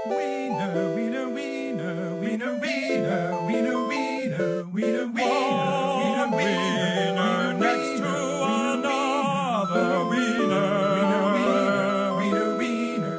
Wiener, wiener, wiener, wiener, wiener, wiener, wiener, wiener, wiener, wiener, wiener, next to another wiener, wiener, wiener, wiener.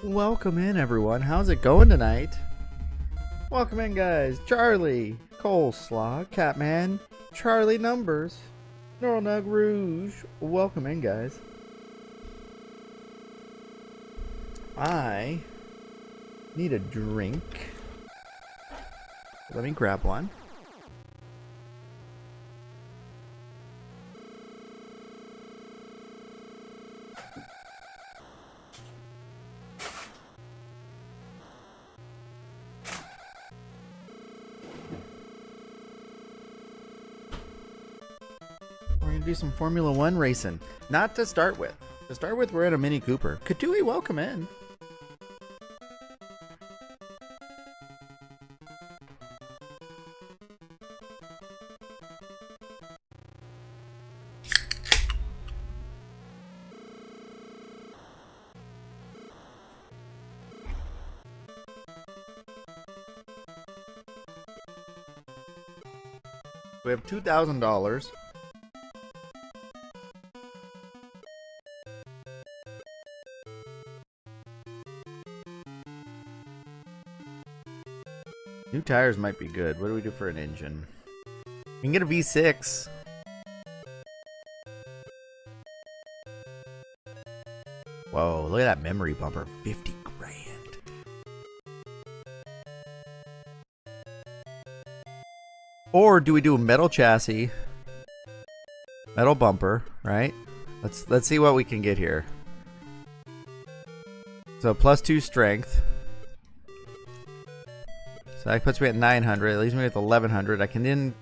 Welcome in, everyone. How's it going tonight? Welcome in, guys. Charlie, Coleslaw, Catman, Charlie Numbers, Nug Rouge. Welcome in, guys. I need a drink. Let me grab one. We're gonna do some Formula One racing. Not to start with. To start with, we're in a Mini Cooper. Katui, welcome in. We have $2,000. New tires might be good. What do we do for an engine? We can get a V6. Whoa, look at that memory bumper. 50 grand. Or do we do a metal chassis? Metal bumper, right? Let's see what we can get here. So +2 strength. So that puts me at 900. It leaves me with 1100. I can then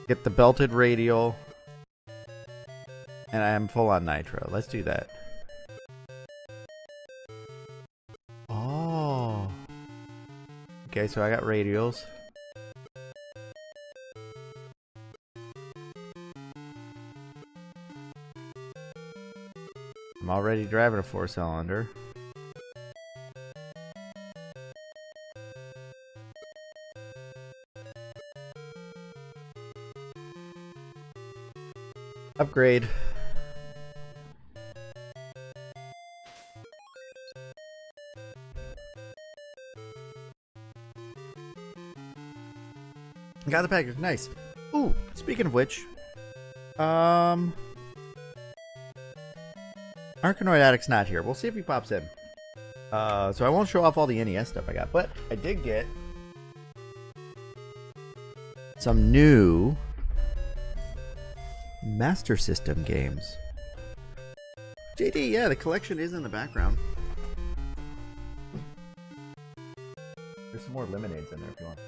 get the belted radial, and I am full on nitro. Let's do that. Oh. Okay, so I got radials. I'm already driving a 4-cylinder. Upgrade. Got the package. Nice. Ooh, speaking of which, Arkanoid Addict's not here. We'll see if he pops in. So I won't show off all the NES stuff I got, but I did get some new Master System games. JD, yeah, the collection is in the background. There's some more lemonades in there if you want those.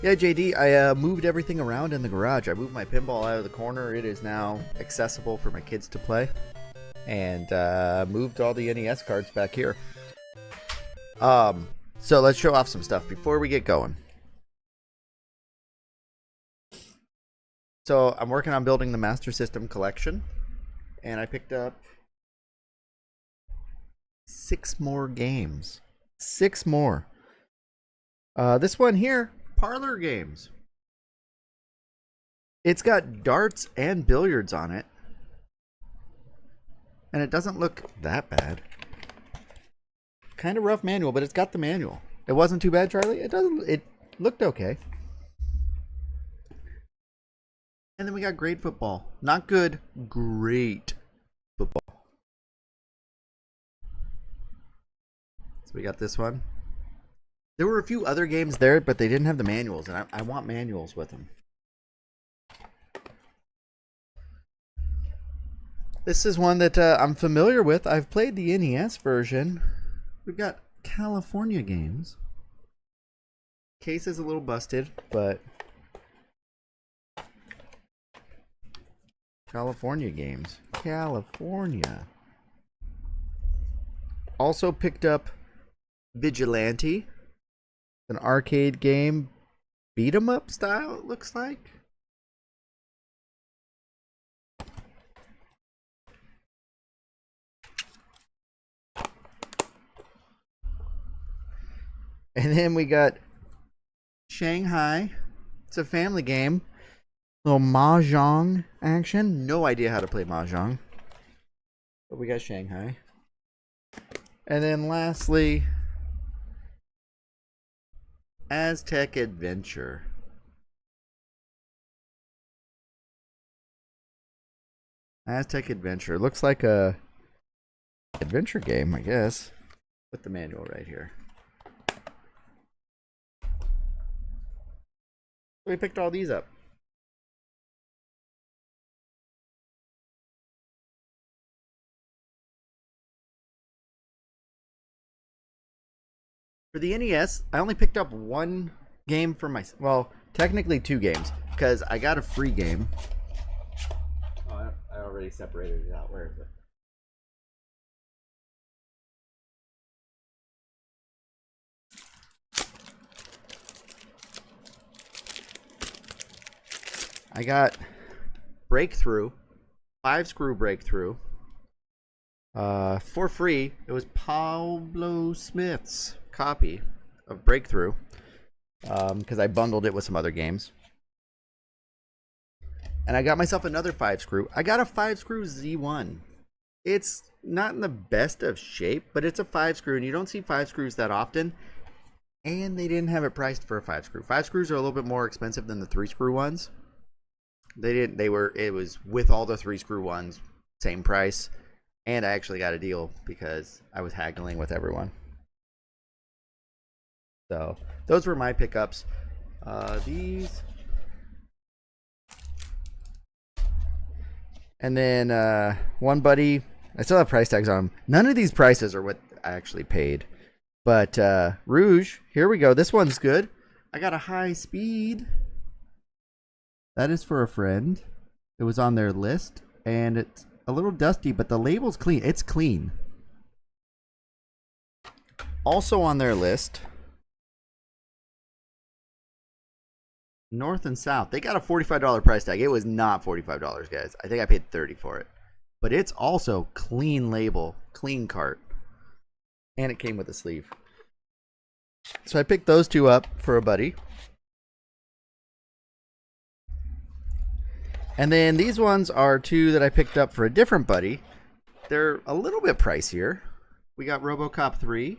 Yeah, JD, I moved everything around in the garage. I moved my pinball out of the corner. It is now accessible for my kids to play. And moved all the NES cards back here. So let's show off some stuff before we get going. So I'm working on building the Master System collection. And I picked up 6 more games. 6 more. This one here. Parlor games. It's got darts and billiards on it. And it doesn't look that bad. Kind of rough manual, but it's got the manual. It wasn't too bad, Charlie. It looked okay. And then we got great football. Not good, great football. So we got this one. There were a few other games there, but they didn't have the manuals, and I want manuals with them. This is one that I'm familiar with. I've played the NES version. We've got California games. Case is a little busted, but California games. California. Also picked up Vigilante. An arcade game, beat 'em up style, it looks like. And then we got Shanghai. It's a family game. Little mahjong action. No idea how to play mahjong. But we got Shanghai. And then lastly, Aztec Adventure. Aztec Adventure. Looks like a adventure game, I guess. Put the manual right here. We picked all these up. For the NES, I only picked up one game for myself. Well, technically two games, because I got a free game. Oh, I already separated it out. Where is it? I got Breakthrough, 5-screw Breakthrough, for free. It was Pablo Smith's copy of Breakthrough, because I bundled it with some other games. And I got myself another 5-screw. I got a 5-screw Z1. It's not in the best of shape, but it's a 5-screw, and you don't see 5-screws that often. And they didn't have it priced for a 5-screw. 5-screws are a little bit more expensive than the 3-screw ones. It was with all the 3-screw ones, same price. And I actually got a deal because I was haggling with everyone. So those were my pickups. These. And then one buddy, I still have price tags on them. None of these prices are what I actually paid. But Rouge, here we go. This one's good. I got a high speed. That is for a friend. It was on their list, and it's a little dusty, but the label's clean. It's clean. Also on their list, North and South. They got a $45 price tag. It was not $45, guys. I think I paid $30 for it. But it's also clean label, clean cart. And it came with a sleeve. So I picked those two up for a buddy. And then these ones are two that I picked up for a different buddy. They're a little bit pricier. We got RoboCop 3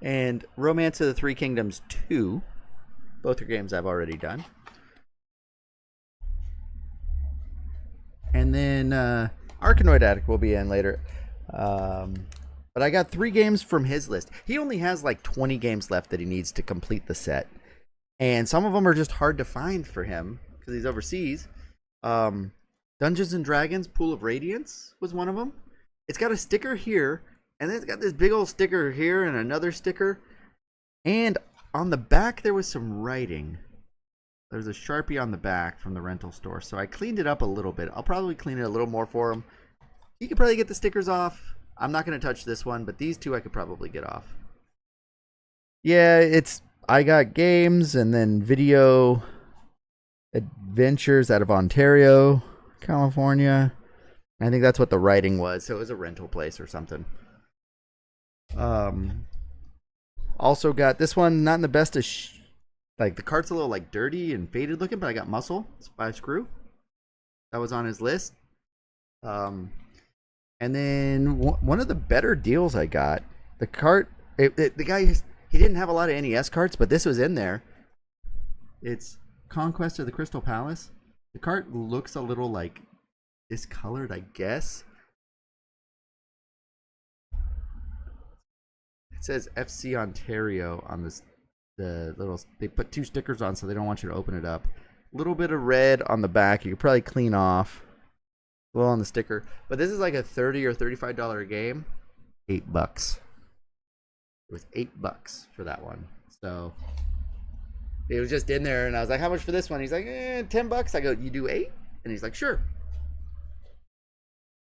and Romance of the Three Kingdoms 2. Both are games I've already done. And then Arkanoid Addict will be in later. But I got 3 games from his list. He only has like 20 games left that he needs to complete the set. And some of them are just hard to find for him because he's overseas. Dungeons and Dragons Pool of Radiance was one of them. It's got a sticker here, and then it's got this big old sticker here and another sticker. And on the back there was some writing. There's a Sharpie on the back from the rental store. So I cleaned it up a little bit. I'll probably clean it a little more for him. He could probably get the stickers off. I'm not going to touch this one, but these two I could probably get off. Yeah, I got games and then video adventures out of Ontario, California. I think that's what the writing was. So it was a rental place or something. Also got this one, not in the best of like the cart's a little like dirty and faded looking, but I got Muscle. It's 5-screw. That was on his list. And then one of the better deals I got, the cart, the guy, he didn't have a lot of NES carts, but this was in there. It's Conquest of the Crystal Palace. The cart looks a little like discolored, I guess. It says FC Ontario on this. They put 2 stickers on so they don't want you to open it up. A little bit of red on the back. You could probably clean off. A little on the sticker. But this is like a $30 or $35 game. $8. It was $8 for that one. So it was just in there, and I was like, "How much for this one?" He's like, $10. I go, "You do 8?" And he's like, "Sure."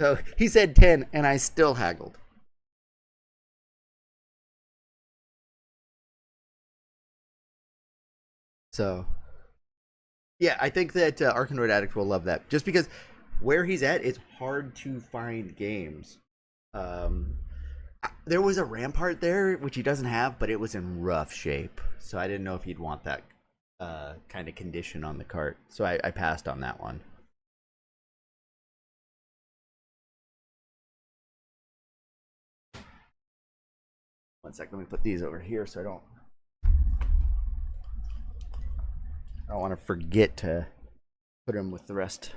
So he said 10, and I still haggled. So, yeah, I think that Arkanoid Addict will love that. Just because where he's at, it's hard to find games. There was a Rampart there, which he doesn't have, but it was in rough shape. So I didn't know if he'd want that kind of condition on the cart. So I passed on that one. One sec, let me put these over here so I don't want to forget to put them with the rest.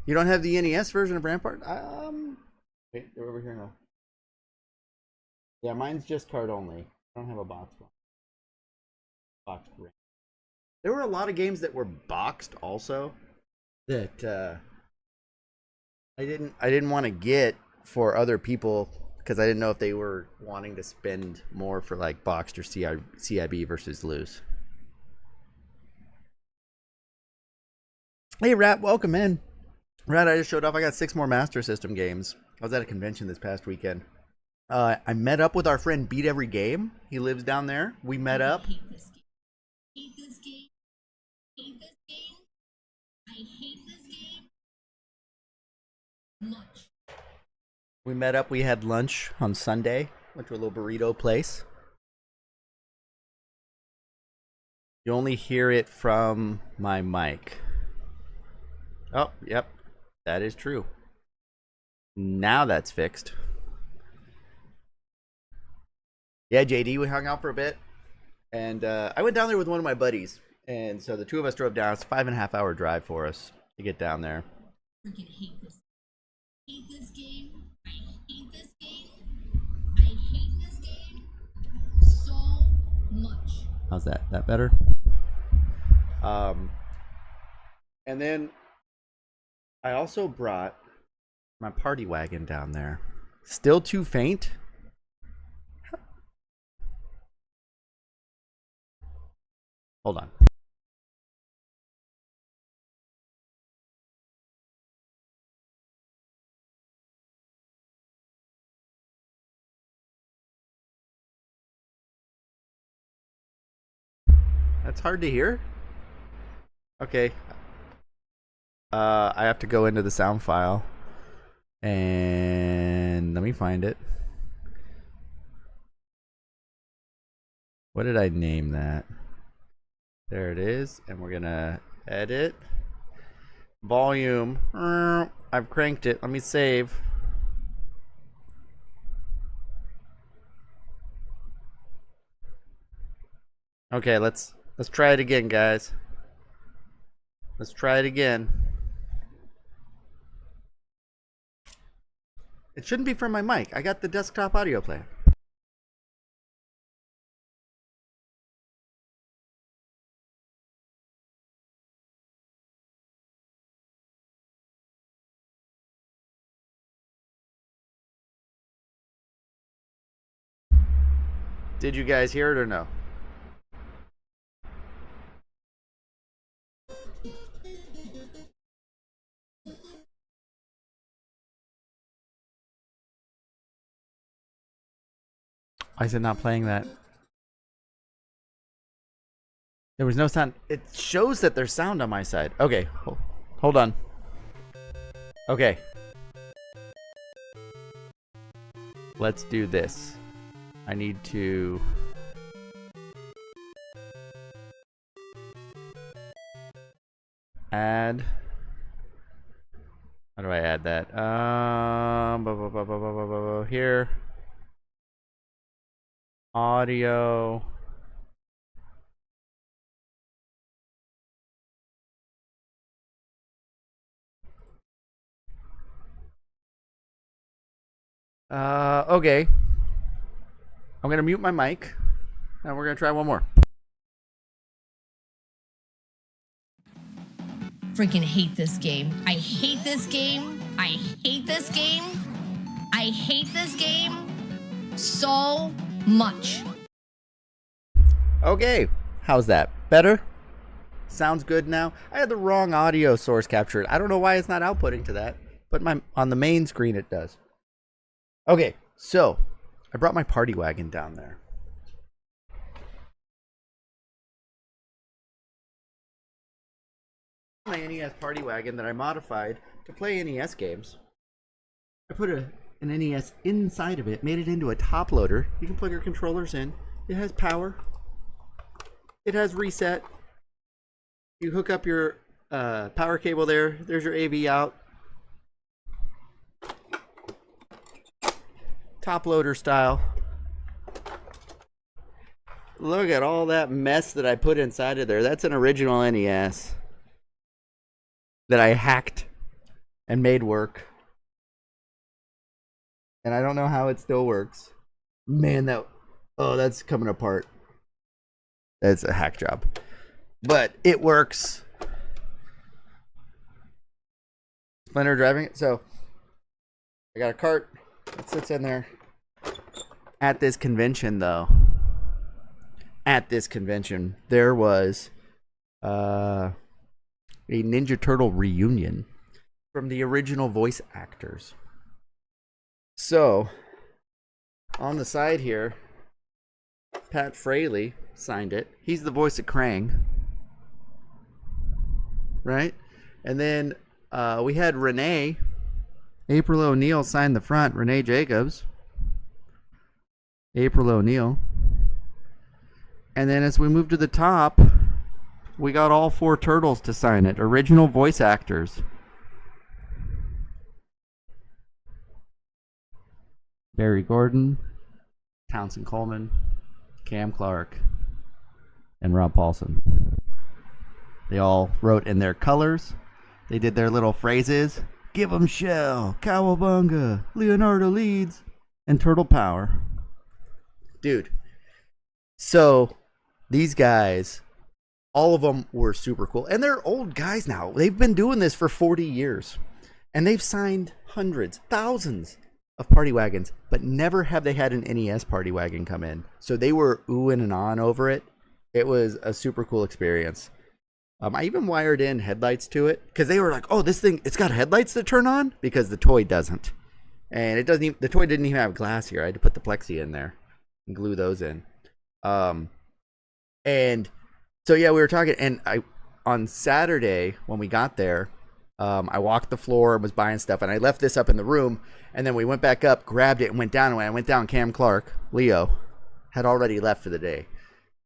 You don't have the NES version of Rampart? Wait, they're over here now. Yeah, mine's just card only. I don't have a box one. Boxed ring. There were a lot of games that were boxed also that I didn't want to get for other people because I didn't know if they were wanting to spend more for like boxed or CIB versus loose. Hey Rat, welcome in. Rat, I just showed up. I got 6 more Master System games. I was at a convention this past weekend. I met up with our friend Beat Every Game. He lives down there. We met up. I hate this game. Hate this game. Hate this game. I hate this game. Much. We met up. We had lunch on Sunday. Went to a little burrito place. You only hear it from my mic. Oh, yep. That is true. Now that's fixed. Yeah, JD, we hung out for a bit. And I went down there with one of my buddies. And so the two of us drove down. It's a 5.5 hour drive for us to get down there. Freaking hate this. Hate this game. I hate this game. I hate this game so much. How's that? That better? And then I also brought my party wagon down there. Still too faint? Hold on. That's hard to hear. Okay. I have to go into the sound file. And let me find it. What did I name that? There it is. And we're gonna edit. Volume. I've cranked it. Let me save. Okay, let's try it again, guys. Let's try it again. It shouldn't be from my mic. I got the desktop audio player. Did you guys hear it or no? Why is it not playing that? There was no sound. It shows that there's sound on my side. Okay, hold on. Okay. Let's do this. I need to... add... How do I add that? Here. Audio. Okay. I'm gonna mute my mic, and we're gonna try one more. Freaking hate this game. I hate this game. I hate this game. I hate this game so much. Okay, how's that? Better? Sounds good now? I had the wrong audio source captured. I don't know why it's not outputting to that, but on the main screen it does. Okay, so I brought my party wagon down there. My NES party wagon that I modified to play NES games. I put an NES inside of it, made it into a top loader. You can plug your controllers in. It has power. It has reset. You hook up your power cable there. There's your AV out. Top loader style. Look at all that mess that I put inside of there. That's an original NES that I hacked and made work. And I don't know how it still works. Man, that's coming apart. That's a hack job. But it works. Splinter driving it. So I got a cart that sits in there. At this convention, though, there was a Ninja Turtle reunion from the original voice actors. So, on the side here, Pat Fraley signed it. He's the voice of Krang. Right? And then we had Renee, April O'Neil signed the front. Renee Jacobs. April O'Neil. And then as we move to the top, we got all 4 turtles to sign it. Original voice actors. Barry Gordon, Townsend Coleman, Cam Clark, and Rob Paulson. They all wrote in their colors. They did their little phrases. Give 'em shell, cowabunga, Leonardo leads, and turtle power. Dude. So, these guys, all of them were super cool. And they're old guys now. They've been doing this for 40 years. And they've signed hundreds, thousands of party wagons. But never have they had an NES party wagon come in. So they were oohing and ahhing over it. It was a super cool experience. I even wired in headlights to it. Because they were like, oh, this thing, it's got headlights that turn on? Because the toy doesn't. And it doesn't even, the toy didn't even have glass here. I had to put the plexi in there and glue those in. And so yeah, we were talking, and on Saturday when we got there, I walked the floor and was buying stuff, and I left this up in the room, and then we went back up, grabbed it, and went down. And when I went down, Cam Clark, Leo, had already left for the day,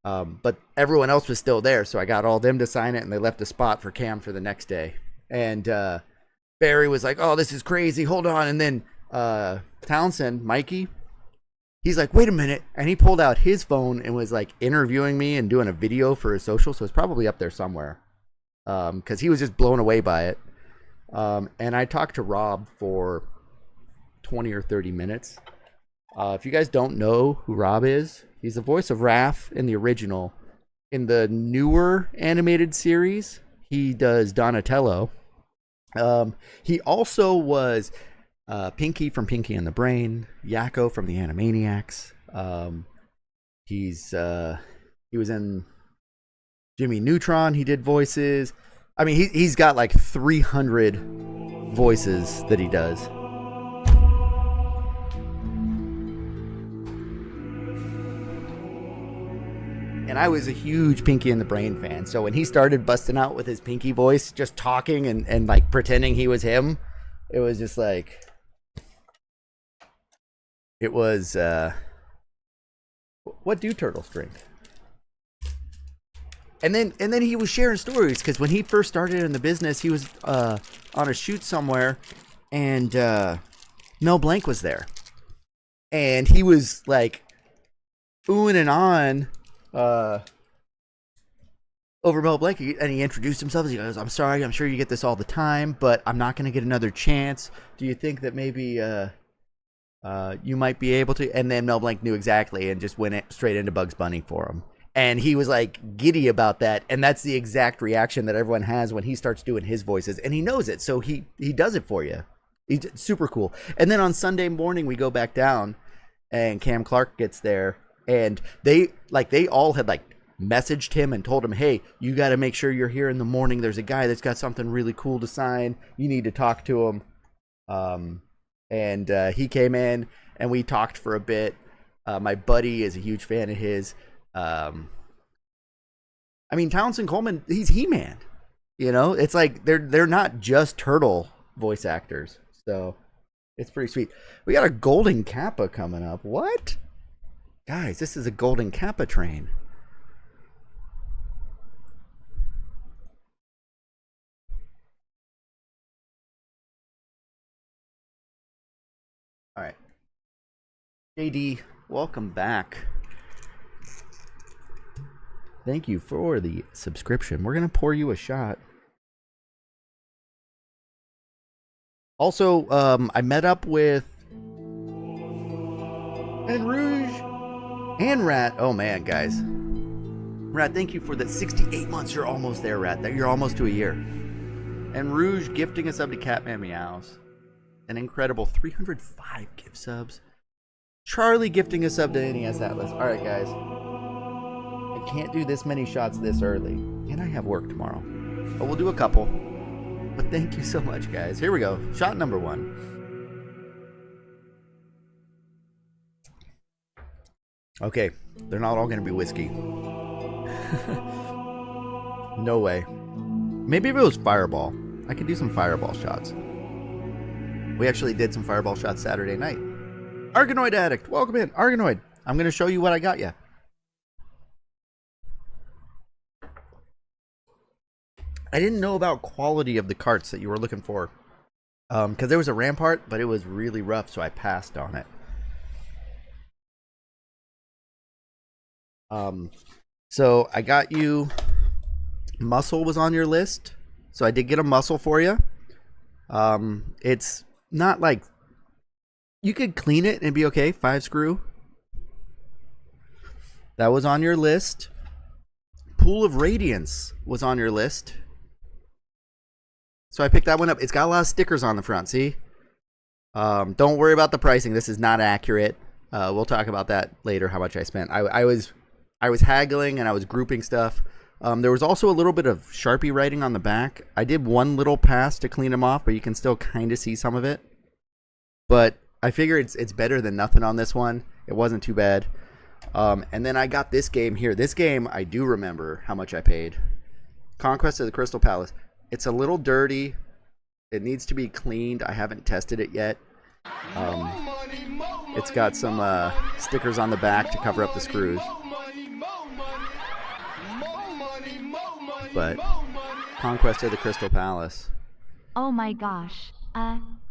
but everyone else was still there, so I got all them to sign it, and they left a spot for Cam for the next day. And Barry was like, "Oh, this is crazy! Hold on!" And then Townsend, Mikey. He's like, wait a minute. And he pulled out his phone and was like interviewing me and doing a video for his social. So it's probably up there somewhere. Because he was just blown away by it. And I talked to Rob for 20 or 30 minutes. If you guys don't know who Rob is, he's the voice of Raph in the original. In the newer animated series, he does Donatello. He also was Pinky from Pinky and the Brain, Yakko from the Animaniacs. He was in Jimmy Neutron. He did voices. I mean, he's got like 300 voices that he does. And I was a huge Pinky and the Brain fan. So when he started busting out with his Pinky voice, just talking and like pretending he was him, it was just like, it was, what do turtles drink? And then he was sharing stories, because when he first started in the business, he was on a shoot somewhere, and Mel Blanc was there. And he was like oohing and on over Mel Blanc, and he introduced himself. He goes, "I'm sorry, I'm sure you get this all the time, but I'm not going to get another chance. Do you think that maybe you might be able to?" And then Mel Blanc knew exactly and just went straight into Bugs Bunny for him. And he was like giddy about that. And that's the exact reaction that everyone has when he starts doing his voices. And he knows it, so he does it for you. He's super cool. And then on Sunday morning, we go back down, and Cam Clark gets there. And they all had like messaged him and told him, "Hey, you got to make sure you're here in the morning. There's a guy that's got something really cool to sign. You need to talk to him." And he came in, and we talked for a bit. My buddy is a huge fan of his. I mean, Townsend Coleman, he's He-Man. You know, it's like they're not just turtle voice actors. So It's pretty sweet. We got a golden Kappa coming up. What? Guys, this is a golden Kappa train. All right. JD, welcome back. Thank you for the subscription. We're going to pour you a shot. Also, I met up with and Rouge and Rat. Oh man, guys. Rat, thank you for the 68 months. You're almost there, Rat. You're almost to a year. And Rouge gifting us up to Catman Meows. An incredible 305 gift subs. Charlie gifting us up to NES Atlas. All right, guys. I can't do this many shots this early. And I have work tomorrow. But we'll do a couple. But thank you so much, guys. Here we go. Shot number 1. Okay. They're not all going to be whiskey. No way. Maybe if it was Fireball. I could do some Fireball shots. We actually did some Fireball shots Saturday night. Argonoid Addict. Welcome in. Argonoid. I'm going to show you what I got you. I didn't know about quality of the carts that you were looking for. Because there was a Rampart, but it was really rough, so I passed on it. So I got you... Muscle was on your list. So I did get a Muscle for you. It's not like... You could clean it and be okay. 5-screw. That was on your list. Pool of Radiance was on your list. So I picked that one up. It's got a lot of stickers on the front, see? Don't worry about the pricing. This is not accurate. We'll talk about that later, how much I spent. I was haggling and I was grouping stuff. There was also a little bit of Sharpie writing on the back. I did one little pass to clean them off, but you can still kind of see some of it. But I figure it's better than nothing on this one. It wasn't too bad. And then I got this game here. This game, I do remember how much I paid. Conquest of the Crystal Palace. It's a little dirty. It needs to be cleaned. I haven't tested it yet. It's got some stickers on the back to cover up the screws. But Conquest of the Crystal Palace. Oh my gosh.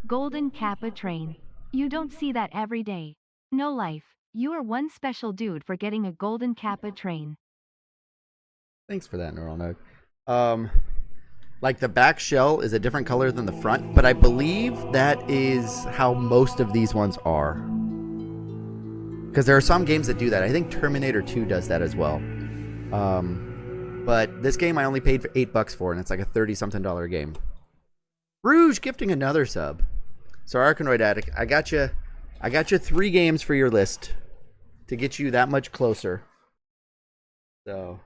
Golden Kappa train. You don't see that every day. No life. You are one special dude for getting a golden Kappa train. Thanks for that, Neural Nug. Like the back shell is a different color than the front, but I believe that is how most of these ones are. Because there are some games that do that. I think Terminator 2 does that as well. But this game I only paid for $8 for, and it's like a $30-something game. Rouge gifting another sub. So Arkanoid Addict, I got you 3 games for your list to get you that much closer. So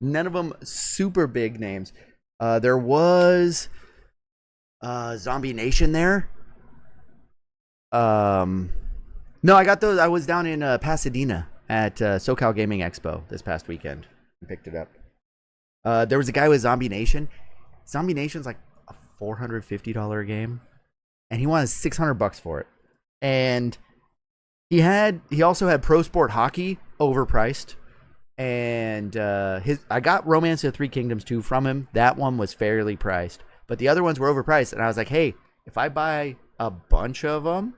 none of them super big names. There was Zombie Nation there. No, I got those. I was down in Pasadena at SoCal Gaming Expo this past weekend and picked it up. There was a guy with Zombie Nation. Zombie Nation's like a $450 game, and he wanted $600 for it. And he also had Pro Sport Hockey overpriced. And I got Romance of the Three Kingdoms 2 from him. That one was fairly priced, but the other ones were overpriced. And I was like, hey, if I buy a bunch of them,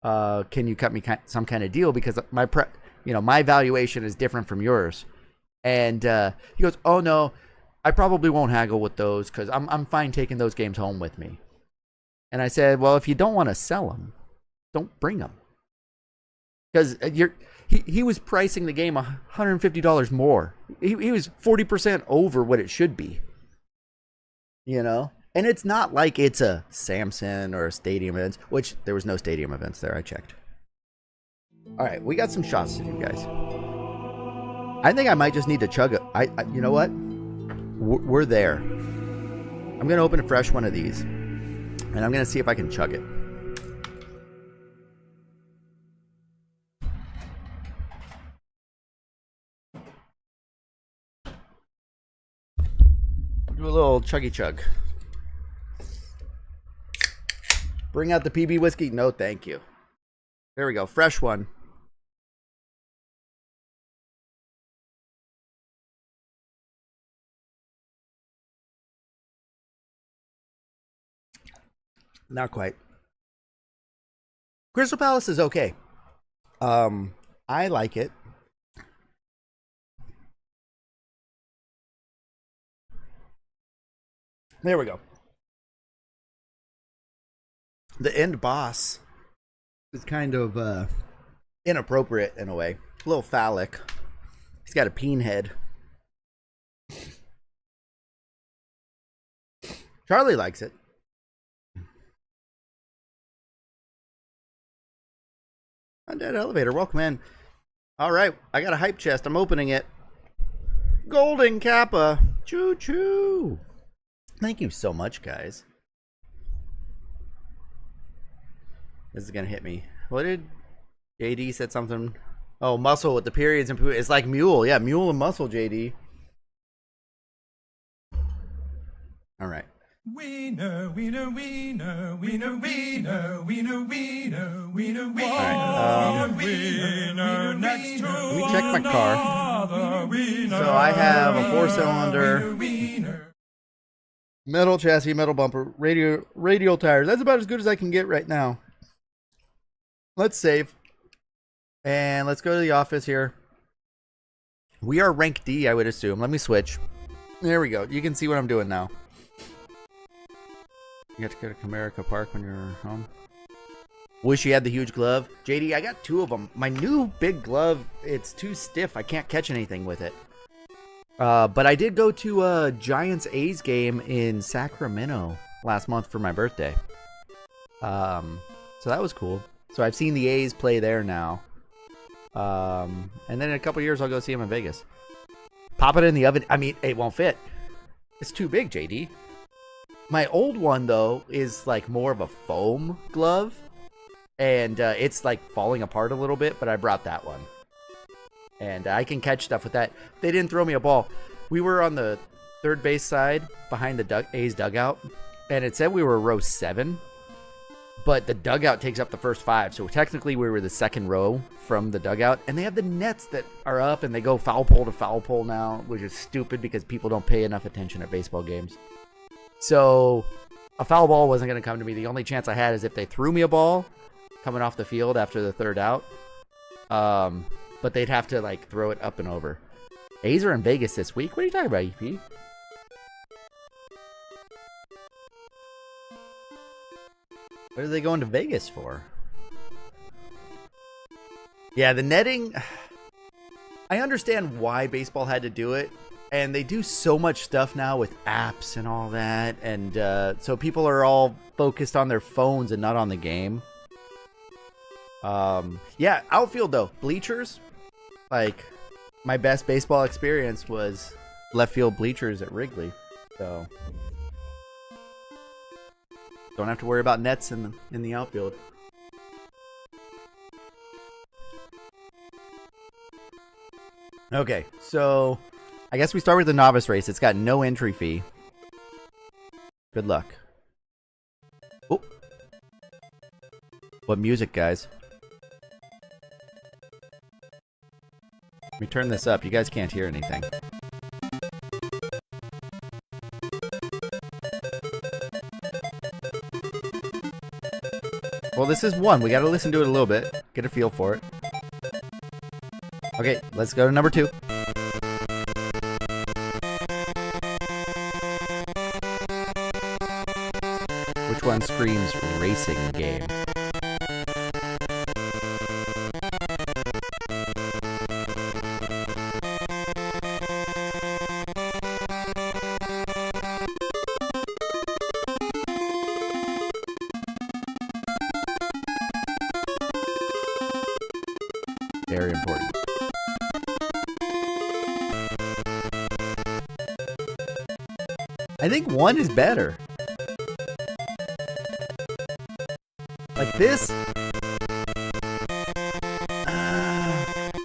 can you cut me some kind of deal, because my valuation is different from yours. And he goes, oh no, I probably won't haggle with those because I'm fine taking those games home with me. And I said, well, if you don't want to sell them, don't bring them, because he was pricing the game $150 more. He was 40% over what it should be. And it's not like it's a Samson or a Stadium events, which there was no Stadium events there. I checked. All right, we got some shots to do, guys. I think I might just need to chug it. You know what? We're there. I'm going to open a fresh one of these, and I'm going to see if I can chug it. Do a little chuggy chug. Bring out the PB whiskey. No, thank you. There we go. Fresh one. Not quite. Crystal Palace is okay. I like it. There we go. The end boss is kind of inappropriate in a way. A little phallic. He's got a peen head. Charlie likes it. Undead Elevator, welcome in. All right, I got a hype chest. I'm opening it. Golden Kappa. Choo choo. Thank you so much, guys. This is gonna hit me. What did JD said something? Oh, muscle with the periods and it's like mule. Yeah, mule and muscle, JD. All right. Wiener, wiener, wiener, wiener, wiener, wiener, wiener, wiener, wiener, All right, wiener, next to let me check my car. wiener. So I have a 4-cylinder, metal chassis, metal bumper, radial tires. That's about as good as I can get right now. Let's save. And let's go to the office here. We are rank D, I would assume. Let me switch. There we go. You can see what I'm doing now. You have to go to Comerica Park when you're home. Wish you had the huge glove. JD, I got 2 of them. My new big glove, it's too stiff. I can't catch anything with it. But I did go to a Giants A's game in Sacramento last month for my birthday. So that was cool. So I've seen the A's play there now. And then in a couple years, I'll go see them in Vegas. Pop it in the oven. I mean, it won't fit. It's too big, JD. My old one, though, is like more of a foam glove. And it's like falling apart a little bit, but I brought that one. And I can catch stuff with that. They didn't throw me a ball. We were on the third base side behind the A's dugout. And it said we were row 7. But the dugout takes up the first 5. So technically we were the second row from the dugout. And they have the nets that are up and they go foul pole to foul pole now, which is stupid because people don't pay enough attention at baseball games. So a foul ball wasn't going to come to me. The only chance I had is if they threw me a ball coming off the field after the third out. But they'd have to like throw it up and over. A's are in Vegas this week. What are you talking about, EP? What are they going to Vegas for? Yeah, the netting. I understand why baseball had to do it. And they do so much stuff now with apps and all that. And so people are all focused on their phones and not on the game. Yeah, outfield though. Bleachers. Like, my best baseball experience was left field bleachers at Wrigley. So, don't have to worry about nets in the outfield. Okay, so I guess we start with the novice race. It's got no entry fee. Good luck. Oh. What music, guys? Let me turn this up. You guys can't hear anything. Well, this is 1. We got to listen to it a little bit. Get a feel for it. Okay, let's go to number 2. Which one screams racing game? Very important. I think 1 is better. Like this.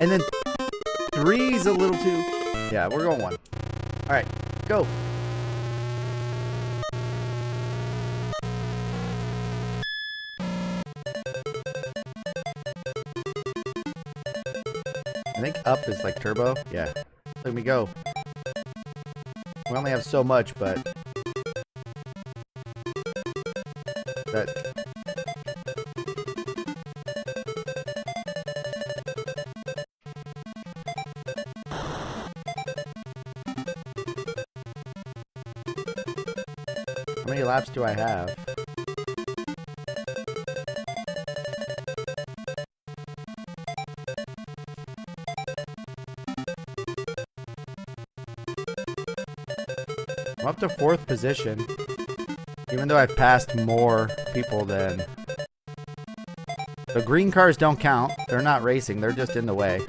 And then 3's a little too. Yeah, we're going 1. Alright, go. I think up is like turbo. Yeah. Let me go. We only have so much, but that. How many laps do I have? I'm up to 4th position, even though I've passed more people than... The green cars don't count. They're not racing. They're just in the way.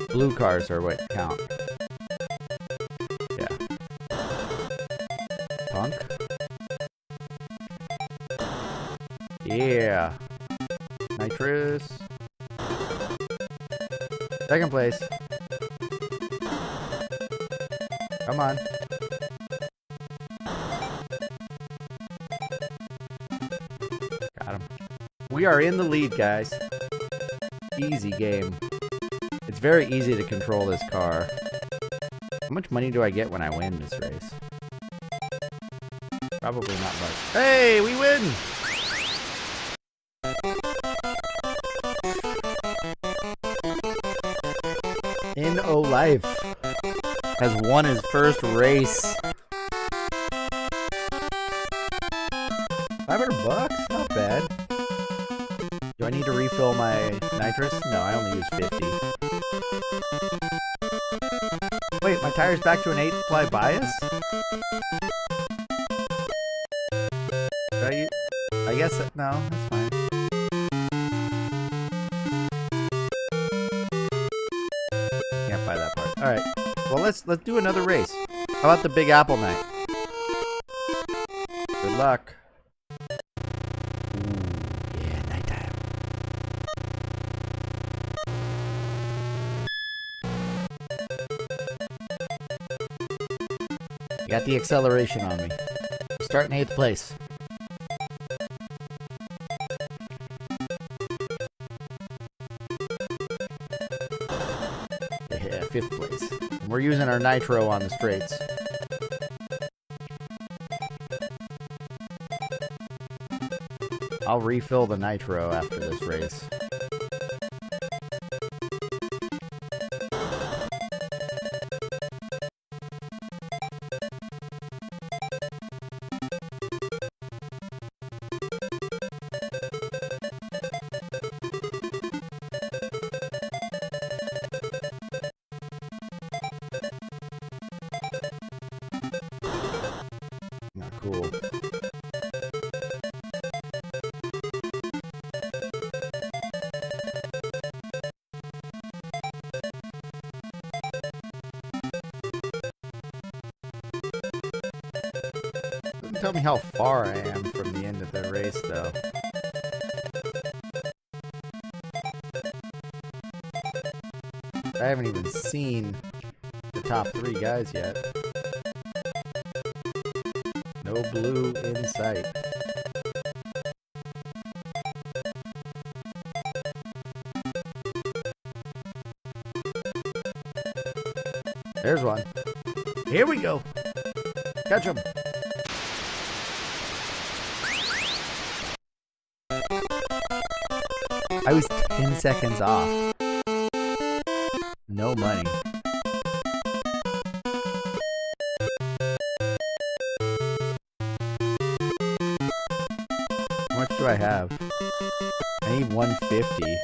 Blue cars are what count. Yeah. Punk. Yeah. Nitrous. 2nd place. Come on. Got him. We are in the lead, guys. Easy game. It's very easy to control this car. How much money do I get when I win this race? Probably not much. Hey, we win! N.O. Life has won his first race. $500? Not bad. Do I need to refill my nitrous? No, I only use 50. Wait, my tire's back to an 8-ply bias? I guess no, that's fine. Can't buy that part. All right. Well, let's do another race. How about the Big Apple night? Good luck. Ooh, yeah, nighttime. Got the acceleration on me. Starting 8th place. Yeah, 5th place. And we're using our nitro on the straights. I'll refill the nitro after this race. Not cool. Doesn't tell me how far I am from the end of the race, though. I haven't even seen the top 3 guys yet. No blue in sight. There's one. Here we go. Catch him. I was 10 seconds off. No money. How much do I have? I need 150.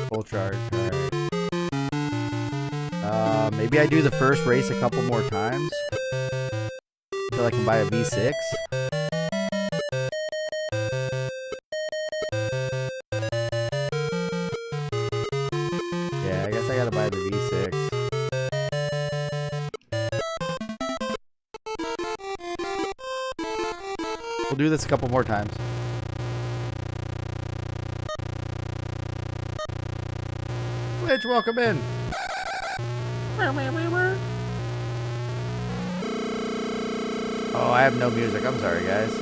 Full charge. Alright. Maybe I do the first race a couple more times until I can buy a V6. Yeah, I guess I gotta buy the V6. We'll do this a couple more times. Twitch, welcome in. Oh, I have no music. I'm sorry, guys.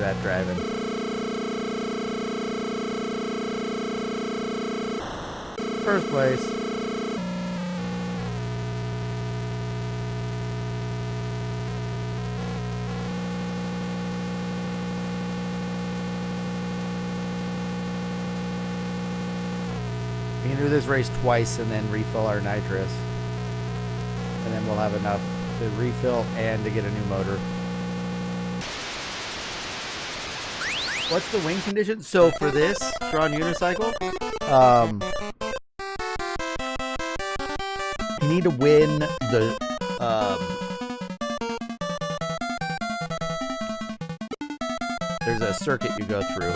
at that driving. First place. We can do this race twice and then refill our nitrous. And then we'll have enough to refill and to get a new motor. What's the wing condition? So for this drawn unicycle, you need to win the there's a circuit you go through.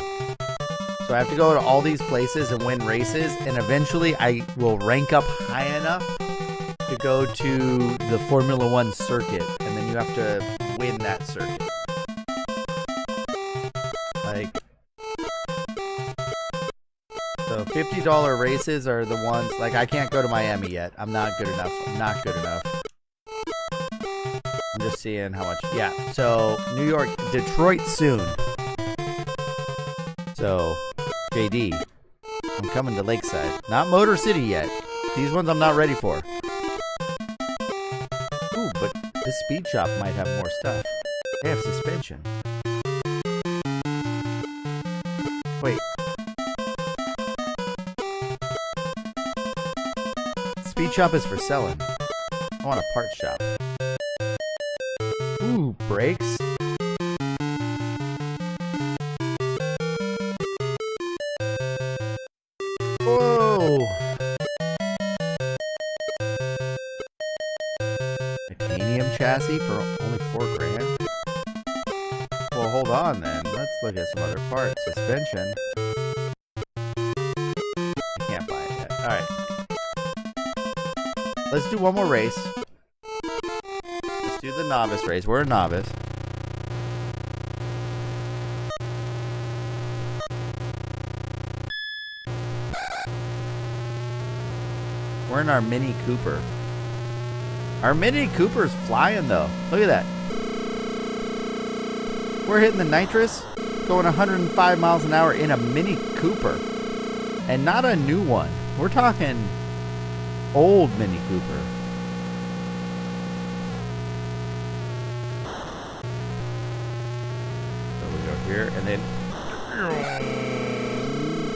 So I have to go to all these places and win races, and eventually I will rank up high enough to go to the Formula One circuit, and then you have to win that circuit. Like, so $50 races are the ones, like I can't go to Miami yet. I'm not good enough. I'm not good enough. I'm just seeing how much. Yeah, so New York, Detroit soon. So, JD, I'm coming to Lakeside. Not Motor City yet. These ones I'm not ready for. Ooh, but this speed shop might have more stuff. They have suspension. Wait. Speed shop is for selling. I want a parts shop. Ooh, brakes. Whoa! Titanium chassis for only $4,000? Well, hold on then. Let's look at some other parts. Suspension. I can't buy it yet. Alright. Let's do one more race. Let's do the novice race. We're a novice. We're in our Mini Cooper. Our Mini Cooper's flying though. Look at that. We're hitting the nitrous, going 105 miles an hour in a Mini Cooper. And not a new one. We're talking old Mini Cooper. So we go here and then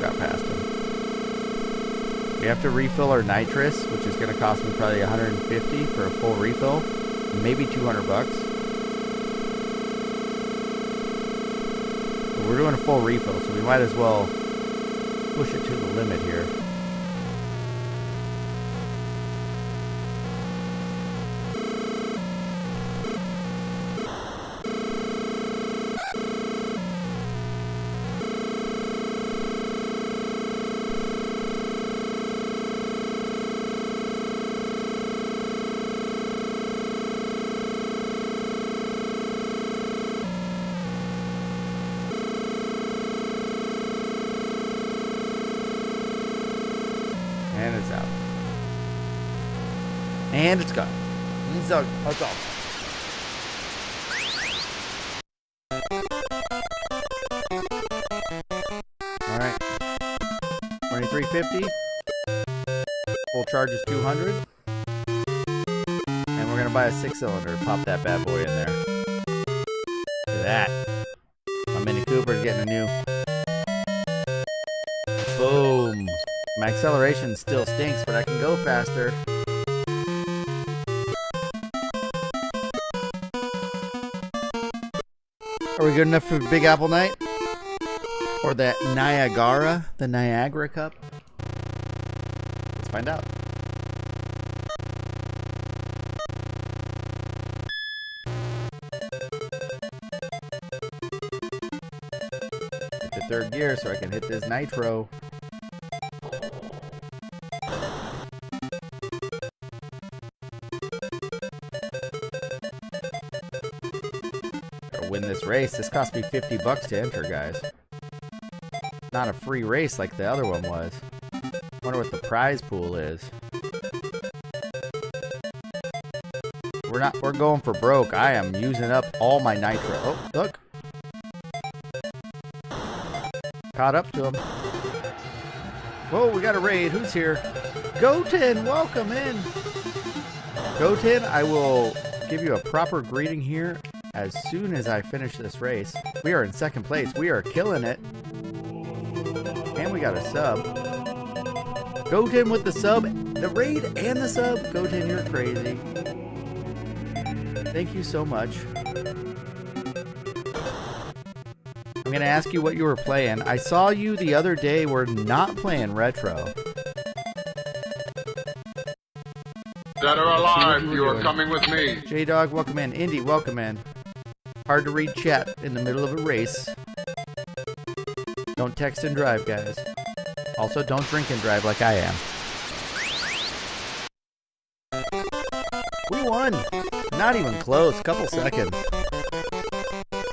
got past him. We have to refill our nitrous, which is going to cost me probably $150 for a full refill, maybe $200. But we're doing a full refill, so we might as well push it to the limit here. And it's out. And it's gone. It's all. It's all. Alright. 2350. Full charge is 200. And we're gonna buy a 6-cylinder. Pop that bad boy in there. Look at that. My Mini Cooper's getting a new. Boom. My acceleration still stinks, but I can go faster. Are we good enough for Big Apple Night? Or that Niagara? The Niagara Cup? Let's find out. Hit the third gear so I can hit this nitro. Win this race. This cost me $50 to enter, guys. Not a free race like the other one was. Wonder what the prize pool is. We're going for broke. I am using up all my nitro. Oh, look. Caught up to him. Whoa, we got a raid. Who's here? Goten, welcome in. Goten, I will give you a proper greeting here as soon as I finish this race. We are in second place. We are killing it. And we got a sub. Goten with the sub, the raid and the sub. Goten, you're crazy. Thank you so much. I'm going to ask you what you were playing. I saw you the other day were not playing retro. Dead or alive, you are coming with me. J-Dog, welcome in. Indy, welcome in. Hard to read chat in the middle of a race. Don't text and drive, guys. Also, don't drink and drive like I am. We won! Not even close. Couple seconds.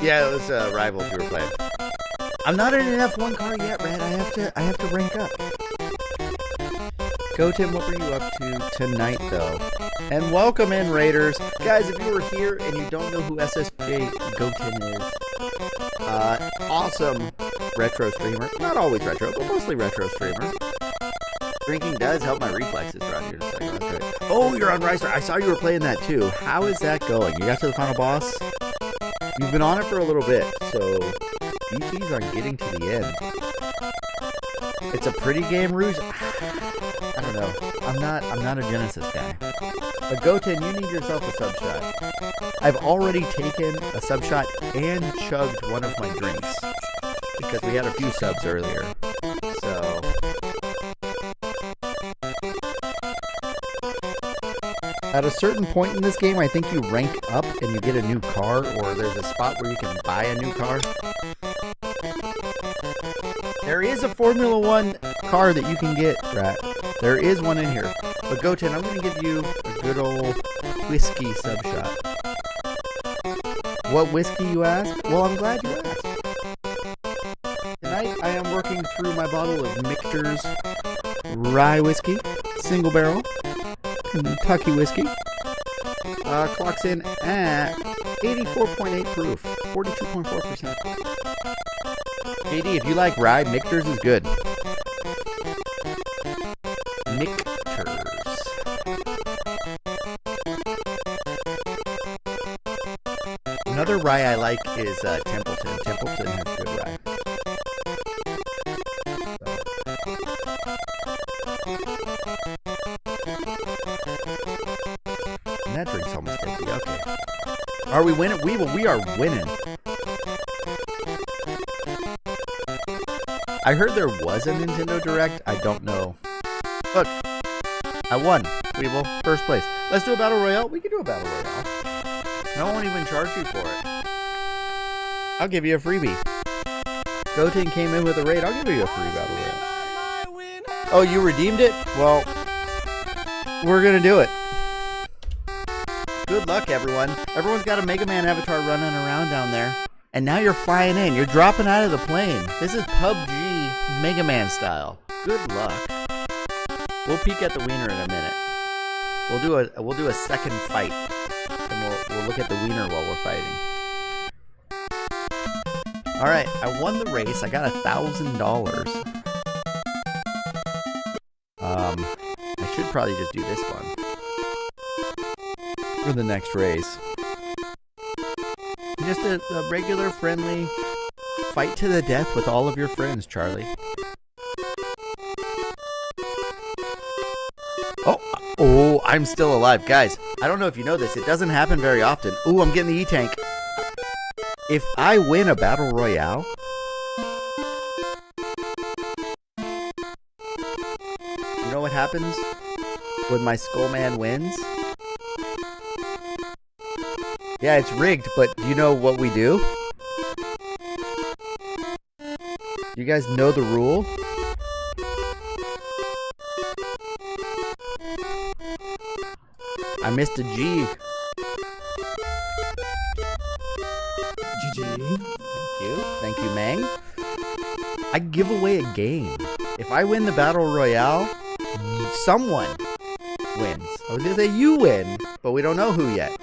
Yeah, it was Rivals you were playing. I'm not in an F1 car yet, Red. I have to rank up. Goten, what were you up to tonight, though? And welcome in, Raiders. Guys, if you were here and you don't know who SSJ Goten is, awesome retro streamer. Not always retro, but mostly retro streamer. Drinking does help my reflexes around here. Just like, that's great. Oh, you're on Riser. I saw you were playing that, too. How is that going? You got to the final boss? You've been on it for a little bit, so GG's on getting to the end. It's a pretty game, Rouge. I don't know. I'm not a Genesis guy. But Goten, you need yourself a sub shot. I've already taken a sub shot and chugged one of my drinks because we had a few subs earlier. So at a certain point in this game, I think you rank up and you get a new car, or there's a spot where you can buy a new car. There is a Formula 1 car that you can get, Rat. There is one in here. But Goten, I'm going to give you a good old whiskey sub shot. What whiskey, you ask? Well, I'm glad you asked. Tonight, I am working through my bottle of Michter's rye whiskey, single barrel, Kentucky whiskey. Clocks in at 84.8 proof, 42.4%. JD, if you like rye, Michter's is good. Michter's. Another rye I like is Templeton. Templeton has good rye. And that drink's almost empty. Okay. Are we winning? We are winning. I heard there was a Nintendo Direct. I don't know. Look, I won. Weevil, first place. Let's do a Battle Royale. We can do a Battle Royale. I won't even charge you for it. I'll give you a freebie. Goten came in with a raid. I'll give you a free Battle Royale. Oh, you redeemed it? Well, we're going to do it. Good luck, everyone. Everyone's got a Mega Man avatar running around down there. And now you're flying in. You're dropping out of the plane. This is PUBG Mega Man style. Good luck. We'll peek at the wiener in a minute. We'll do a second fight. And we'll look at the wiener while we're fighting. Alright, I won the race. I got $1,000. I should probably just do this one for the next race. Just a regular, friendly fight to the death with all of your friends, Charlie. Oh, I'm still alive. Guys, I don't know if you know this. It doesn't happen very often. Ooh, I'm getting the E-Tank. If I win a Battle Royale, you know what happens when my Skullman wins? Yeah, it's rigged, but do you know what we do? You guys know the rule? I missed a G. GG. Thank you, Mang. I give away a game. If I win the Battle Royale, someone wins. I was gonna say you win, but we don't know who yet.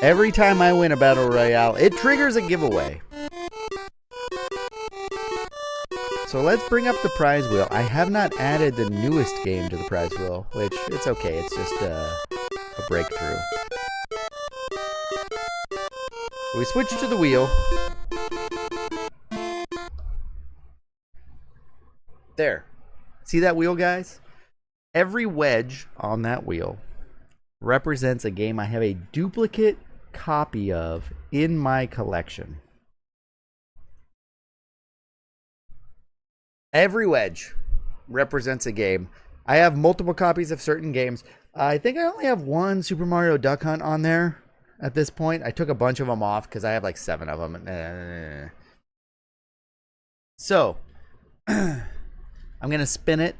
Every time I win a Battle Royale, it triggers a giveaway. So let's bring up the prize wheel. I have not added the newest game to the prize wheel, which it's okay. It's just a breakthrough. We switch to the wheel. There. See that wheel, guys? Every wedge on that wheel represents a game I have a duplicate copy of in my collection. Every wedge represents a game. I have multiple copies of certain games. I think I only have one Super Mario Duck Hunt on there at this point. I took a bunch of them off because I have like 7 of them. So, I'm going to spin it,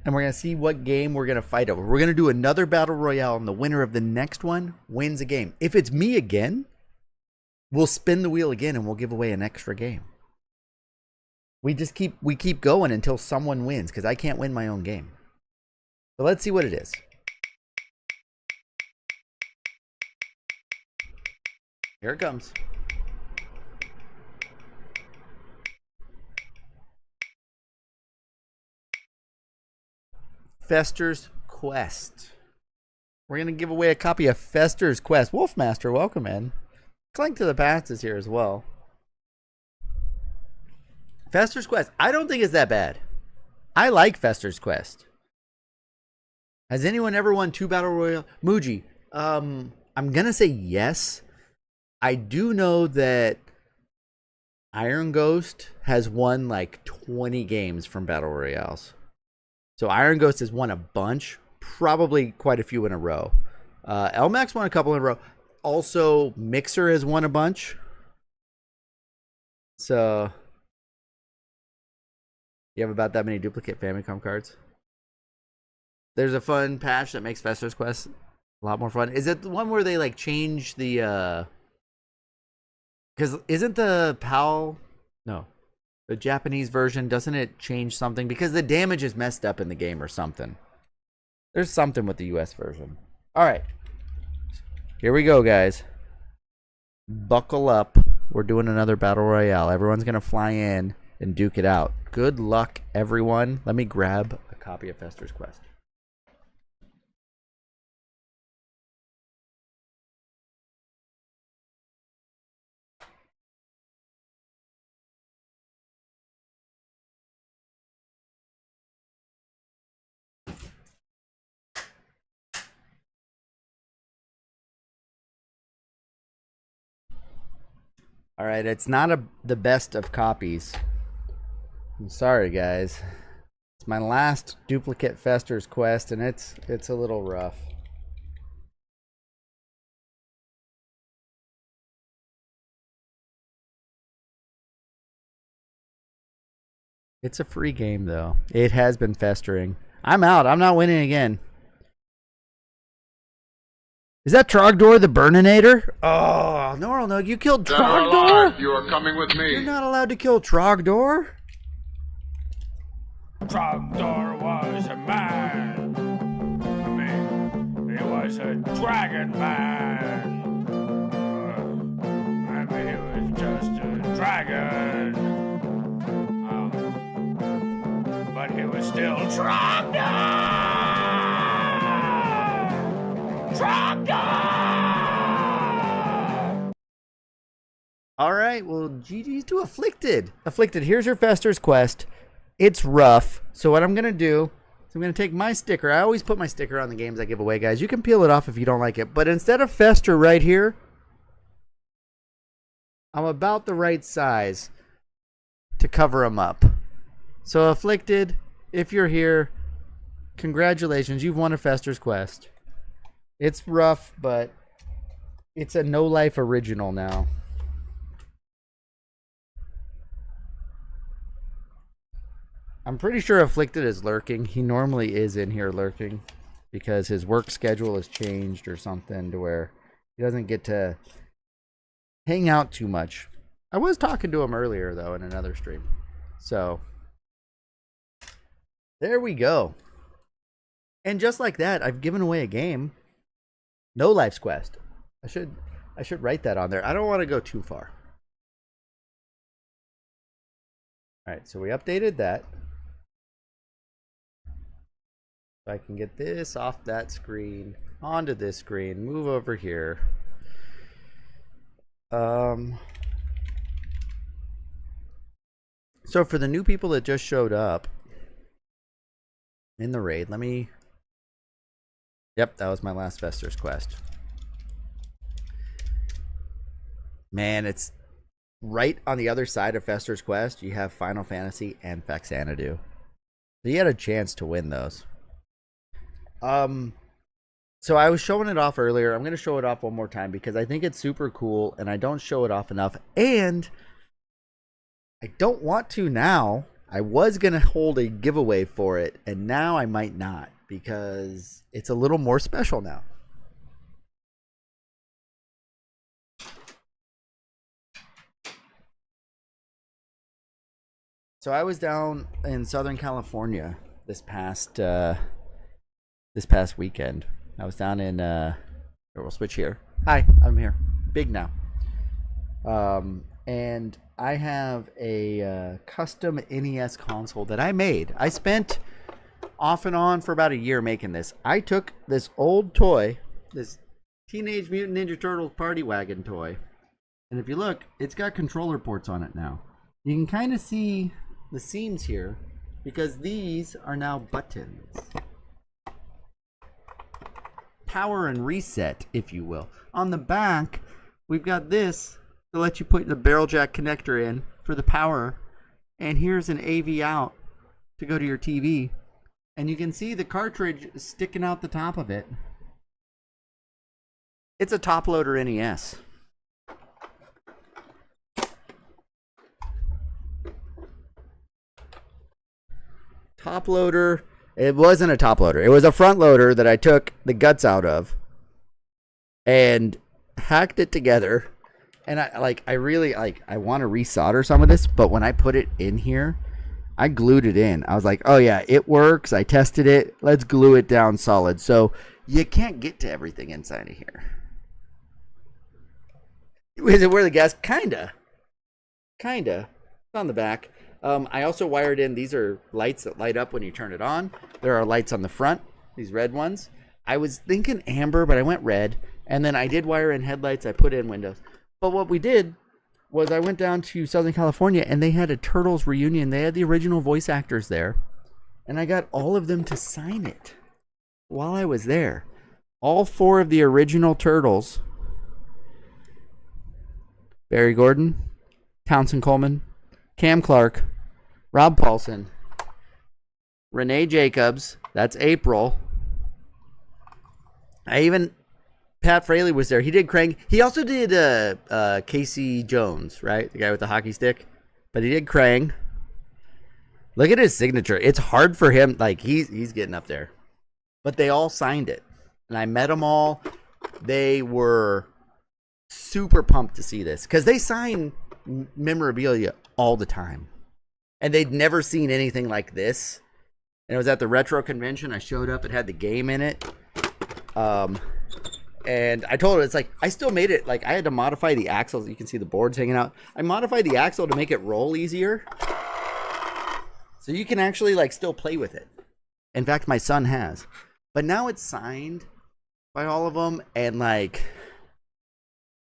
and we're going to see what game we're going to fight over. We're going to do another Battle Royale, and the winner of the next one wins a game. If it's me again, we'll spin the wheel again, and we'll give away an extra game. We keep going until someone wins, because I can't win my own game. So let's see what it is. Here it comes. Fester's Quest. We're going to give away a copy of Fester's Quest. Wolfmaster, welcome in. Clank to the Past is here as well. Fester's Quest. I don't think it's that bad. I like Fester's Quest. Has anyone ever won 2 Battle Royale? Muji, I'm going to say yes. I do know that Iron Ghost has won like 20 games from Battle Royales. So Iron Ghost has won a bunch, probably quite a few in a row. LMAX won a couple in a row. Also, Mixer has won a bunch. So, you have about that many duplicate Famicom cards. There's a fun patch that makes Fester's Quest a lot more fun. Is it the one where they like change the... Because isn't the PAL... No. The Japanese version, doesn't it change something? Because the damage is messed up in the game or something. There's something with the US version. Alright. Here we go, guys. Buckle up. We're doing another Battle Royale. Everyone's going to fly in and duke it out. Good luck, everyone. Let me grab a copy of Fester's Quest. All right, it's not the best of copies. I'm sorry, guys. It's my last duplicate Fester's Quest, and it's a little rough. It's a free game, though. It has been festering. I'm out. I'm not winning again. Is that Trogdor the Burninator? Oh, no, you killed Trogdor? You are coming with me. You're not allowed to kill Trogdor. Trogdor was a man. I mean, he was a dragon man. I mean, he was just a dragon. But he was still Trogdor! Trogdor! All right, well, GG's to Afflicted. Afflicted, here's your Fester's Quest. It's rough. So what I'm going to do is I'm going to take my sticker. I always put my sticker on the games I give away, guys. You can peel it off if you don't like it. But instead of Fester right here, I'm about the right size to cover them up. So Afflicted, if you're here, congratulations. You've won a Fester's Quest. It's rough, but it's a no-life original now. I'm pretty sure Afflicted is lurking. He normally is in here lurking because his work schedule has changed or something to where he doesn't get to hang out too much. I was talking to him earlier, though, in another stream. So, there we go. And just like that, I've given away a game. No Life's Quest. I should write that on there. I don't want to go too far. Alright, so we updated that. So I can get this off that screen, onto this screen, move over here. So for the new people that just showed up in the raid, let me... Yep, that was my last Fester's quest. Man, it's right on the other side of Fester's quest. You have Final Fantasy and Faxanadu. So you had a chance to win those. So I was showing it off earlier. I'm going to show it off one more time because I think it's super cool and I don't show it off enough. And I don't want to now. I was going to hold a giveaway for it and now I might not because it's a little more special now. So I was down in Southern California this past weekend. I was down in we'll switch here. Hi, I'm here. Big now. And I have a custom NES console that I made. I spent off and on for about a year making this. I took this old toy, this Teenage Mutant Ninja Turtles Party Wagon toy, and if you look, it's got controller ports on it now. You can kind of see the seams here because these are now buttons. Power and reset, if you will. On the back, we've got this to let you put the barrel jack connector in for the power, and here's an AV out to go to your TV, and you can see the cartridge sticking out the top of it. It's a top loader NES. Top loader. It wasn't a top loader. It was a front loader that I took the guts out of and hacked it together. And I want to resolder some of this, but when I put it in here, I glued it in. I was like, oh yeah, it works. I tested it. Let's glue it down solid. So you can't get to everything inside of here. Is it where the gas? Kinda. It's on the back. I also wired in, these are lights that light up when you turn it on. There are lights on the front, these red ones. I was thinking amber, but I went red. And then I did wire in headlights, I put in windows. But what we did was I went down to Southern California and they had a Turtles reunion. They had the original voice actors there. And I got all of them to sign it while I was there. All 4 of the original Turtles. Barry Gordon, Townsend Coleman, Cam Clark, Rob Paulson, Renee Jacobs, that's April. Pat Fraley was there. He did Krang. He also did Casey Jones, right? The guy with the hockey stick. But he did Krang. Look at his signature. It's hard for him. Like, he's getting up there. But they all signed it. And I met them all. They were super pumped to see this. Because they sign memorabilia all the time. And they'd never seen anything like this. And it was at the retro convention. I showed up. It had the game in it. And I told her, it's like, I still made it. Like, I had to modify the axles. You can see the boards hanging out. I modified the axle to make it roll easier. So you can actually, like, still play with it. In fact, my son has. But now it's signed by all of them. And, like,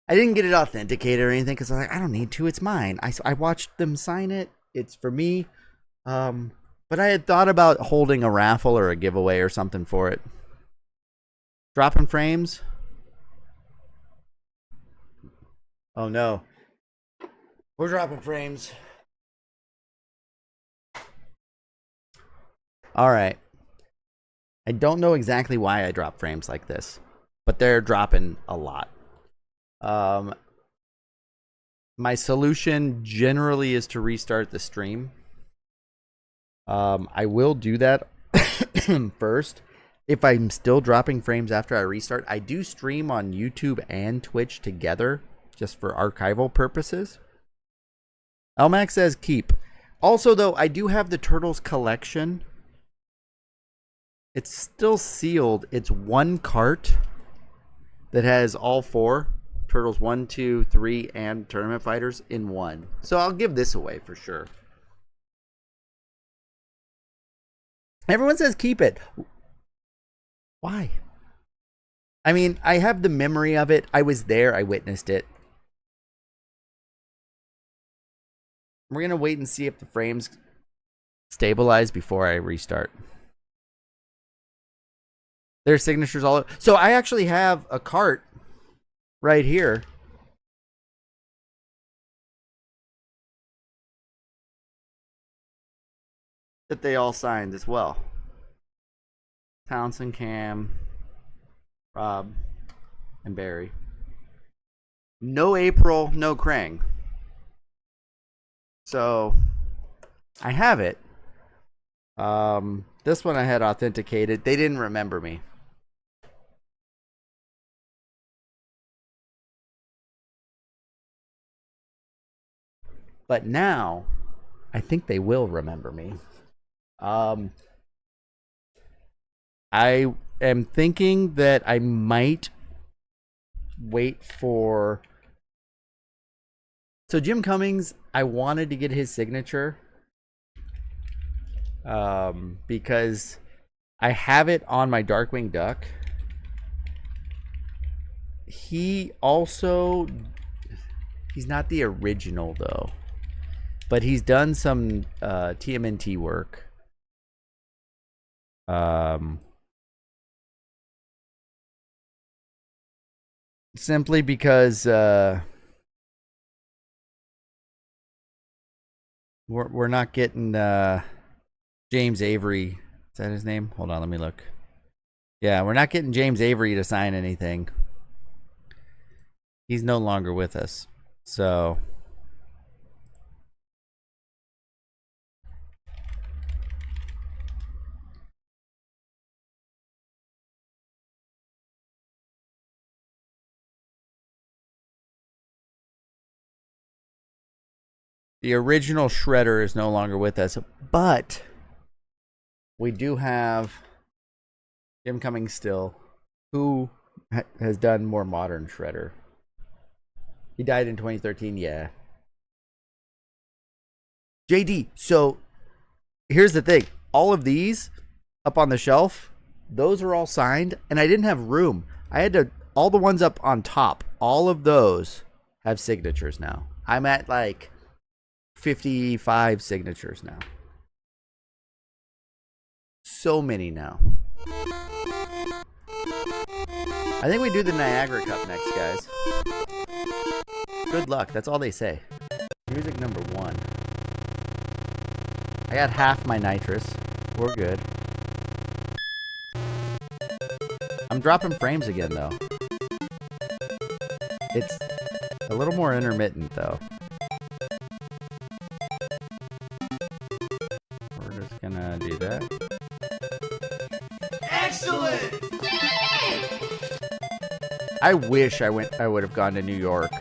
I didn't get it authenticated or anything because I was like, I don't need to. It's mine. I watched them sign it. It's for me. But I had thought about holding a raffle or a giveaway or something for it. Dropping frames. Oh no. We're dropping frames. Alright. I don't know exactly why I drop frames like this, but they're dropping a lot. My solution generally is to restart the stream. I will do that first. If I'm still dropping frames after I restart, I do stream on YouTube and Twitch together. Just for archival purposes. Elmax says keep. Also, though, I do have the Turtles collection. It's still sealed. It's one cart that has all 4. Turtles 1, 2, 3, and Tournament Fighters in one. So I'll give this away for sure. Everyone says keep it. Why? I mean, I have the memory of it. I was there. I witnessed it. We're going to wait and see if the frames stabilize before I restart. There's signatures all over. So I actually have a cart right here. That they all signed as well. Townsend, Cam, Rob, and Barry. No April, no Krang. So I have it. This one I had authenticated. They didn't remember me. But now I think they will remember me. I am thinking that I might wait for... So Jim Cummings, I wanted to get his signature because I have it on my Darkwing Duck. He also... He's not the original, though. But he's done some TMNT work. Simply because we're not getting James Avery. Is that his name? Hold on, let me look. Yeah, we're not getting James Avery to sign anything. He's no longer with us. So the original Shredder is no longer with us, but we do have Jim Cummings still, who has done more modern Shredder. He died in 2013, yeah. JD, so here's the thing. All of these up on the shelf, those are all signed, and I didn't have room. I had to, all the ones up on top, all of those have signatures now. I'm at like 55 signatures now. So many now. I think we do the Niagara Cup next, guys. Good luck. That's all they say. Music number 1. I got half my nitrous. We're good. I'm dropping frames again, though. It's a little more intermittent, though. We're just gonna do that. Excellent! I wish I would have gone to New York.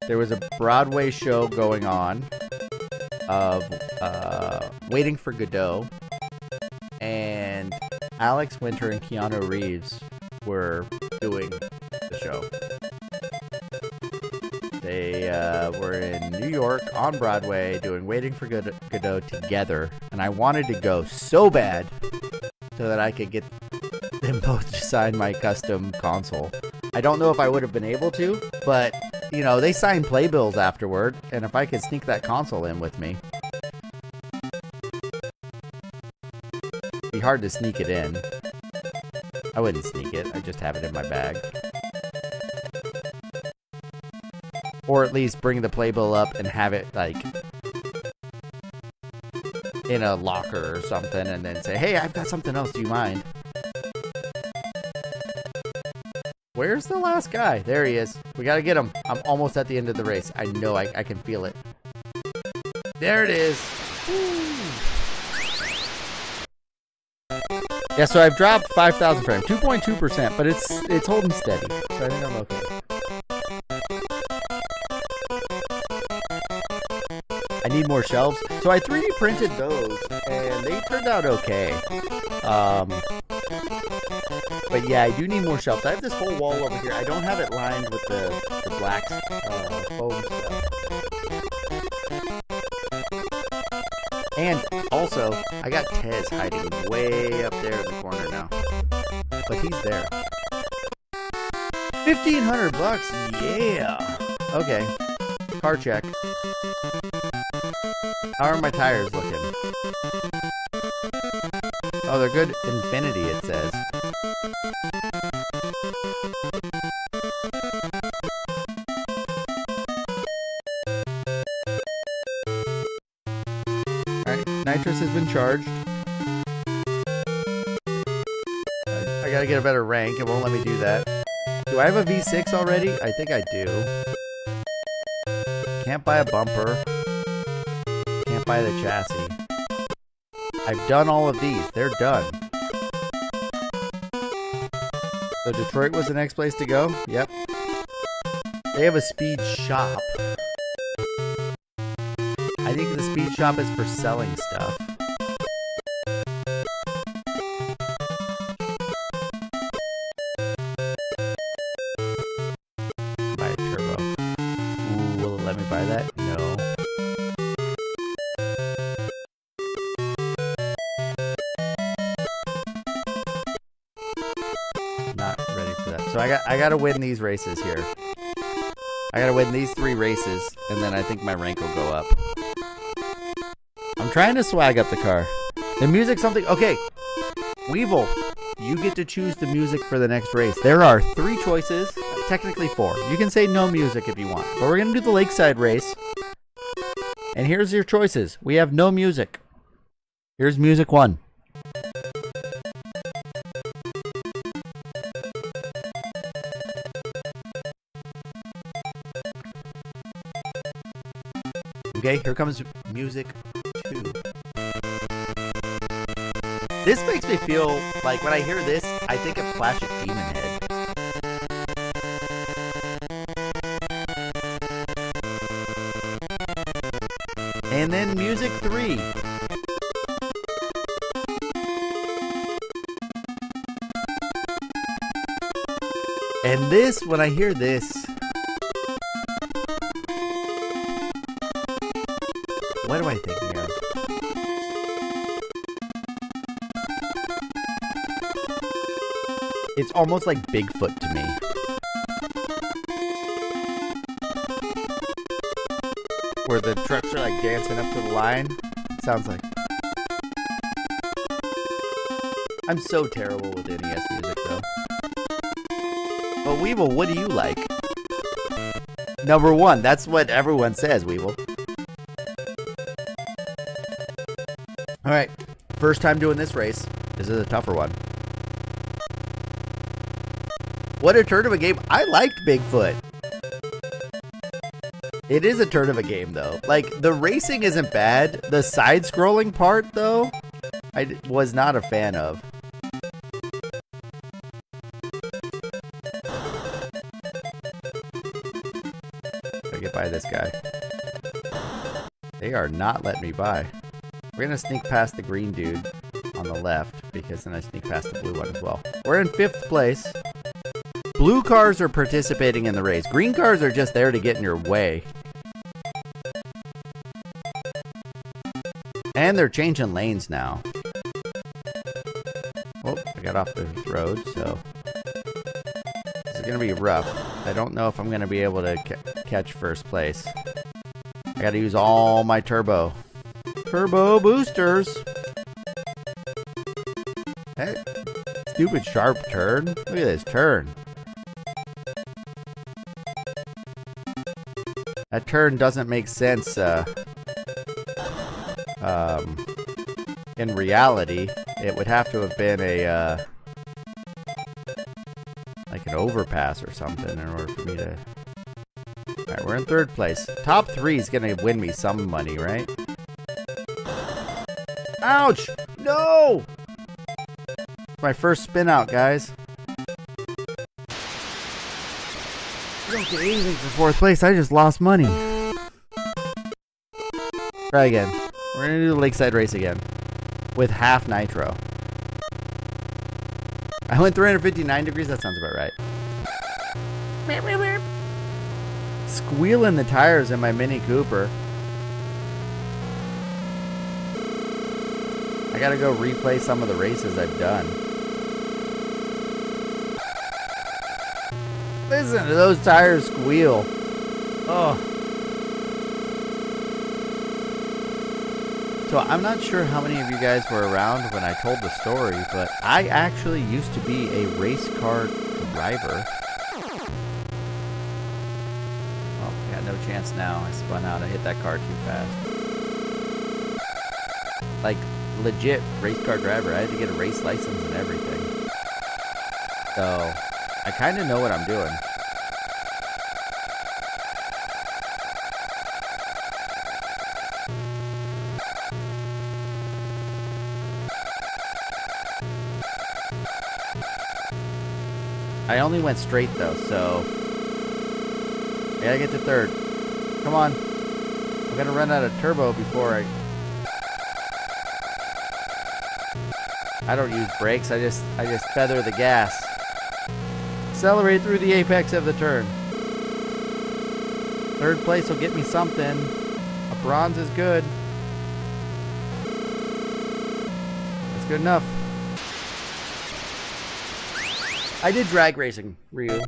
There was a Broadway show going on of Waiting for Godot, and Alex Winter and Keanu Reeves were doing the show. They were in New York on Broadway doing Waiting for Godot together, and I wanted to go so bad so that I could get them both to sign my custom console. I don't know if I would have been able to, but, you know, they signed playbills afterward, and if I could sneak that console in with me. It'd be hard to sneak it in. I wouldn't sneak it, I just have it in my bag. Or at least bring the playbill up and have it, like, in a locker or something, and then say, hey, I've got something else, do you mind? Where's the last guy? There he is. We gotta get him. I'm almost at the end of the race. I know, I can feel it. There it is. Woo. Yeah, so I've dropped 5,000 frames. 2.2%, but it's holding steady. So I think I'm okay. I need more shelves. So I 3D printed those, and they turned out okay. But yeah, I do need more shelves. I have this whole wall over here. I don't have it lined with the black foam stuff. And also, I got Tez hiding way up there in the corner now. But he's there. 1,500 bucks, yeah. Okay, car check. How are my tires looking? Oh, they're good. Infinity, it says. Alright, nitrous has been charged. I gotta get a better rank. It won't let me do that. Do I have a V6 already? I think I do. Can't buy a bumper. Can't buy the chassis. I've done all of these. They're done. So Detroit was the next place to go? Yep. They have a speed shop. I think the speed shop is for selling stuff. Buy a turbo. Ooh, will it let me buy that? No. Not ready for that. So I gotta win these races here. I gotta win these 3 races, and then I think my rank will go up. I'm trying to swag up the car. The music's something... Okay, Weevil, you get to choose the music for the next race. There are 3 choices, technically 4. You can say no music if you want, but we're gonna do the Lakeside race. And here's your choices. We have no music. Here's music 1. Okay, here comes music 2. This makes me feel like when I hear this, I think of Clash of Demon Head. And then music 3. And this, when I hear this, what am I thinking of? It's almost like Bigfoot to me. Where the trucks are like dancing up to the line. It sounds like. I'm so terrible with NES music though. But Weevil, what do you like? Number 1, that's what everyone says, Weevil. Alright, first time doing this race. This is a tougher one. What a turn of a game. I liked Bigfoot. It is a turn of a game, though. Like, the racing isn't bad. The side-scrolling part, though, I was not a fan of. I get by this guy. They are not letting me by. We're gonna sneak past the green dude on the left, because then I sneak past the blue one as well. We're in 5th place. Blue cars are participating in the race. Green cars are just there to get in your way. And they're changing lanes now. Oh, I got off the road, so this is gonna be rough. I don't know if I'm gonna be able to catch first place. I gotta use all my turbo boosters. That stupid sharp turn. Look at this turn. That turn doesn't make sense in reality. It would have to have been a like an overpass or something in order for me to... Alright, we're in 3rd place. Top 3 is gonna win me some money, right? Ouch! No! My first spin out, guys. I don't get anything for 4th place. I just lost money. Try again. We're gonna do the Lakeside race again. With half nitro. I went 359 degrees. That sounds about right. Squealing the tires in my Mini Cooper. I gotta go replay some of the races I've done. Listen to those tires squeal. Oh. So I'm not sure how many of you guys were around when I told the story, but I actually used to be a race car driver. Oh, yeah, no chance now. I spun out. I hit that car too fast. Like, legit race car driver. I had to get a race license and everything. So, I kind of know what I'm doing. I only went straight though, so I gotta get to third. Come on. I'm gonna run out of turbo before I don't use brakes, I just feather the gas. Accelerate through the apex of the turn. Third place will get me something. A bronze is good. That's good enough. I did drag racing, Ryu.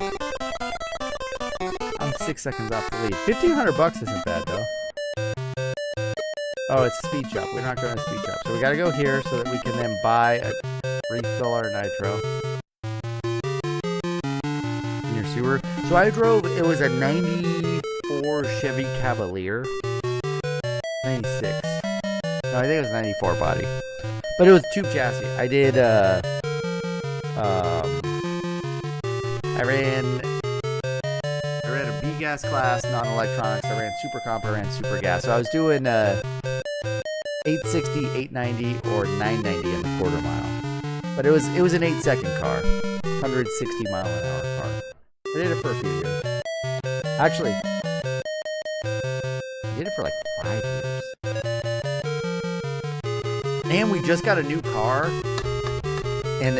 I'm 6 seconds off the lead. $1,500 isn't bad though. Oh, it's a speed shop. We're not going to speed shop. So we gotta go here so that we can then refill our nitro. In your sewer. So I drove, it was a 94 Chevy Cavalier. 96. No, I think it was 94 body. But it was tube chassis. I did, I ran a B-gas class, non-electronics. I ran super comp, I ran super gas. So I was doing 860, 890, or 990 in the quarter mile. But it was an 8-second car, 160 mile an hour car. I did it for a few years. Actually, I did it for like 5 years. And we just got a new car, and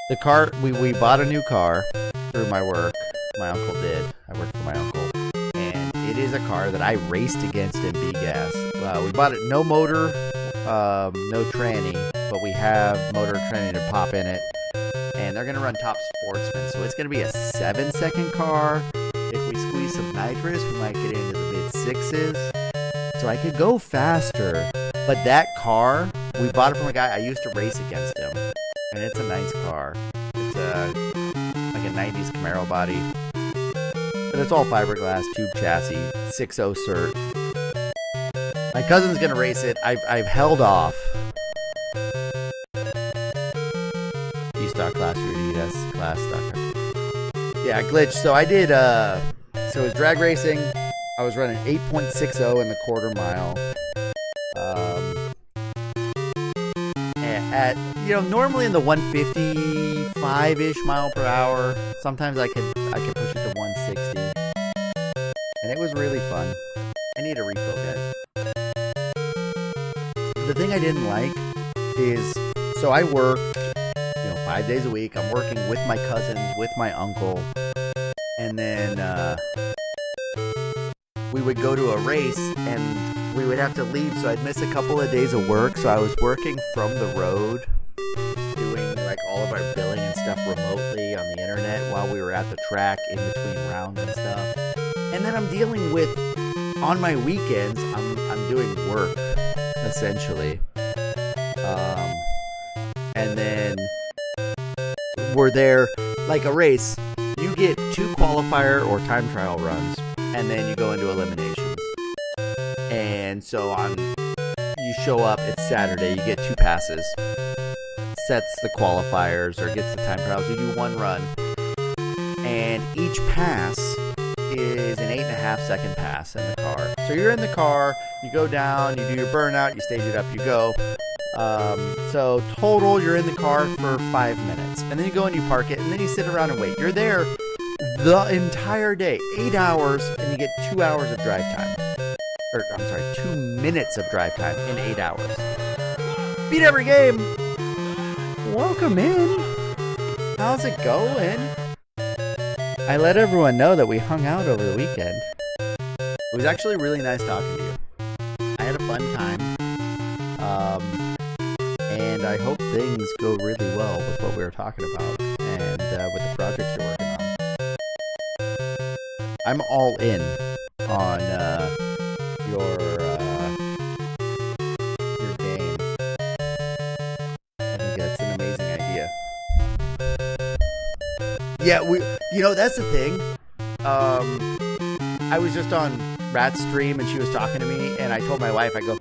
the car, we bought a new car through my work. My uncle did. I worked for my uncle. And it is a car that I raced against in B-gas. We bought it no motor, no tranny, but we have motor tranny to pop in it. And they're going to run top sportsman. So it's going to be a 7-second car. If we squeeze some nitrous, we might get into the mid-6s. So I could go faster. But that car, we bought it from a guy I used to race against him. And it's a nice car. It's like a 90s Camaro body. But it's all fiberglass, tube chassis, 6.0 cert. My cousin's gonna race it. I've held off. E-stock class, Adidas class stock. Yeah, glitch. So I did, so it was drag racing. I was running 8.60 in the quarter mile. At, normally in the 155-ish mile per hour. Sometimes I could push it to 160. And it was really fun. I need a refill, guys. The thing I didn't like is, so I work, 5 days a week. I'm working with my cousins, with my uncle. And then we would go to a race and we would have to leave, so I'd miss a couple of days of work. So I was working from the road, doing like all of our billing and stuff remotely on the internet while we were at the track in between rounds and stuff. And then I'm dealing with, on my weekends, I'm doing work essentially. And then we're there, like a race, you get 2 qualifier or time trial runs, and then you go into eliminations. And so you show up, it's Saturday, you get 2 passes. Sets the qualifiers or gets the time trials. You do 1 run. And each pass is an 8.5 second pass in the car. So you're in the car, you go down, you do your burnout, you stage it up, you go. So total, you're in the car for 5 minutes. And then you go and you park it, and then you sit around and wait. You're there the entire day, 8 hours, and you get 2 hours of drive time. Or, I'm sorry, 2 minutes of drive time in 8 hours. Beat every game! Welcome in! How's it going? I let everyone know that we hung out over the weekend. It was actually really nice talking to you. I had a fun time. And I hope things go really well with what we were talking about and with the projects you're working on. I'm all in on your game. I think that's an amazing idea. Yeah, that's the thing. I was just on Rat's stream and she was talking to me, and I told my wife, I go,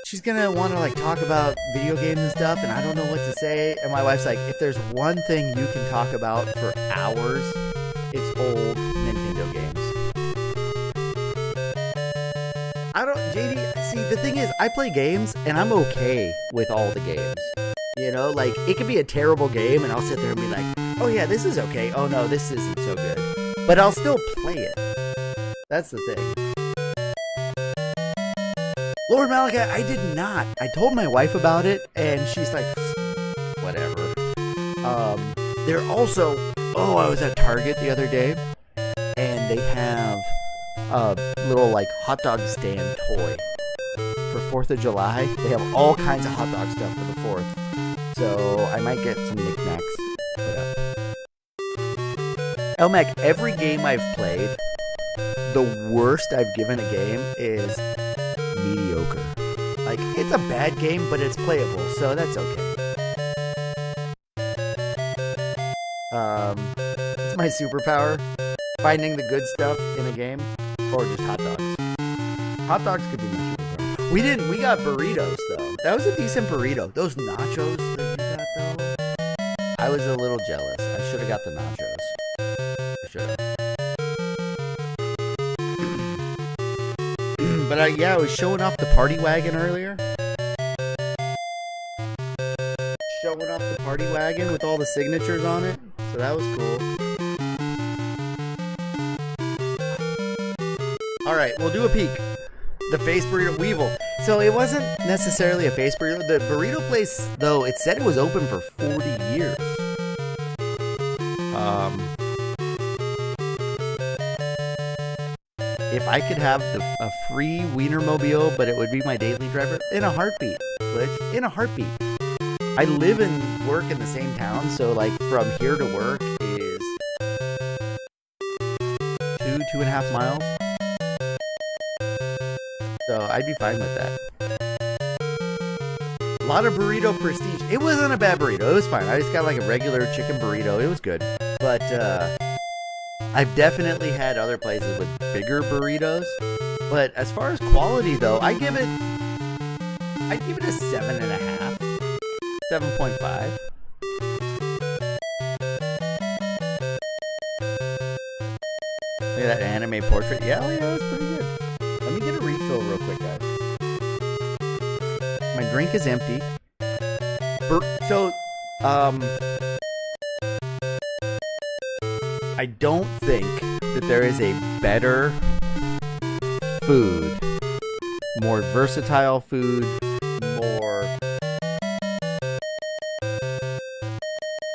she's gonna want to like talk about video games and stuff, and I don't know what to say. And my wife's like, if there's one thing you can talk about for hours, it's old Nintendo games. JD, see, the thing is, I play games and I'm okay with all the games. You know, like, it could be a terrible game and I'll sit there and be like, oh yeah, this is okay. Oh no, this isn't so good. But I'll still play it. That's the thing. Lord Malachi, I did not. I told my wife about it, and she's like, whatever. They're also, I was at Target the other day, and they have a little, like, hot dog stand toy for 4th of July. They have all kinds of hot dog stuff for the 4th. So I might get some knickknacks put up. Elmec, every game I've played, the worst I've given a game is mediocre. Like, it's a bad game, but it's playable, so that's okay. It's my superpower. Finding the good stuff in a game, or just hot dogs. Hot dogs could be my superpower. We got burritos, though. That was a decent burrito. Those nachos that you got, though, I was a little jealous. I should have got the nachos. I should have. But I was showing off the party wagon earlier. Showing off the party wagon with all the signatures on it. So that was cool. Alright, we'll do a peek. The face burrito Weevil. So it wasn't necessarily a face burrito. The burrito place, though, it said it was open for 40 years. If I could have a free Wienermobile, but it would be my daily driver, in a heartbeat, Glitch, in a heartbeat. I live and work in the same town, so like from here to work is 2.5 miles. So I'd be fine with that. A lot of burrito prestige. It wasn't a bad burrito. It was fine. I just got like a regular chicken burrito. It was good. But I've definitely had other places with bigger burritos. But as far as quality, though, I'd give it a 7.5, 7.5. Look at that anime portrait. Yeah, that's pretty good. Let me get a refill real quick, guys. My drink is empty. I don't think that there is a better food, more versatile food,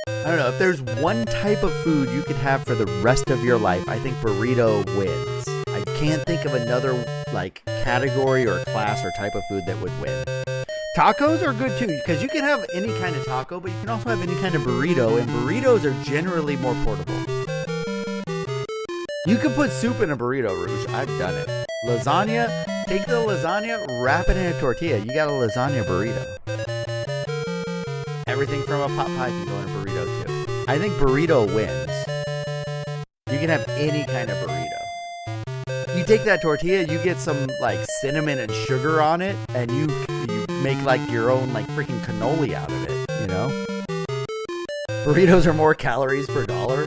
I don't know, if there's one type of food you could have for the rest of your life, I think burrito wins. I can't think of another, like, category or class or type of food that would win. Tacos are good too, because you can have any kind of taco, but you can also have any kind of burrito, and burritos are generally more portable. You can put soup in a burrito, Rouge. I've done it. Lasagna, take the lasagna, wrap it in a tortilla. You got a lasagna burrito. Everything from a pot pie can go in a burrito too. I think burrito wins. You can have any kind of burrito. You take that tortilla, you get some like cinnamon and sugar on it, and you make like your own like freaking cannoli out of it, you know? Burritos are more calories per dollar.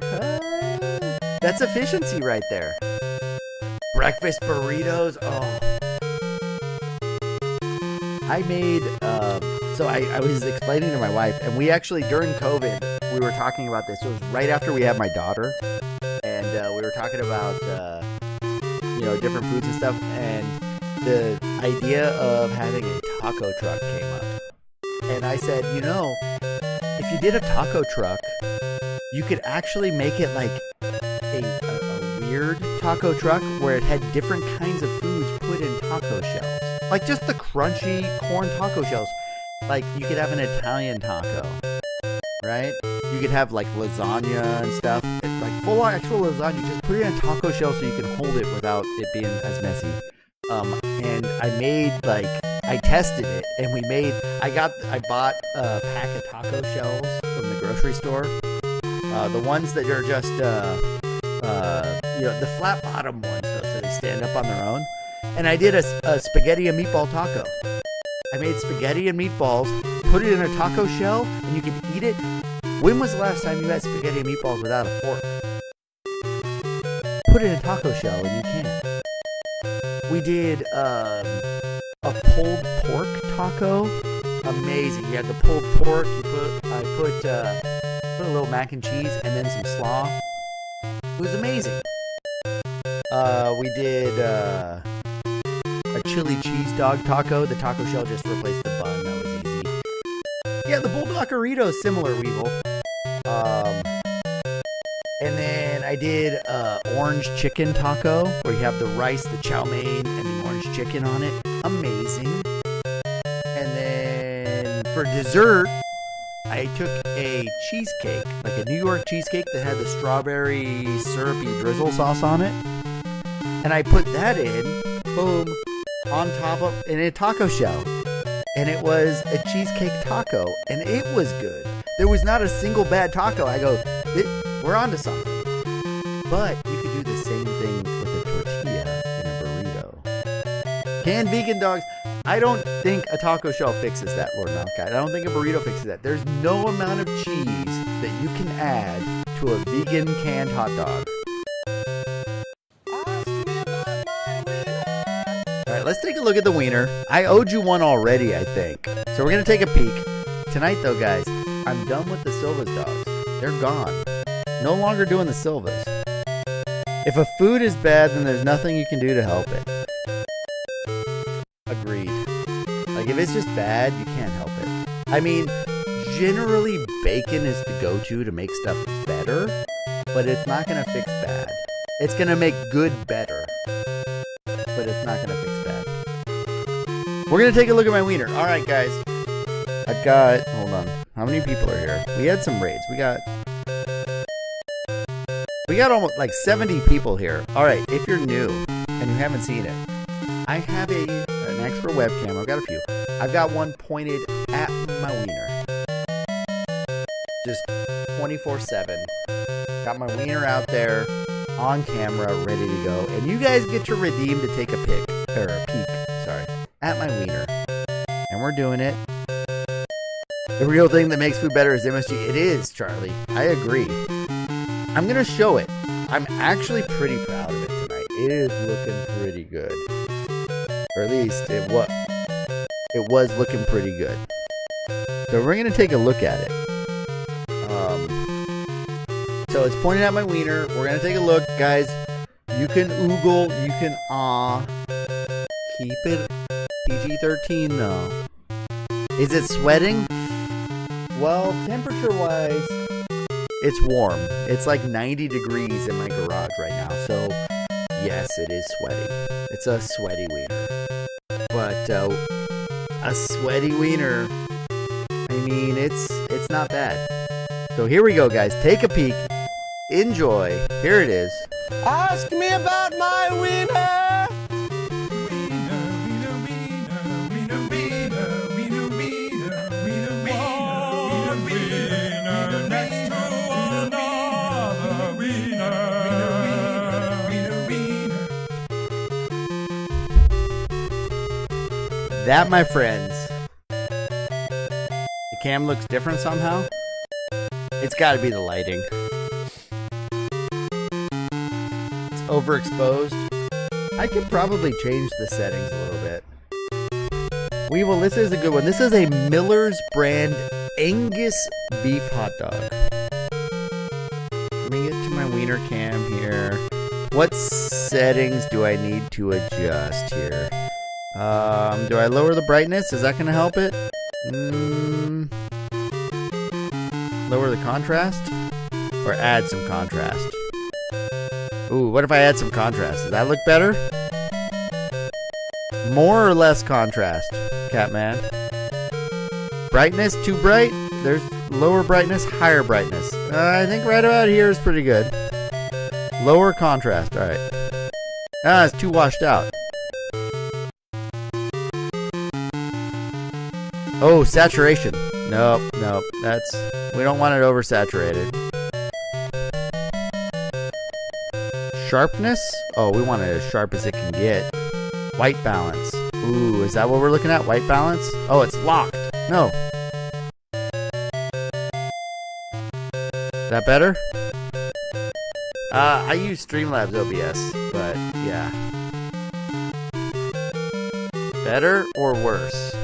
That's efficiency right there. Breakfast burritos, oh. I made, so I was explaining to my wife, and we actually, during COVID, we were talking about this. It was right after we had my daughter, and we were talking about, different foods and stuff, and the idea of having a taco truck came up. And I said, if you did a taco truck, you could actually make it like a weird taco truck where it had different kinds of foods put in taco shells. Like just the crunchy corn taco shells. Like you could have an Italian taco, right? You could have like lasagna and stuff. It's like full on actual lasagna. Just put it in a taco shell so you can hold it without it being as messy. And I tested it, and I bought a pack of taco shells from the grocery store. The ones that are just, the flat bottom ones, though, so they stand up on their own. And I did a spaghetti and meatball taco. I made spaghetti and meatballs, put it in a taco shell, and you can eat it. When was the last time you had spaghetti and meatballs without a fork? Put it in a taco shell, and you can. We did a pulled pork taco. Amazing. You had the pulled pork. I put a little mac and cheese and then some slaw. It was amazing. We did a chili cheese dog taco. The taco shell just replaced the bun. That was easy. Yeah, the bulldog burrito is similar, Weevil. And then I did orange chicken taco, where you have the rice, the chow mein, and the orange chicken on it. Amazing. And then for dessert, I took a cheesecake, like a New York cheesecake that had the strawberry syrupy drizzle sauce on it. And I put that in, boom, on top of, in a taco shell. And it was a cheesecake taco, and it was good. There was not a single bad taco. I go, we're onto something. But you could do the same thing with a tortilla in a burrito. Canned vegan dogs. I don't think a taco shell fixes that, Lord Malkai. I don't think a burrito fixes that. There's no amount of cheese that you can add to a vegan canned hot dog. Alright, let's take a look at the wiener. I owed you one already, I think. So we're going to take a peek. Tonight, though, guys, I'm done with the Silva's dogs. They're gone. No longer doing the Silvas. If a food is bad, then there's nothing you can do to help it. Agreed. Like, if it's just bad, you can't help it. I mean, generally, bacon is the go-to to make stuff better, but it's not going to fix bad. It's going to make good better, but it's not going to fix bad. We're going to take a look at my wiener. All right, guys. I've got, hold on. How many people are here? We had some raids. We got almost like 70 people here. All right, if you're new and you haven't seen it, I have an extra webcam. I've got a few. I've got one pointed at my wiener. Just 24/7. Got my wiener out there on camera, ready to go. And you guys get to redeem to take a peek at my wiener. And we're doing it. The real thing that makes food better is MSG. It is, Charlie. I agree. I'm going to show it. I'm actually pretty proud of it tonight. It is looking pretty good. Or at least it was looking pretty good. So we're going to take a look at it. So it's pointed at my wiener. We're going to take a look. Guys, you can oogle, you can Keep it PG-13 though. Is it sweating? Well, temperature-wise, it's warm. It's like 90 degrees in my garage right now, so yes, it is sweaty. It's a sweaty wiener. But a sweaty wiener, I mean, it's not bad. So here we go, guys. Take a peek. Enjoy. Here it is. Ask me about my wiener! That, my friends, the cam looks different somehow. It's got to be the lighting. It's overexposed. I could probably change the settings a little bit. Weevil, this is a good one. This is a Miller's brand Angus beef hot dog. Let me get to my wiener cam here. What settings do I need to adjust here? Do I lower the brightness? Is that going to help it? Lower the contrast? Or add some contrast? Ooh, what if I add some contrast? Does that look better? More or less contrast, Catman? Brightness, too bright? There's lower brightness, higher brightness. I think right about here is pretty good. Lower contrast, alright. Ah, it's too washed out. Oh, saturation. Nope, nope. We don't want it oversaturated. Sharpness? Oh, we want it as sharp as it can get. White balance. Ooh, is that what we're looking at? White balance? Oh, it's locked. No. Is that better? I use Streamlabs OBS, but yeah. Better or worse?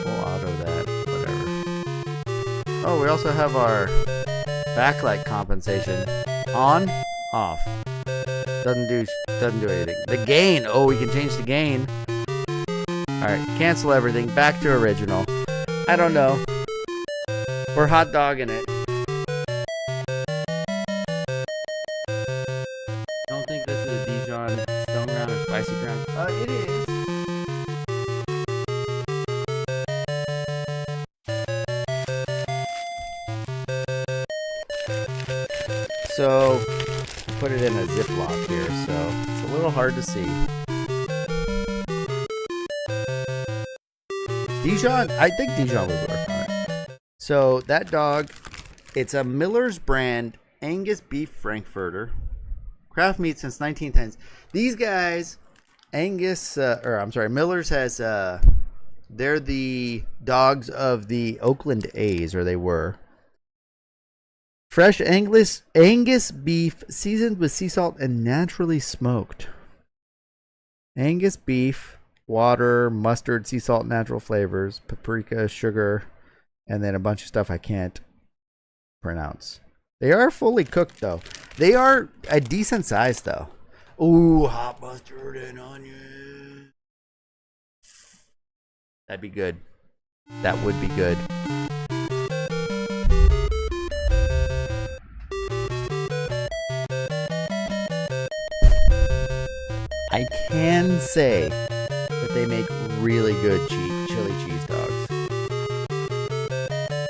We'll auto that, whatever. Oh, we also have our backlight compensation on, off. Doesn't do anything. The gain. Oh, we can change the gain. Alright, cancel everything. Back to original. I don't know. We're hot dogging it. Don't think this is a Dijon stone ground or spicy ground. It is. So, put it in a Ziploc here, so it's a little hard to see. Dijon, I think Dijon would work on it. So that dog, it's a Miller's brand Angus beef Frankfurter, craft meat since 1910s. These guys, Miller's has, they're the dogs of the Oakland A's, or they were. Fresh Angus beef seasoned with sea salt and naturally smoked. Angus beef. Water, mustard, sea salt, natural flavors, paprika, sugar, and then a bunch of stuff I can't pronounce. They are fully cooked, though. They are a decent size, though. Ooh, hot mustard and onion. That'd be good. That would be good. I can say that they make really good chili cheese dogs.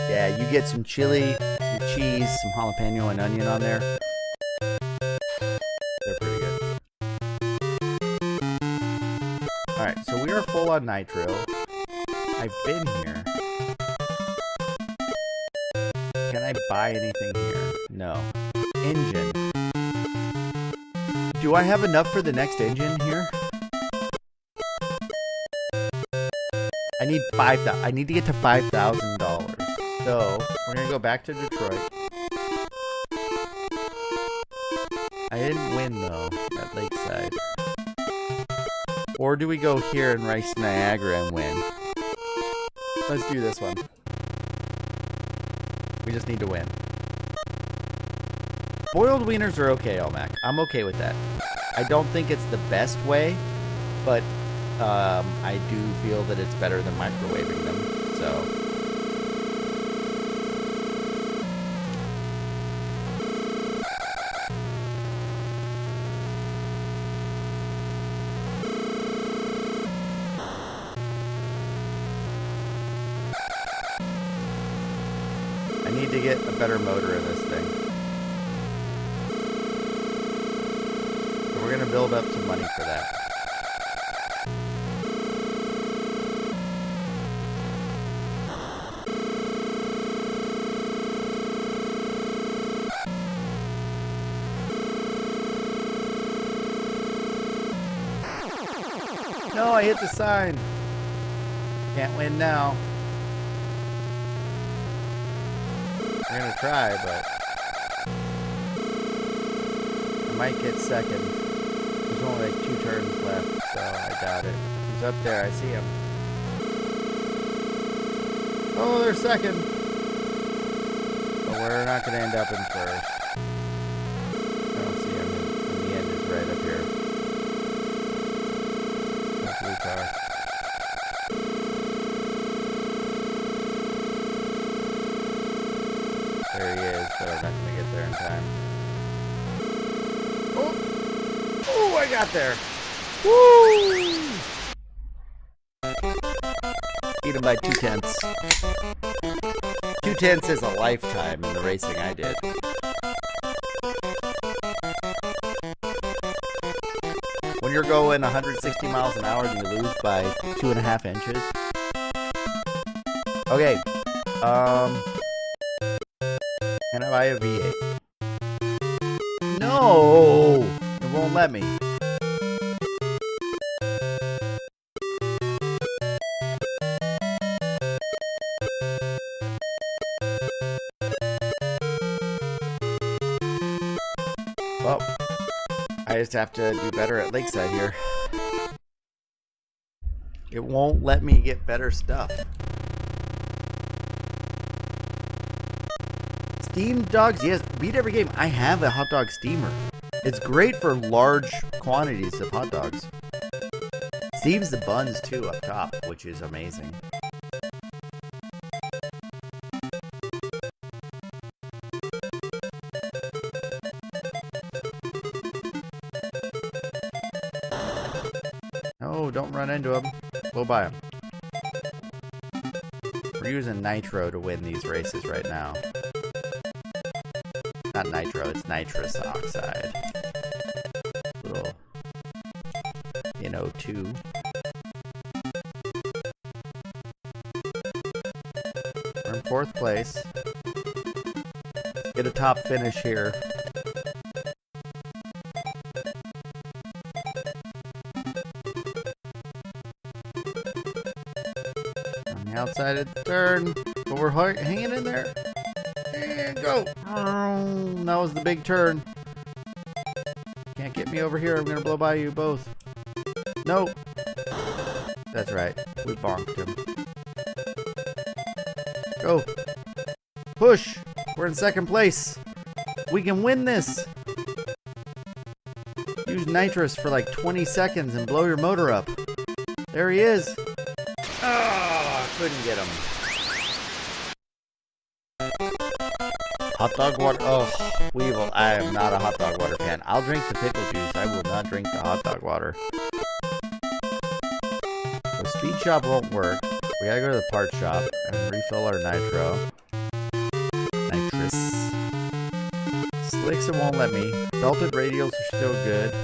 Yeah, you get some chili, some cheese, some jalapeno and onion on there. They're pretty good. Alright, so we are full on nitro. I've been here. Can I buy anything here? No. Engine. Do I have enough for the next engine here? I need to get to $5,000. So we're gonna go back to Detroit. I didn't win though at Lakeside. Or do we go here and race Niagara and win? Let's do this one. We just need to win. Boiled wieners are okay, Olmac. I'm okay with that. I don't think it's the best way, but I do feel that it's better than microwaving them, so. I need to get a better motor in this thing. So we're going to build up some money for that. No, I hit the sign. Can't win now. I'm gonna try, but I might get second. There's only like 2 turns left, so I doubt it. He's up there, I see him. Oh, they're second. But we're not gonna end up in first. I don't see him. And the end is right up here. That blue car. There he is, but I'm not gonna get there in time. Oh, I got there. Woo! Beat him by 2/10. 2/10 is a lifetime in the racing I did. When you're going 160 miles an hour and you lose by 2.5 inches. Okay. Can I buy a V8? No! It won't let me. Well, I just have to do better at Lakeside here. It won't let me get better stuff. Steamed dogs? Yes, beat every game. I have a hot dog steamer. It's great for large quantities of hot dogs. Steams the buns too up top, which is amazing. No, don't run into him. We'll buy him. We're using nitro to win these races right now. Not nitro, it's nitrous oxide. Little NO2. We're in 4th place. Get a top finish here. On the outside of the turn, but we're hanging in there. And go! Oh, that was the big turn. Can't get me over here. I'm gonna blow by you both. Nope. That's right. We bonked him. Go. Push. We're in 2nd place. We can win this. Use nitrous for like 20 seconds and blow your motor up. There he is. Oh, couldn't get him. Hot dog water. Oh, Weevil. I am not a hot dog water fan. I'll drink the pickle juice. I will not drink the hot dog water. The speed shop won't work. We gotta go to the part shop and refill our nitro. Nitrous. Slicks, it won't let me. Belted radials are still good.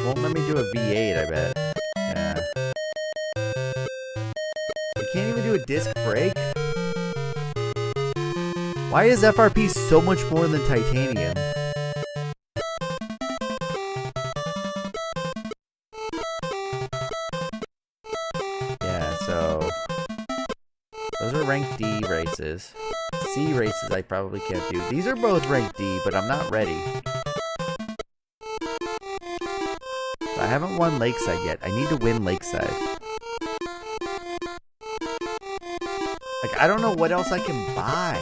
Won't let me do a V8, I bet. Yeah. We can't even do a disc brake? Why is FRP so much more than titanium? Yeah, so those are rank D races. C races I probably can't do. These are both rank D, but I'm not ready. I haven't won Lakeside yet. I need to win Lakeside. Like, I don't know what else I can buy.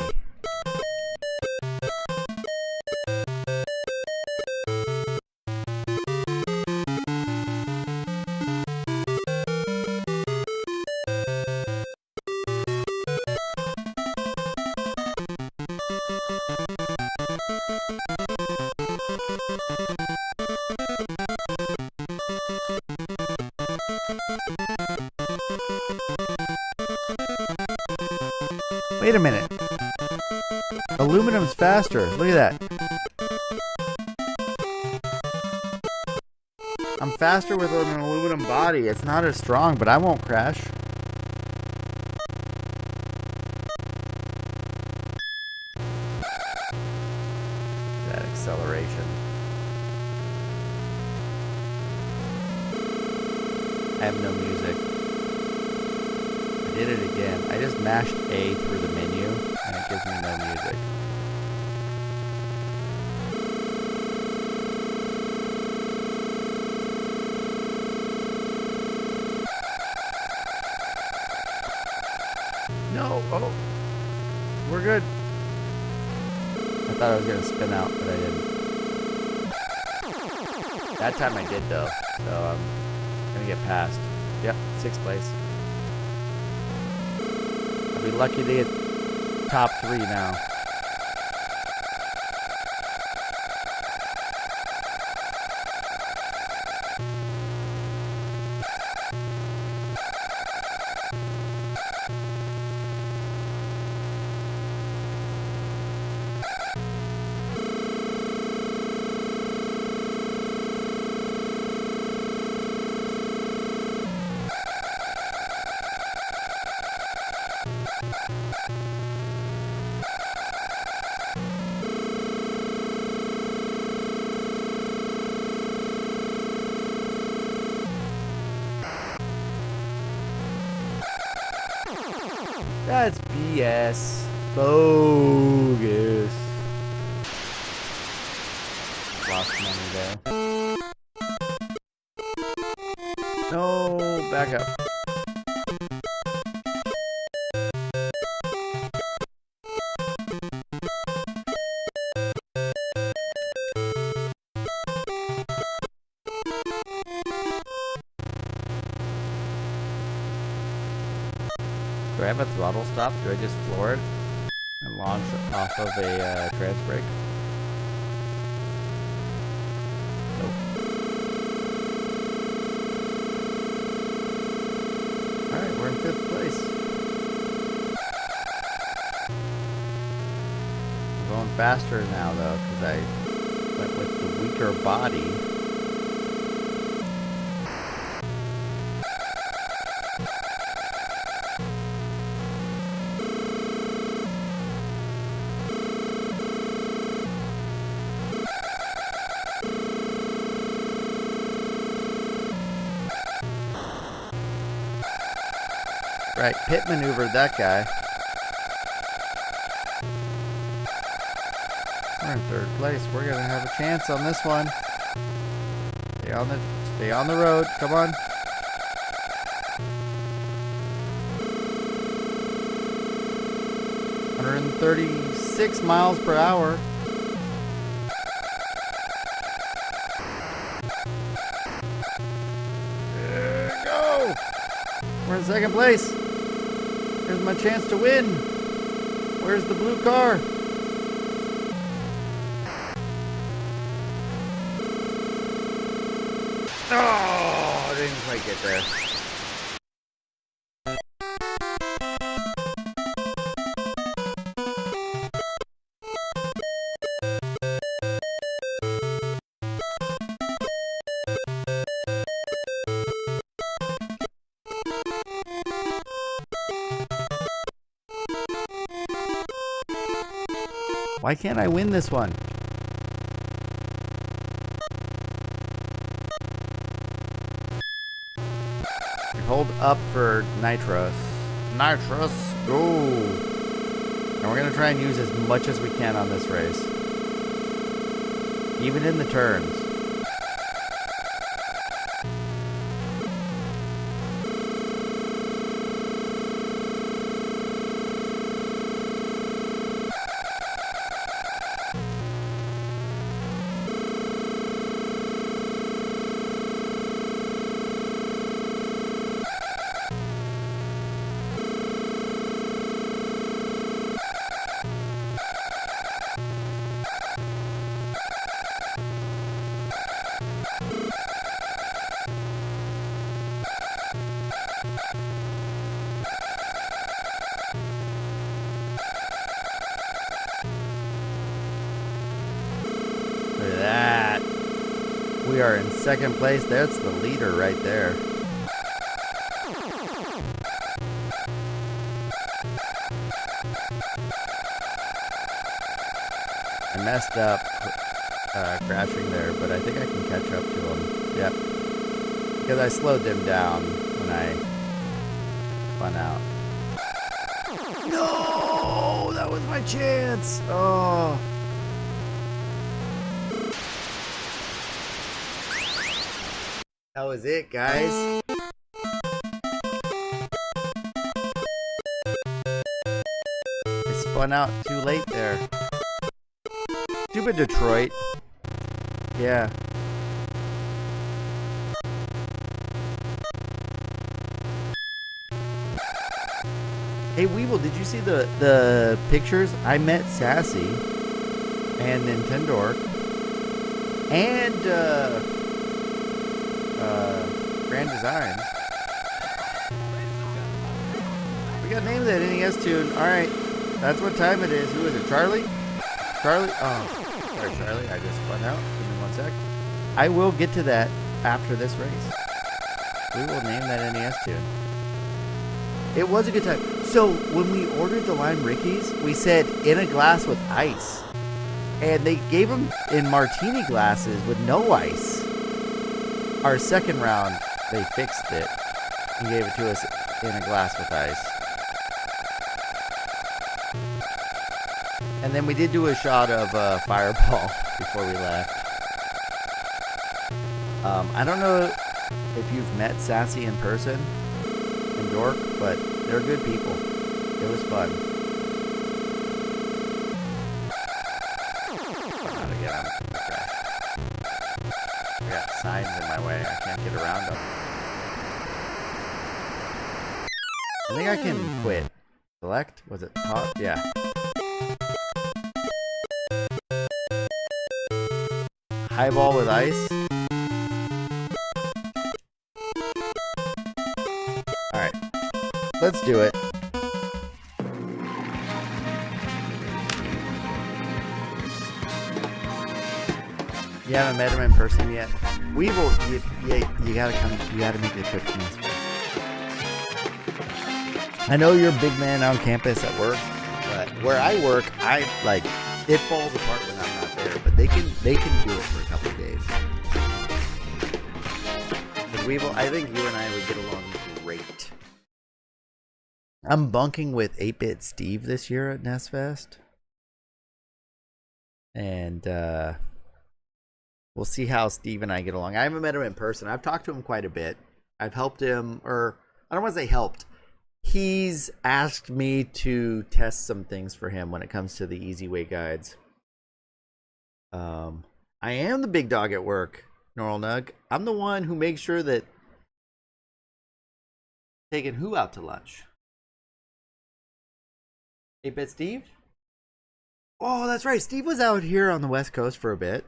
Wait a minute. Aluminum's faster. Look at that. I'm faster with an aluminum body. It's not as strong, but I won't crash. That acceleration. I have no music. I did it again. I just mashed A through the menu, and it gives me no music. No! Oh! We're good. I thought I was going to spin out, but I didn't. That time I did, though, so I'm going to get past. Yep, 6th place. I'll be lucky to get top 3 now. That's BS. Bogus. Lost money there. No, back up. Do I have a throttle stop? Do I just floor it and launch off of a trans brake? Nope. Alright, we're in 5th place. I'm going faster now though, because I went with the weaker body. Right, pit maneuvered that guy. We're in 3rd place. We're gonna have a chance on this one. Stay on the road. Come on. $136 miles per hour. Go! We're in 2nd place. Here's my chance to win. Where's the blue car? Oh, I didn't quite get there. Why can't I win this one? Hold up for nitrous. Nitrous, go! And we're gonna try and use as much as we can on this race. Even in the turns. We are in 2nd place. That's the leader right there. I messed up crashing there, but I think I can catch up to them. Yep. Because I slowed them down when I spun out. No! That was my chance! Oh. That was it, guys. I spun out too late there. Stupid Detroit. Yeah. Hey, Weevil, did you see the pictures? I met Sassy and Nintendo and Grand Designs. We got named that NES tune. Alright, that's what time it is. Who is it? Charlie? Charlie? Oh, sorry, Charlie. I just spun out. Give me 1 sec. I will get to that after this race. We will name that NES tune. It was a good time. So, when we ordered the Lime Rickies, we said in a glass with ice. And they gave them in martini glasses with no ice. Our second round, they fixed it and gave it to us in a glass with ice. And then we did do a shot of Fireball before we left. I don't know if you've met Sassy in person in York, but they're good people. It was fun. I got signs in my way. I can't get around them. I think I can quit. Select? Was it top? Yeah. Highball with ice. Alright. Let's do it. You haven't met him in person yet? We will. You gotta come. You gotta make the trip to us. I know you're a big man on campus at work, but where I work, it falls apart when I'm not there. But they can do it for a couple of days. But I think you and I would get along great. I'm bunking with 8-Bit Steve this year at NES Fest, and we'll see how Steve and I get along. I haven't met him in person. I've talked to him quite a bit. I've helped him, or I don't want to say helped. He's asked me to test some things for him when it comes to the Easy Way guides. I am the big dog at work, Norl Nug. I'm the one who makes sure that taking who out to lunch? 8-Bit Steve? Oh, that's right. Steve was out here on the West Coast for a bit.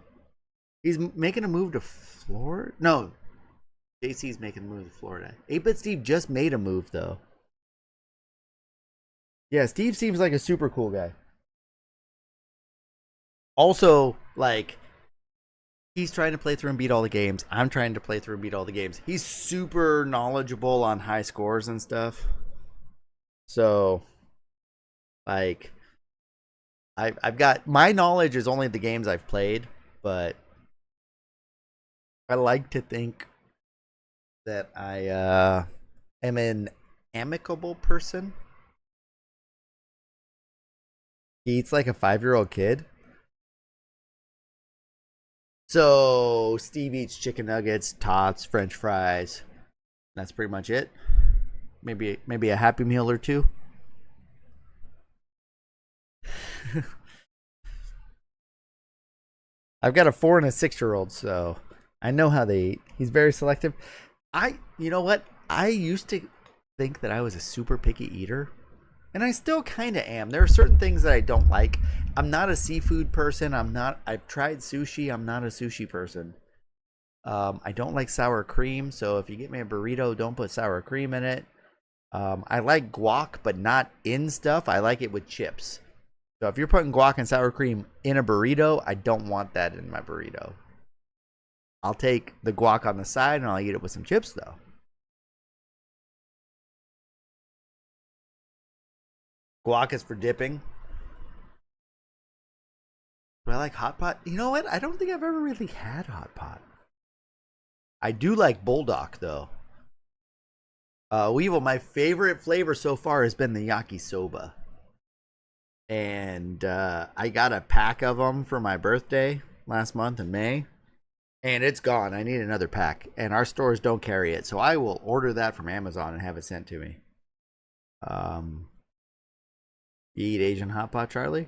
He's making a move to Florida? No. JC's making a move to Florida. 8-Bit Steve just made a move, though. Yeah, Steve seems like a super cool guy. Also, he's trying to play through and beat all the games. I'm trying to play through and beat all the games. He's super knowledgeable on high scores and stuff. So, I've got... My knowledge is only the games I've played, but I like to think that I am an amicable person. He eats like a 5-year-old kid. So Steve eats chicken nuggets, tots, French fries. That's pretty much it. Maybe a Happy Meal or two. I've got a 4 and a 6-year-old, so I know how they eat. He's very selective. You know what? I used to think that I was a super picky eater. And I still kind of am. There are certain things that I don't like. I'm not a seafood person. I've tried sushi. I'm not a sushi person. I don't like sour cream. So if you get me a burrito, don't put sour cream in it. I like guac, but not in stuff. I like it with chips. So if you're putting guac and sour cream in a burrito, I don't want that in my burrito. I'll take the guac on the side and I'll eat it with some chips, though. Guac is for dipping. Do I like hot pot? You know what? I don't think I've ever really had hot pot. I do like bulldog, though. Weevil, my favorite flavor so far has been the yakisoba. And I got a pack of them for my birthday last month in May. And it's gone. I need another pack. And our stores don't carry it. So I will order that from Amazon and have it sent to me. You eat Asian hot pot, Charlie?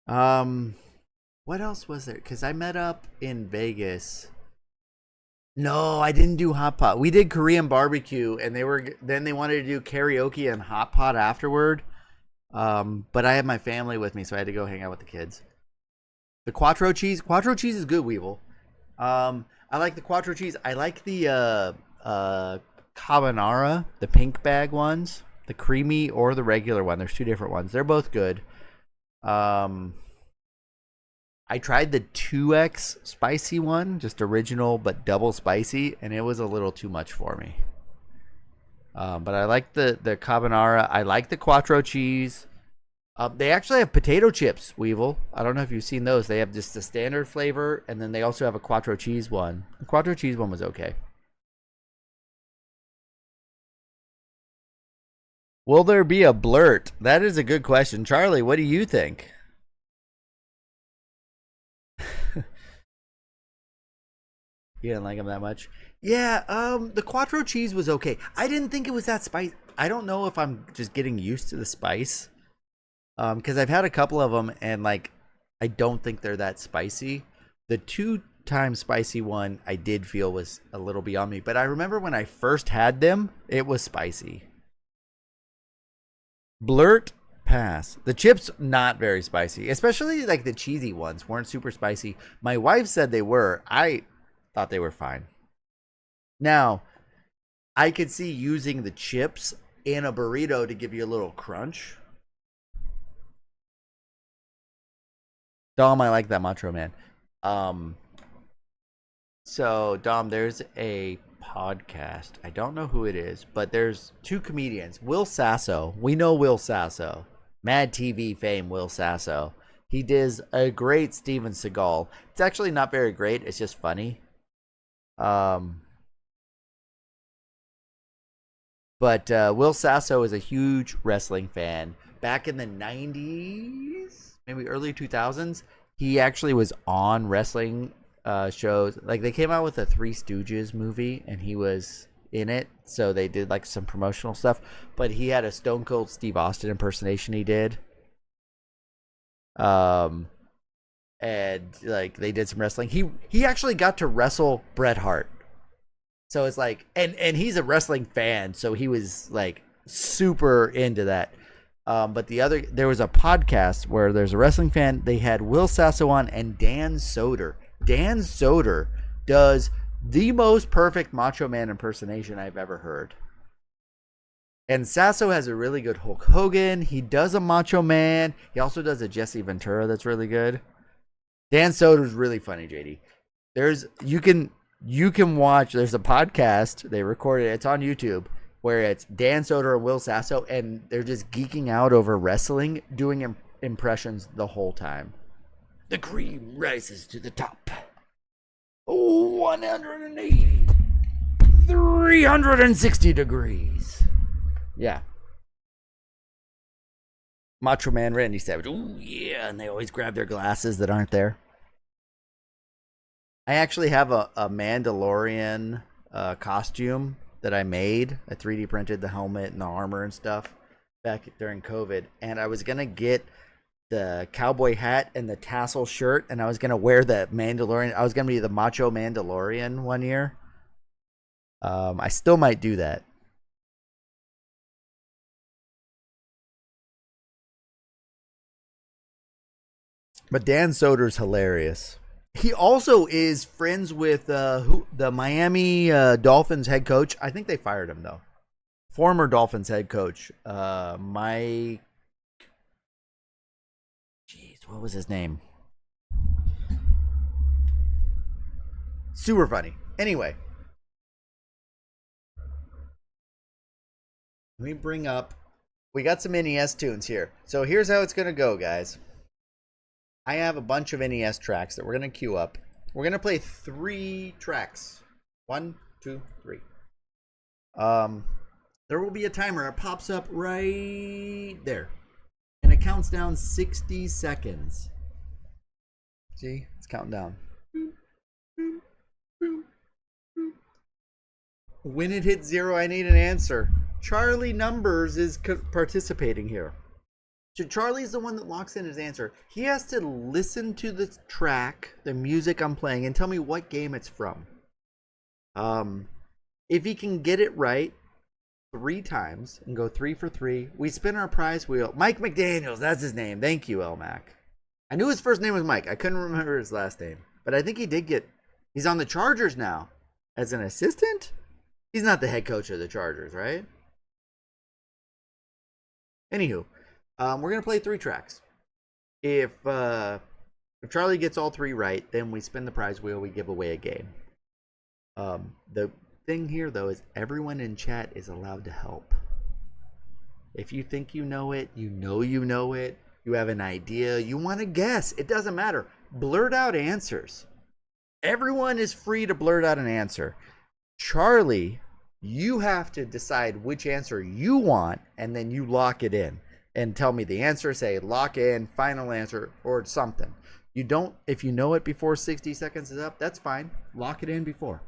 What else was there? Because I met up in Vegas. No, I didn't do hot pot. We did Korean barbecue, and they wanted to do karaoke and hot pot afterward. But I had my family with me, so I had to go hang out with the kids. The quattro cheese. Quattro cheese is good, Weevil. I like the quattro cheese. I like the carbonara, the pink bag ones. The creamy or the regular one. There's two different ones. They're both good. I tried the 2X spicy one, just original but double spicy, and it was a little too much for me. But I like the carbonara. I like the quattro cheese. They actually have potato chips, Weevil. I don't know if you've seen those. They have just the standard flavor, and then they also have a quattro cheese one. The quattro cheese one was okay. Will there be a blurt? That is a good question. Charlie, what do you think? You didn't like them that much? Yeah, the quattro cheese was okay. I didn't think it was that spicy. I don't know if I'm just getting used to the spice. Because I've had a couple of them and like I don't think they're that spicy. The 2-time spicy one I did feel was a little beyond me, but I remember when I first had them, it was spicy. Blurt pass. The chips not very spicy, especially like the cheesy ones weren't super spicy. My wife said they were. I thought they were fine. Now, I could see using the chips in a burrito to give you a little crunch. Dom, I like that Macho Man. So, Dom, there's a podcast. I don't know who it is, but there's 2 comedians. Will Sasso. We know Will Sasso. Mad TV fame Will Sasso. He does a great Steven Seagal. It's actually not very great. It's just funny. But Will Sasso is a huge wrestling fan. Back in the 90s, maybe early 2000s, he actually was on wrestling shows. Like they came out with a Three Stooges movie and he was in it, so they did like some promotional stuff, but he had a Stone Cold Steve Austin impersonation he did. And like they did some wrestling. He actually got to wrestle Bret Hart. So it's like, and he's a wrestling fan, so he was like super into that. But there was a podcast where there's a wrestling fan. They had Will Sasso on and Dan Soder. Dan Soder does the most perfect Macho Man impersonation I've ever heard. And Sasso has a really good Hulk Hogan. He does a Macho Man. He also does a Jesse Ventura that's really good. Dan Soder's really funny, JD. You can watch, there's a podcast, they recorded it, it's on YouTube, where it's Dan Soder and Will Sasso, and they're just geeking out over wrestling, doing impressions the whole time. The cream rises to the top. 180. 360 degrees. Yeah. Macho Man Randy Savage. Oh, yeah. And they always grab their glasses that aren't there. I actually have a Mandalorian costume that I made. I 3D printed the helmet and the armor and stuff back during COVID. And I was going to get the cowboy hat and the tassel shirt, and I was going to wear the Mandalorian. I was going to be the Macho Mandalorian one year. I still might do that. But Dan Soder's hilarious. He also is friends with the Miami Dolphins head coach. I think they fired him, though. Former Dolphins head coach. Mike. Jeez, what was his name? Super funny. Anyway. Let me bring up. We got some NES tunes here. So here's how it's going to go, guys. I have a bunch of NES tracks that we're going to queue up. We're going to play 3 tracks. 1, 2, 3. There will be a timer. It pops up right there. And it counts down 60 seconds. See? It's counting down. When it hits 0, I need an answer. Charlie Numbers is participating here. So Charlie's the one that locks in his answer. He has to listen to the track, the music I'm playing, and tell me what game it's from. If he can get it right 3 times and go 3 for 3, we spin our prize wheel. Mike McDaniels, that's his name. Thank you, Elmac. I knew his first name was Mike. I couldn't remember his last name. But I think he did get... He's on the Chargers now. As an assistant? He's not the head coach of the Chargers, right? Anywho. We're going to play 3 tracks. If Charlie gets all 3 right, then we spin the prize wheel. We give away a game. The thing here, though, is everyone in chat is allowed to help. If you think you know it, you know it, you have an idea, you want to guess, it doesn't matter. Blurt out answers. Everyone is free to blurt out an answer. Charlie, you have to decide which answer you want, and then you lock it in. And tell me the answer, say lock in, final answer, or something. You don't, if you know it before 60 seconds is up, that's fine. Lock it in before.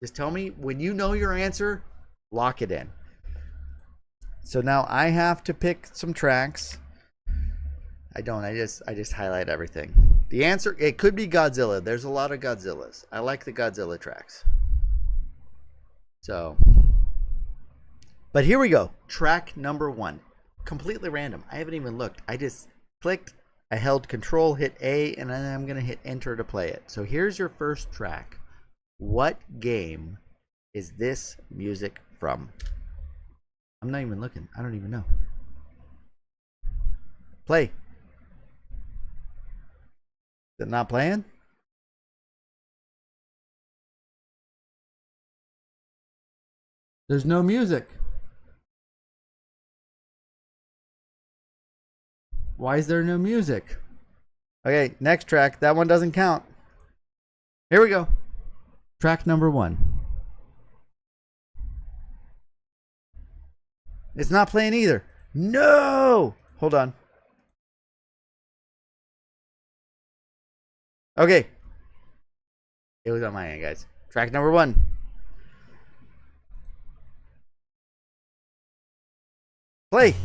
Just tell me when you know your answer, lock it in. So now I have to pick some tracks. I don't. I just highlight everything. The answer, it could be Godzilla. There's a lot of Godzillas. I like the Godzilla tracks. So, but here we go. Track number 1. Completely random. I haven't even looked. I just clicked. I held control, hit A, and then I'm going to hit enter to play it. So here's your first track. What game is this music from? I'm not even looking. I don't even know. Play. Is it not playing? There's no music. Why is there no music? Okay, next track. That one doesn't count. Here we go. Track number 1. It's not playing either. No! Hold on. Okay. It was on my end, guys. Track number 1. Play.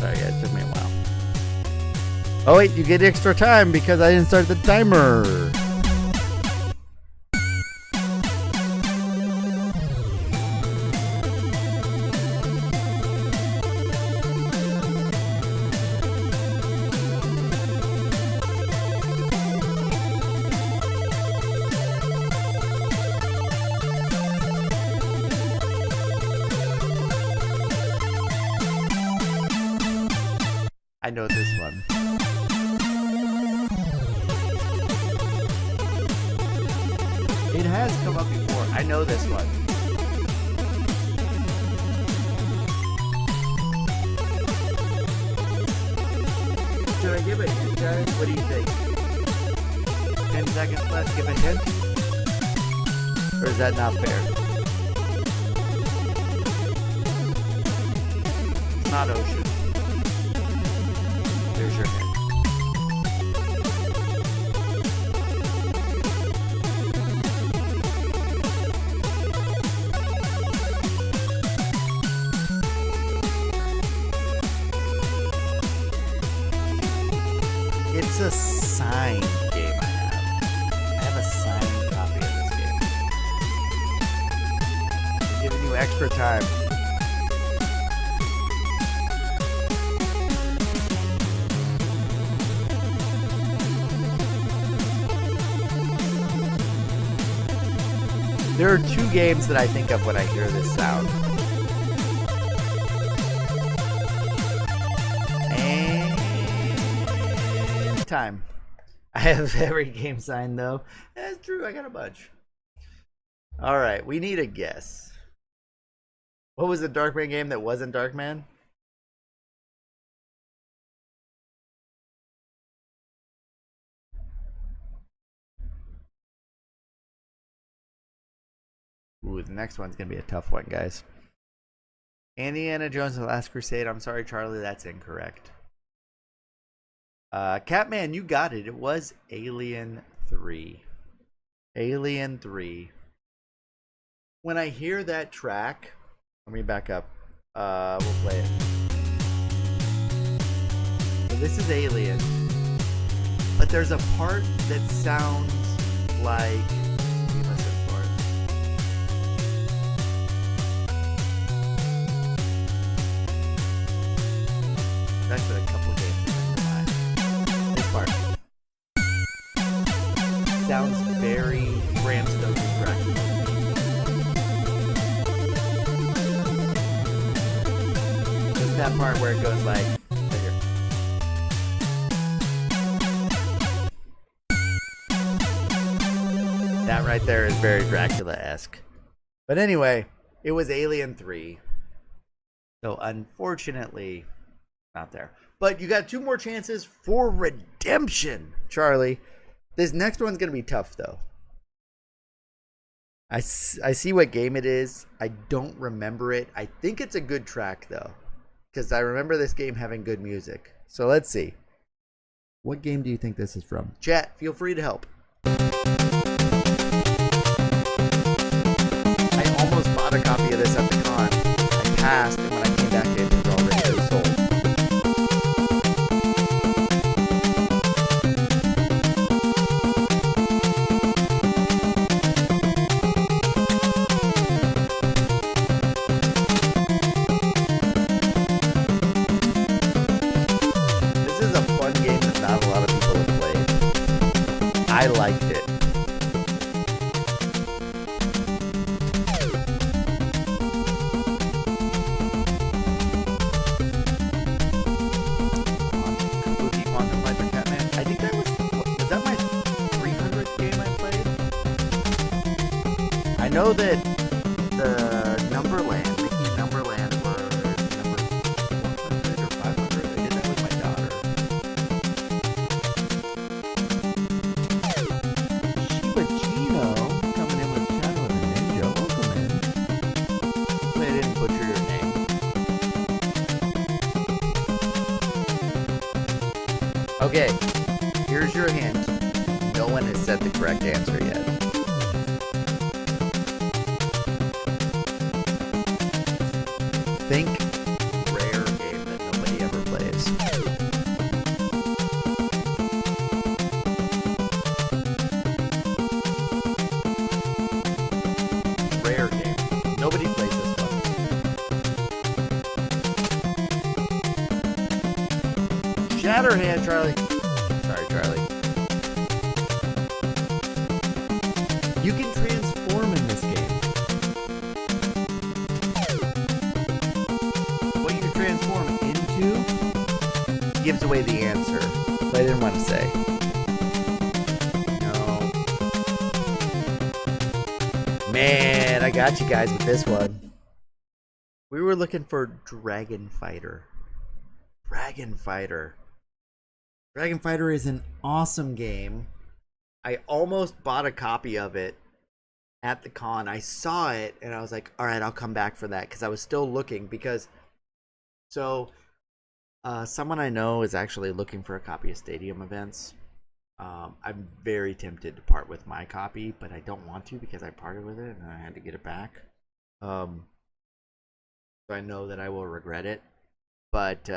Sorry, guys. It took me a while. Oh, wait. You get extra time because I didn't start the timer. I know this one. It has come up before. I know this one. Should I give it a hint, guys? What do you think? 10 seconds left. Give a hint? Or is that not fair? It's not Ocean. There's your hint. It's a signed game I have. I have a signed copy of this game. I'm giving you extra time. There are 2 games that I think of when I hear this sound. And time. I have every game signed though. That's true, I got a bunch. Alright, we need a guess. What was the Darkman game that wasn't Darkman? Ooh, the next one's going to be a tough one, guys. Indiana Jones and the Last Crusade. I'm sorry, Charlie, that's incorrect. Catman, you got it. It was Alien 3. Alien 3. When I hear that track, let me back up. We'll play it. So this is Alien. But there's a part that sounds like... Listen for it. Actually, a couple of games in mind. This part sounds very Bram Stoker's Dracula. Just that part where it goes like right here. That right there is very Dracula-esque. But anyway, it was Alien 3. So unfortunately, not there. But you got 2 more chances for redemption, Charlie. This next one's going to be tough, though. I see what game it is. I don't remember it. I think it's a good track though, because I remember this game having good music. So let's see. What game do you think this is from? Chat, feel free to help. I almost bought a copy of this at the con. I passed, and when I came back in, it was already sold. This is a fun game that not a lot of people have played. I liked it. I think that was that my 300th game I played? I know that the Numberland, Mickey Numberland was number 100 or 500. I did that with my daughter. Shiba Chino coming in with Shadow of the Ninja. Welcome in. Hopefully I didn't butcher your name. Okay, here's your hint. No one has said the correct answer yet. Think rare game that nobody ever plays. Rare game. Nobody plays this one. Shatterhand, Charlie. Sorry, Charlie. You can transform in this game. What you transform into gives away the answer. But I didn't want to say. No. Man, I got you guys with this one. We were looking for Dragon Fighter. Dragon Fighter. Dragon Fighter is an awesome game. I almost bought a copy of it at the con. I saw it and I was like, all right, I'll come back for that, because I was still looking. Because someone I know is actually looking for a copy of Stadium Events. I'm very tempted to part with my copy, but I don't want to because I parted with it and I had to get it back. So I know that I will regret it. But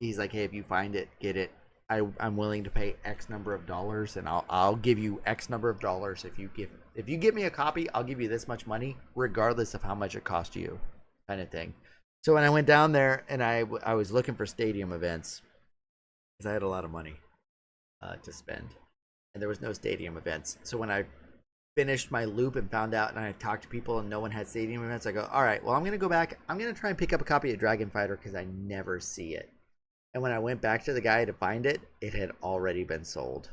he's like, hey, if you find it, get it. I'm willing to pay X number of dollars, and I'll give you X number of dollars if you give me a copy. I'll give you this much money, regardless of how much it cost you, kind of thing. So when I went down there and I was looking for Stadium Events, because I had a lot of money to spend, and there was no Stadium Events. So when I finished my loop and found out, and I talked to people and no one had Stadium Events, I go, all right, well, I'm gonna go back. I'm gonna try and pick up a copy of Dragon Fighter because I never see it. And when I went back to the guy to find it, it had already been sold.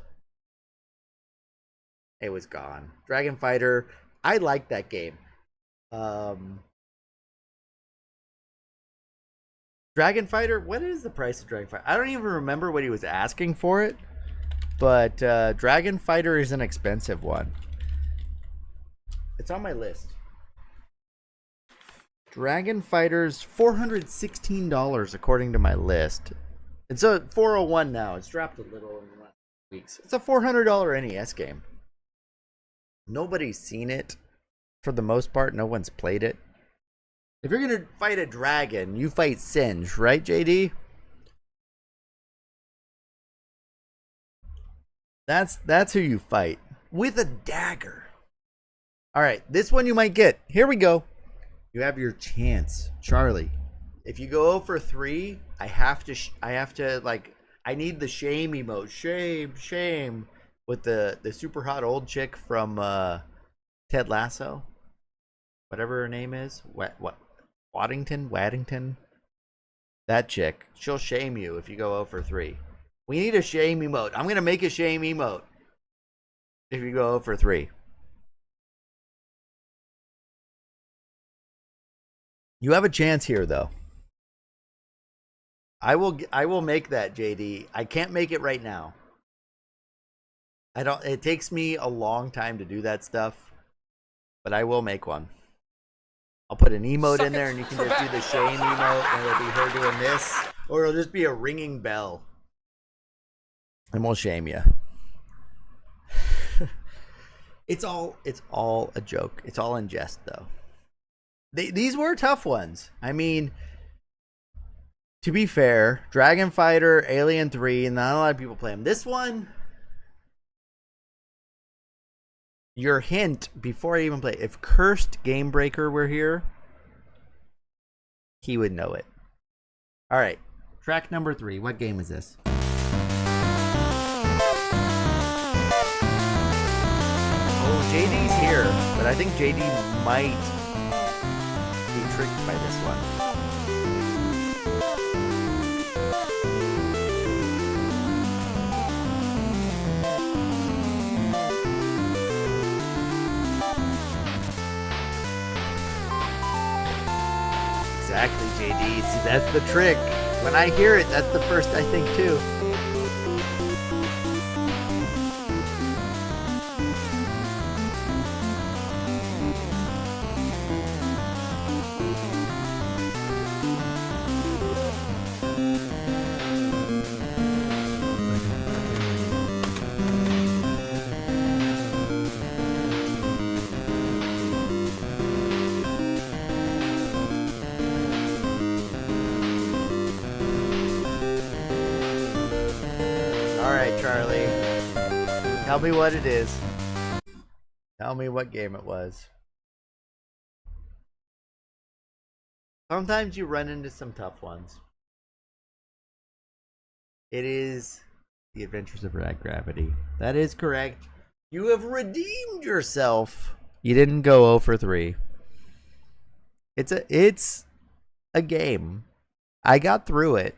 It was gone. Dragon Fighter, I like that game. Dragon Fighter, what is the price of Dragon Fighter? I don't even remember what he was asking for it. But Dragon Fighter is an expensive one. It's on my list. Dragon Fighter's $416 according to my list. It's a 401 now. It's dropped a little in the last weeks. It's a $400 NES game. Nobody's seen it. For the most part, no one's played it. If you're gonna fight a dragon, you fight Singe, right, JD? That's who you fight. With a dagger. Alright, this one you might get. Here we go. You have your chance, Charlie. If you go 0 for 3, I have to like, I need the shame emote. Shame. With the super hot old chick from Ted Lasso. Whatever her name is. Waddington? That chick. She'll shame you if you go 0 for 3. We need a shame emote. I'm going to make a shame emote. If you go 0 for 3. You have a chance here, though. I will make that, JD. I can't make it right now. It takes me a long time to do that stuff. but I will make one. I'll put an emote in there, and you can just do the shame emote, and it'll be her doing this, or it'll just be a ringing bell, and we'll shame you. It's all a joke. It's all in jest, though. These were tough ones. I mean, to be fair, Dragon Fighter, Alien 3, and not a lot of people play them. This one, your hint before I even play, if Cursed Game Breaker were here, he would know it. All right, track number 3. What game is this? Oh, JD's here, but I think JD might be tricked by this one. Exactly, JD. See, that's the trick. When I hear it, that's the first I think too. Charlie, tell me what it is. Tell me what game it was. Sometimes you run into some tough ones. It is The Adventures of Rad Gravity. That is correct. You have redeemed yourself. You didn't go 0 for 3. It's a game. I got through it.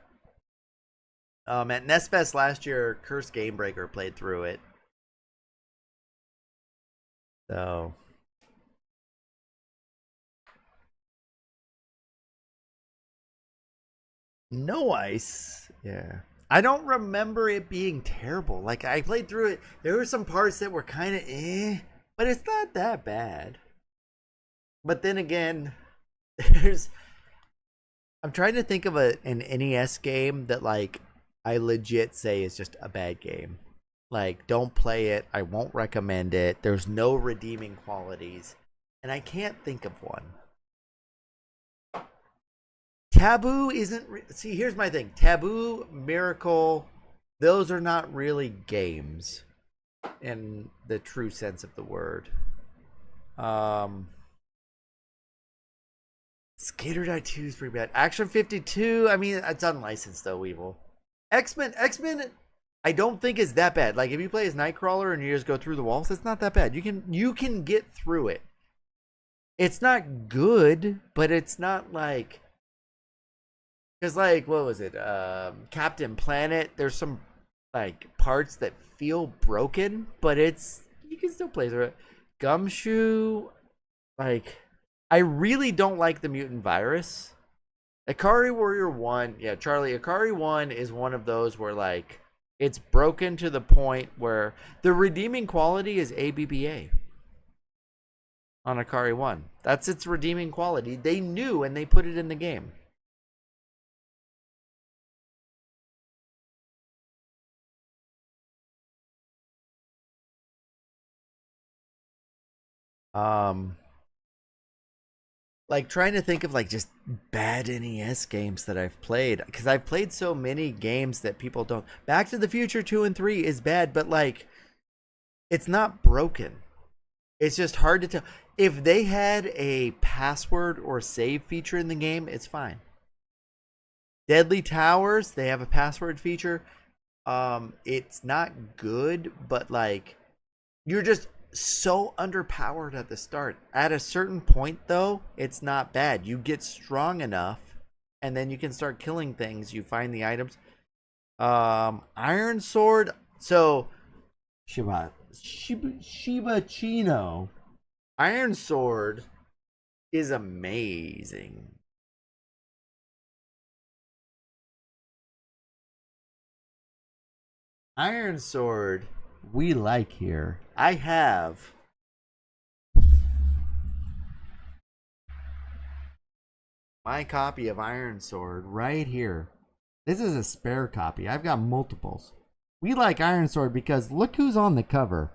At NES Fest last year, Cursed Game Breaker played through it. So no ice. Yeah. I don't remember it being terrible. Like, I played through it. There were some parts that were kind of but it's not that bad. But then again, I'm trying to think of an NES game that, like, I legit say is just a bad game. Like, don't play it. I won't recommend it. There's no redeeming qualities. And I can't think of one. Taboo isn't... See, here's my thing. Taboo, Miracle, those are not really games in the true sense of the word. Skater Die 2 is pretty bad. Action 52, I mean, it's unlicensed, though, Weevil. X-Men, I don't think is that bad. Like, if you play as Nightcrawler and you just go through the walls, it's not that bad. You can get through it. It's not good, but it's not like, because, like, what was it? Captain Planet. There's some, like, parts that feel broken, but you can still play through it. Gumshoe, like, I really don't like the mutant virus. Ikari Warrior 1, yeah, Charlie, Ikari 1 is one of those where, like, it's broken to the point where the redeeming quality is ABBA on Ikari 1. That's its redeeming quality. They knew, and they put it in the game. Like, trying to think of, like, just bad NES games that I've played, because I've played so many games that people don't. Back to the Future 2 and 3 is bad, but, like, it's not broken. It's just hard to tell. If they had a password or save feature in the game, it's fine. Deadly Towers, they have a password feature. It's not good, but, like, you're just so underpowered at the start. At a certain point, though, it's not bad. You get strong enough, and then you can start killing things. You find the items. Iron Sword. So Shiba Chino. Iron Sword is amazing. Iron Sword we like here. I have My copy of Iron Sword right here. This is a spare copy. I've got multiples. We like Iron Sword because look who's on the cover.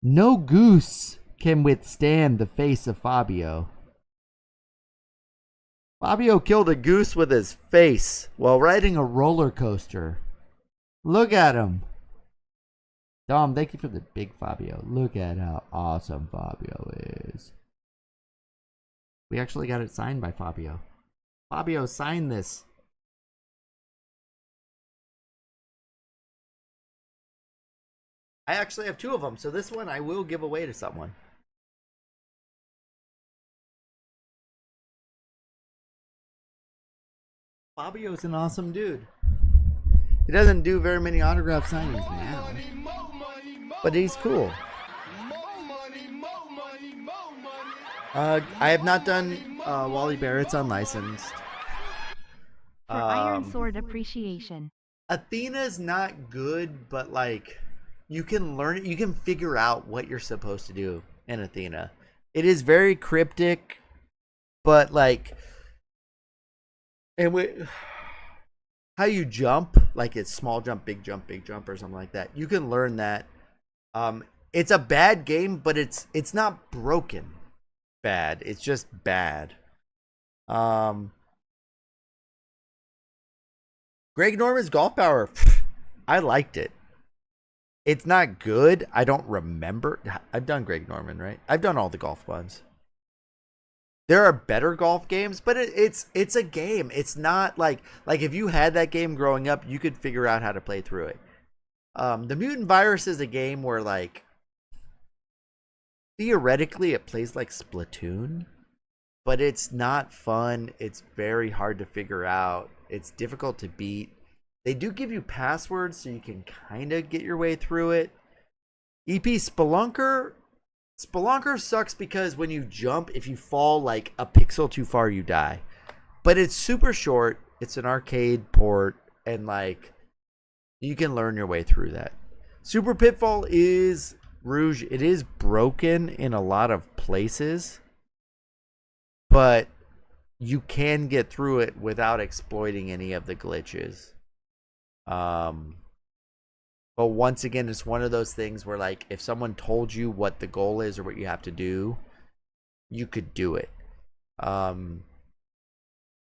No goose can withstand the face of Fabio. Fabio killed a goose with his face while riding a roller coaster. Look at him. Dom, thank you for the big Fabio. Look at how awesome Fabio is. We actually got it signed by Fabio. Fabio signed this. I actually have 2 of them, so this one I will give away to someone. Fabio's an awesome dude. He doesn't do very many autograph signings now, but he's cool. I have not done Wally Barrett's Unlicensed. For Iron Sword appreciation. Athena's not good, but like you can learn it. You can figure out what you're supposed to do in Athena. It is very cryptic, but like, and how you jump, like it's small jump, big jump, or something like that. You can learn that. It's a bad game, but it's not broken bad. It's just bad. Greg Norman's Golf Power, I liked it. It's not good. I don't remember. I've done Greg Norman, right? I've done all the golf ones. There are better golf games, but it's a game. It's not like if you had that game growing up, you could figure out how to play through it. The Mutant Virus is a game where like theoretically it plays like Splatoon, but it's not fun. It's very hard to figure out. It's difficult to beat. They do give you passwords so you can kind of get your way through it. EP Spelunker sucks because when you jump, if you fall like a pixel too far, you die. But it's super short. It's an arcade port, and like you can learn your way through that. Super Pitfall is Rouge. It is broken in a lot of places, but you can get through it without exploiting any of the glitches. But once again, it's one of those things where like if someone told you what the goal is or what you have to do, you could do it.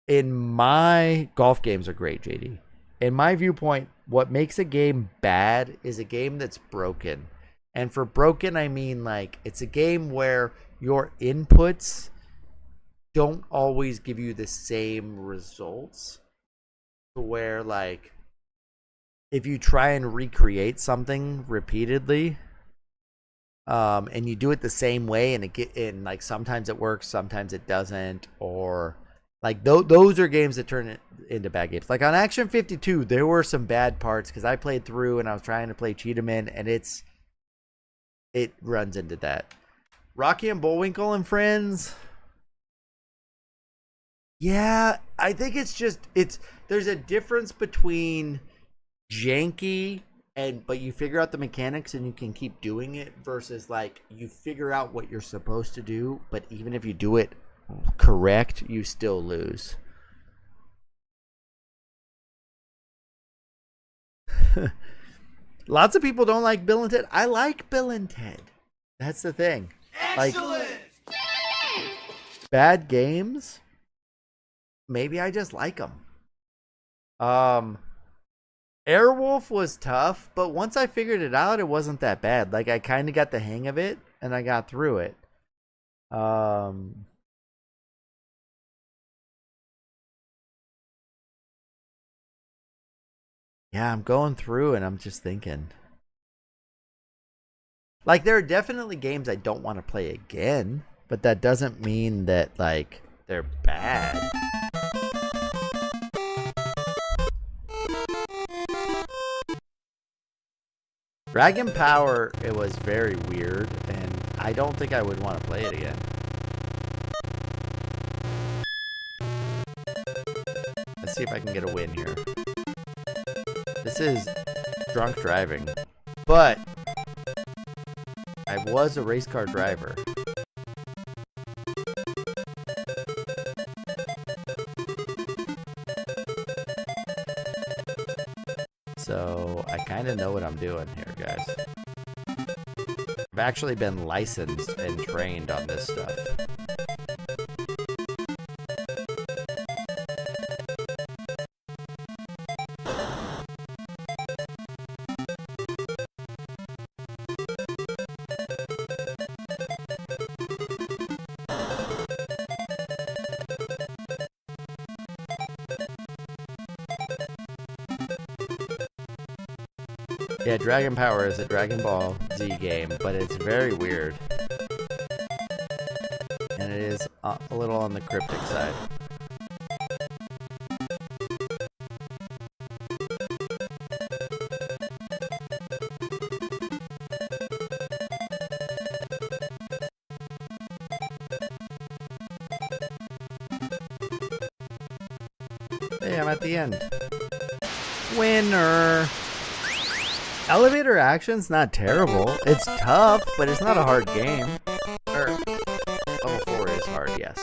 In my golf games are great, JD. In my viewpoint, what makes a game bad is a game that's broken. And for broken, I mean like it's a game where your inputs don't always give you the same results. To where like if you try and recreate something repeatedly, and you do it the same way, and like sometimes it works, sometimes it doesn't, or like those are games that turn it into bad games. Like on Action 52, there were some bad parts because I played through and I was trying to play Cheetahman, and it runs into that. Rocky and Bullwinkle and Friends. Yeah, I think there's a difference between janky but you figure out the mechanics and you can keep doing it versus like you figure out what you're supposed to do, but even if you do it correct, you still lose. Lots of people don't like Bill and Ted. I like Bill and Ted. That's the thing. Excellent. Like, bad games, maybe I just like them. Airwolf was tough, but once I figured it out, it wasn't that bad. Like I kind of got the hang of it, and I got through it. Yeah, I'm going through, and I'm just thinking. Like there are definitely games I don't want to play again, but that doesn't mean that like they're bad. Dragon Power, it was very weird, and I don't think I would want to play it again. Let's see if I can get a win here. This is drunk driving, but I was a race car driver. of know what I'm doing here, guys. I've actually been licensed and trained on this stuff. Yeah, Dragon Power is a Dragon Ball Z game, but it's very weird. And it is a little on the cryptic side. Hey, I'm at the end. Winner! Elevator action's not terrible. It's tough, but it's not a hard game. Level 4 is hard, yes.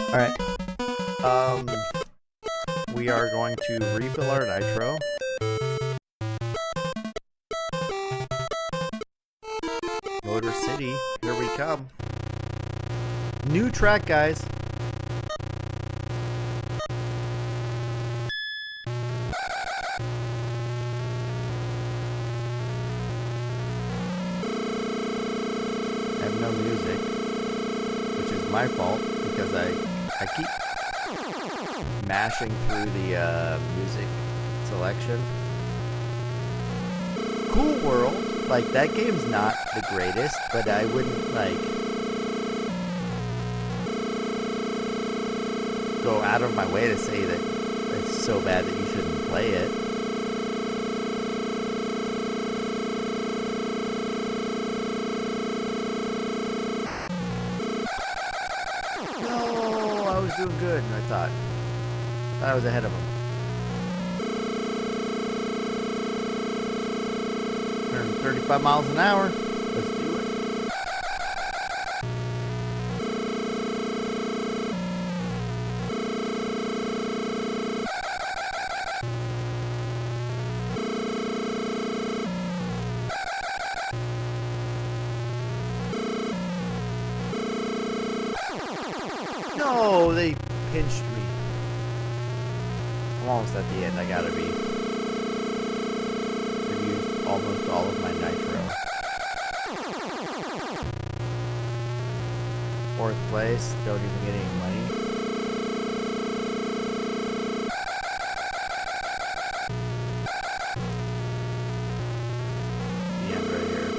Alright. We are going to refill our nitro. Motor City, here we come. New track, guys. No music, which is my fault because I keep mashing through the music selection. Cool World, like that game's not the greatest, but I wouldn't like go out of my way to say that it's so bad that you shouldn't play it. Doing good, and I thought I was ahead of him. 135 miles an hour. Let's do it. No, they pinched me. I'm almost at the end. I gotta be. I've used almost all of my nitro. 4th place. Don't even get any money. The end right here.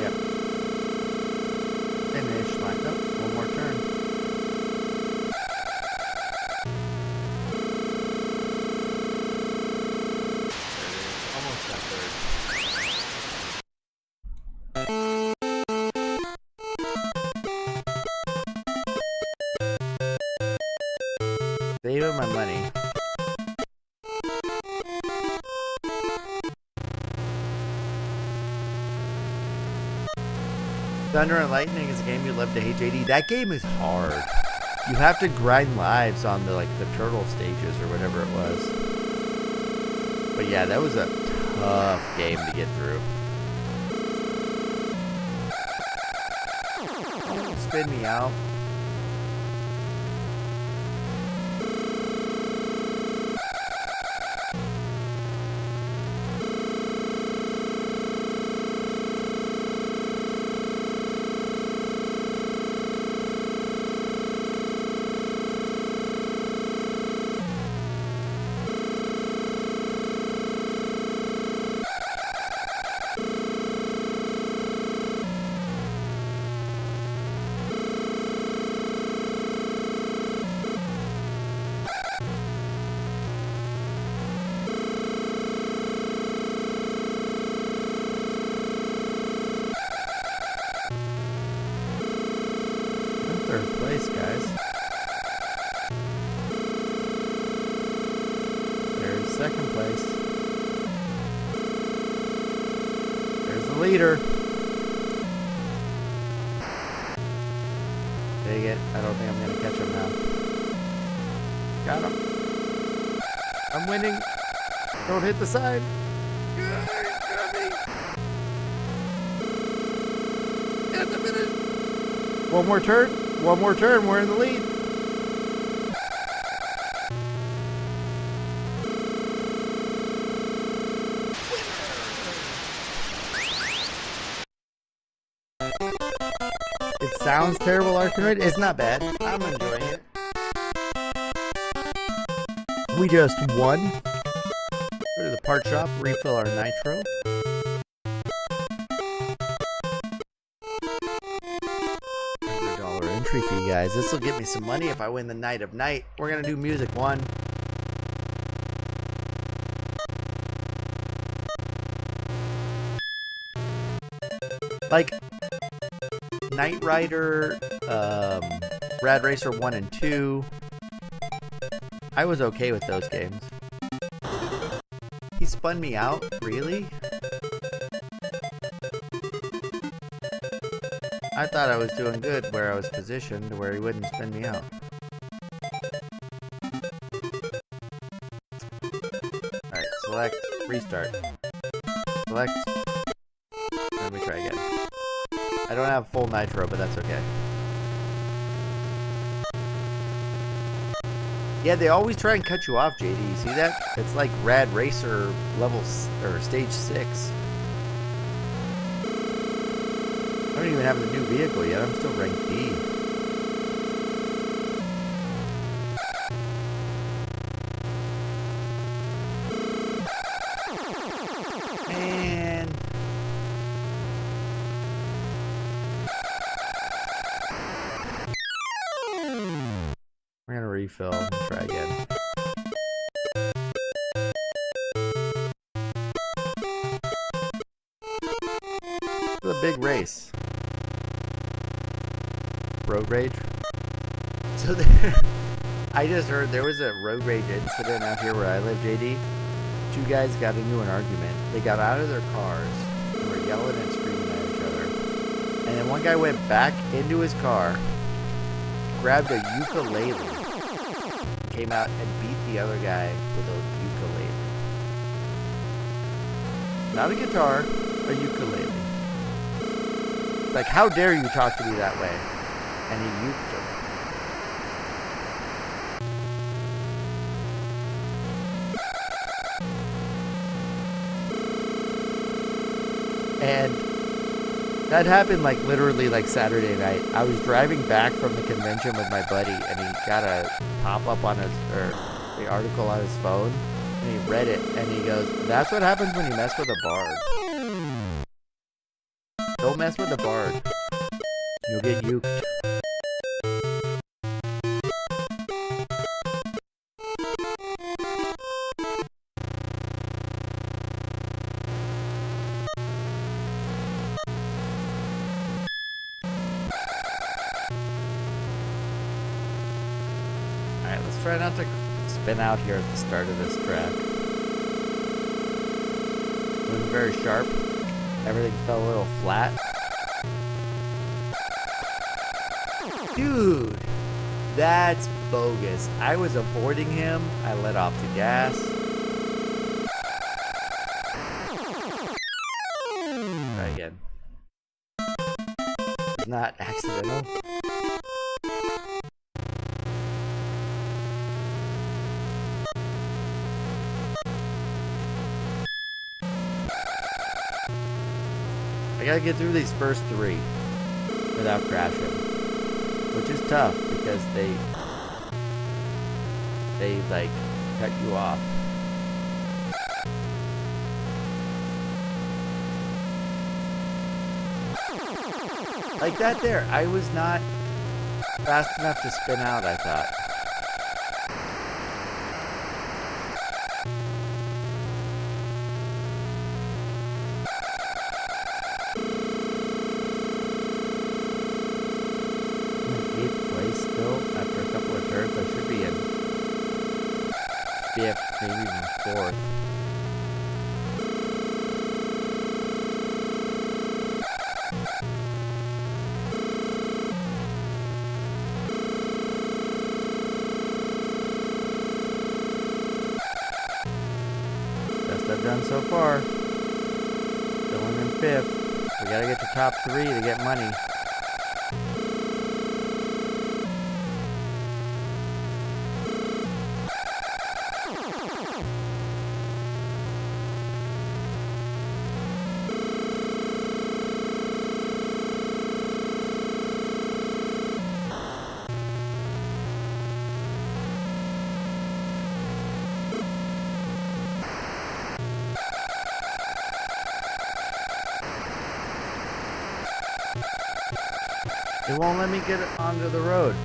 Yep. Finish line. Nope. One more turn. Saving my money. Thunder and Lightning is a game you love to hate, JD. That game is hard. You have to grind lives on the turtle stages or whatever it was. But yeah, that was a tough game to get through. Don't spin me out. Third place, guys. There's second place. There's the leader. Dang it. I don't think I'm going to catch him now. Got him. I'm winning. Don't hit the side. At the finish. One more turn. One more turn. We're in the lead. It sounds terrible, Arkanoid. It's not bad. I'm enjoying it. We just won. Go to the part shop, refill our nitro. $100 entry fee, guys. This will get me some money if I win the Night of Night. We're gonna do music 1. Like Knight Rider, Rad Racer 1 and 2. I was okay with those games. He spun me out? Really? I thought I was doing good where I was positioned, where he wouldn't spin me out. Alright, select, restart. Select. Let me try again. I don't have full nitro, but that's okay. Yeah, they always try and cut you off, JD. You see that? It's like Rad Racer level or stage 6. I don't even have the new vehicle yet. I'm still ranked D. Man. We're gonna refill and try again. It's a big race. Road rage. So there, I just heard there was a road rage incident out here where I live, JD. 2 guys got into an argument. They got out of their cars and were yelling and screaming at each other. And then one guy went back into his car, grabbed a ukulele, came out and beat the other guy with a ukulele. Not a guitar, a ukulele. Like, how dare you talk to me that way? And he uked him. And that happened like literally like Saturday night. I was driving back from the convention with my buddy, and he got a pop-up on his, or the article on his phone, and he read it, and he goes, "That's what happens when you mess with a bard. Don't mess with a bard. You'll get uked." Alright, let's try not to spin out here at the start of this track. It wasn't very sharp. Everything fell a little flat. Dude, that's bogus. I was avoiding him. I let off the gas. Try again. It's not accidental. I gotta get through these first 3 without crashing, which is tough because they like cut you off. Like that there, I was not fast enough to spin out, I thought. Still, after a couple of turns, I should be in fifth, maybe even 4th. done so far. Still in 5th. We gotta get to top 3 to get money. It won't let me get it onto the road.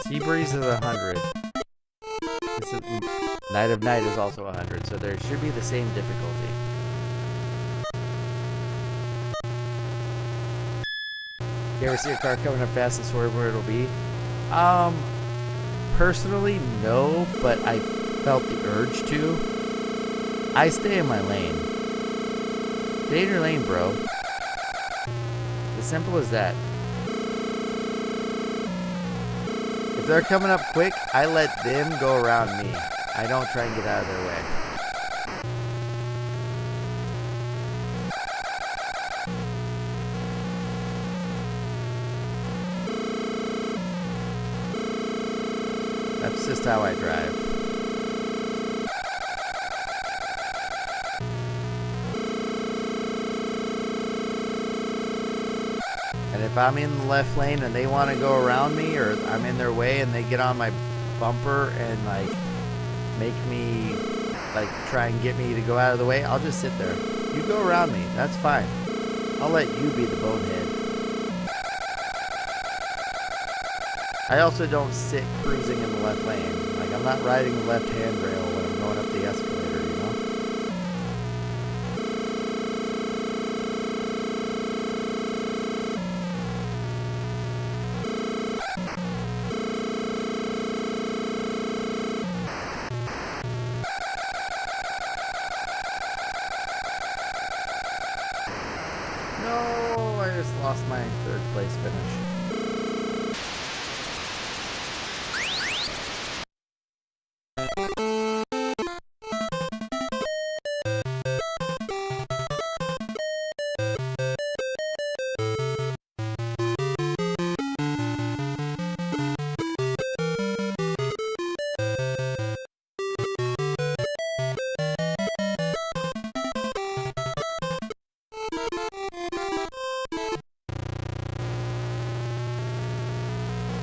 Seabreeze is 100. Night of Night is also 100, so there should be the same difficulty. You ever see a car coming up fast and swerve where it'll be? Personally, no, but I felt the urge to. I stay in my lane. Stay in your lane, bro. As simple as that. If they're coming up quick, I let them go around me. I don't try and get out of their way. That's just how I drive. And if I'm in the left lane and they want to go around me, or I'm in their way and they get on my bumper and like make me like try and get me to go out of the way, I'll just sit there. You go around me, that's fine. I'll let you be the bonehead. I also don't sit cruising in the left lane. Like, I'm not riding the left handrail when I'm going up the escalator, you know? No, I just lost my 3rd place finish.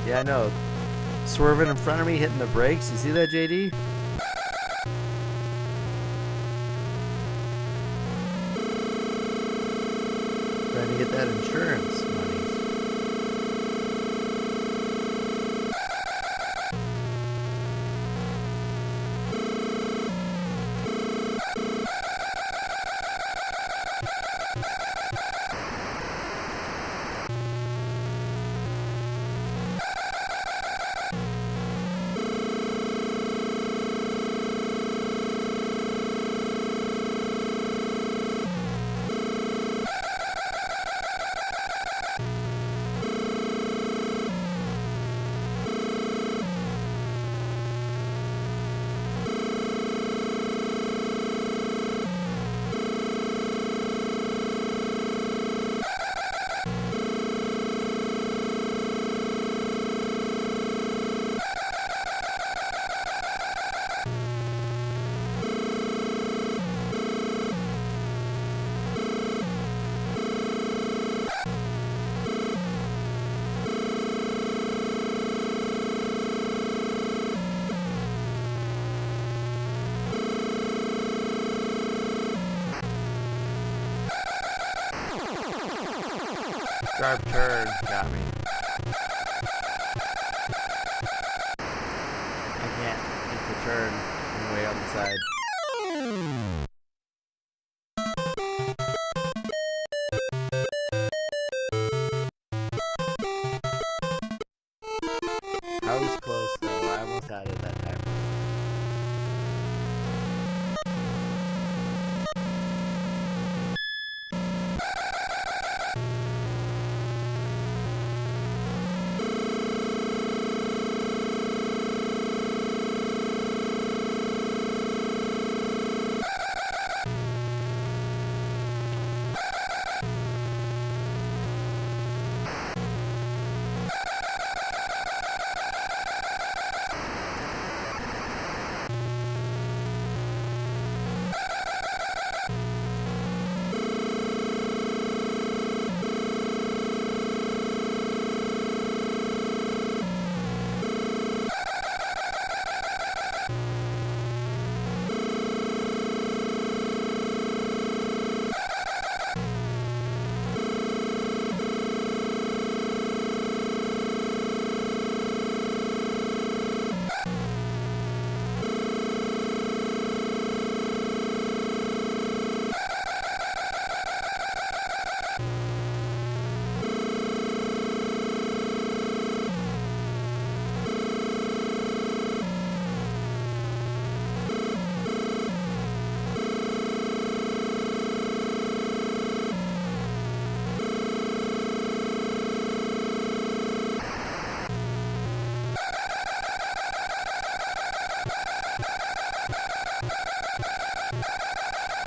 Yeah, I know. Swerving in front of me, hitting the brakes. You see that, JD? Trying to get that insurance money. Sharp turn got me. I can't make the turn. I'm way on the side. I was close though. I almost had it that time.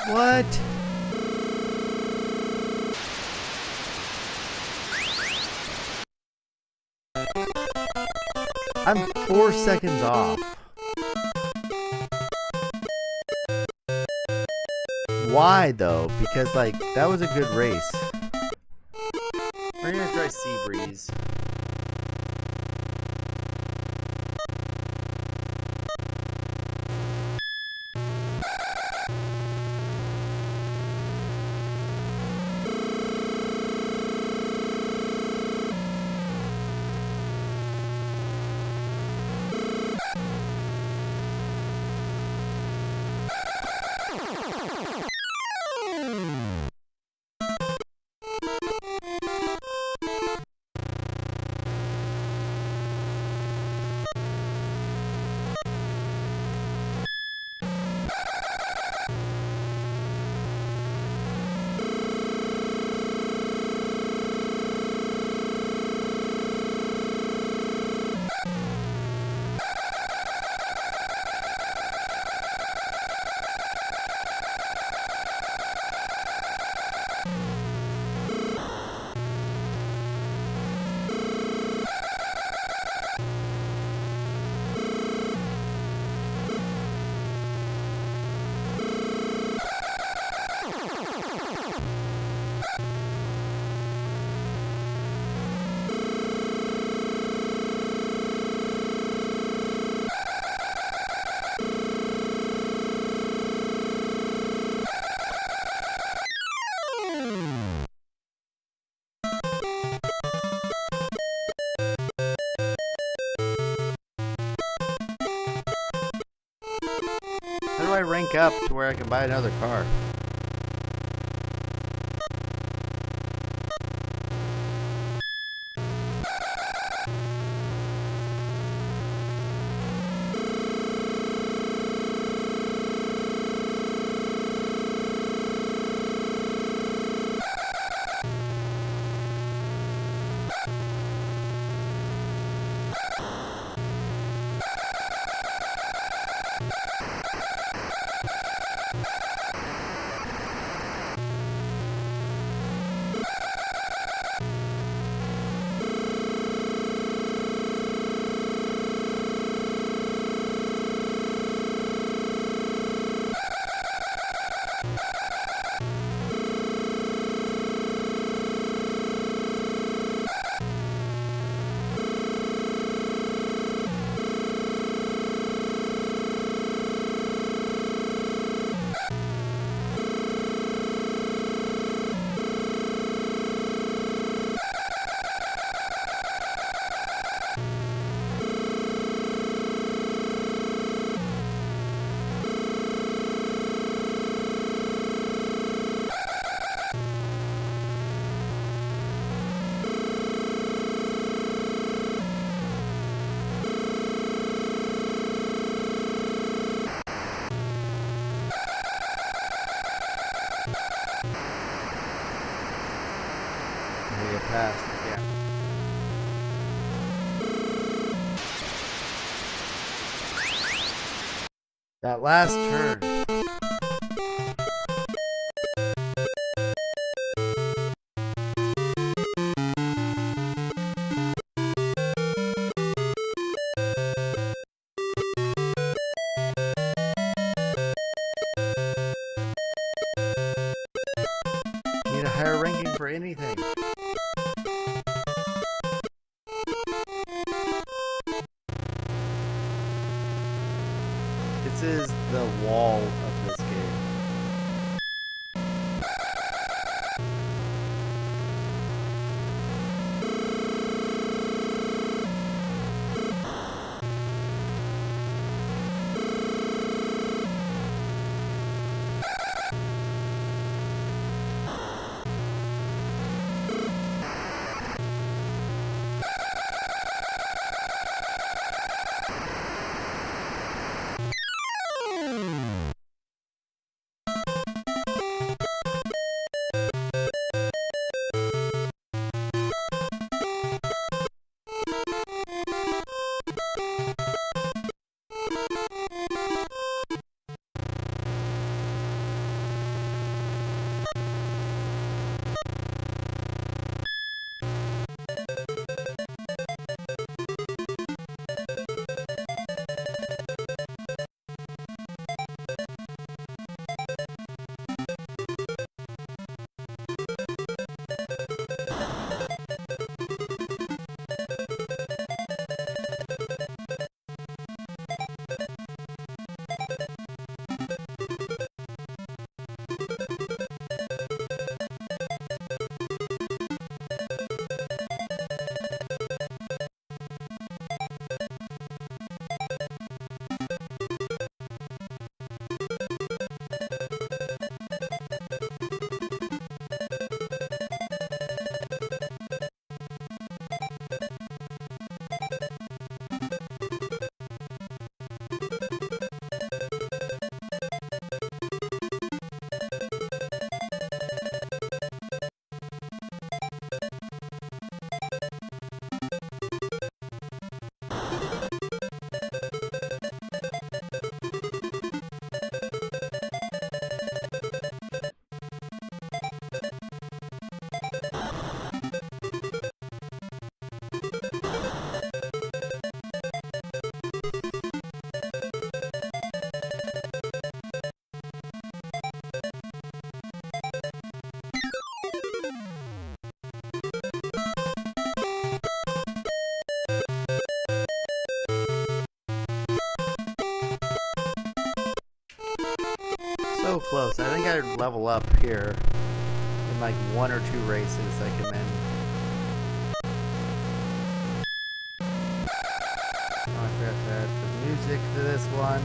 What? I'm 4 seconds off. Why though? Because like that was a good race. We're gonna try Seabreeze. How do I rank up to where I can buy another car? Get past. Yeah. That last turn. Need a higher ranking for anything. This is the wall of this game. close. I think I'd level up here in like 1 or 2 races. I can then. Oh, I forgot to add the music to this one.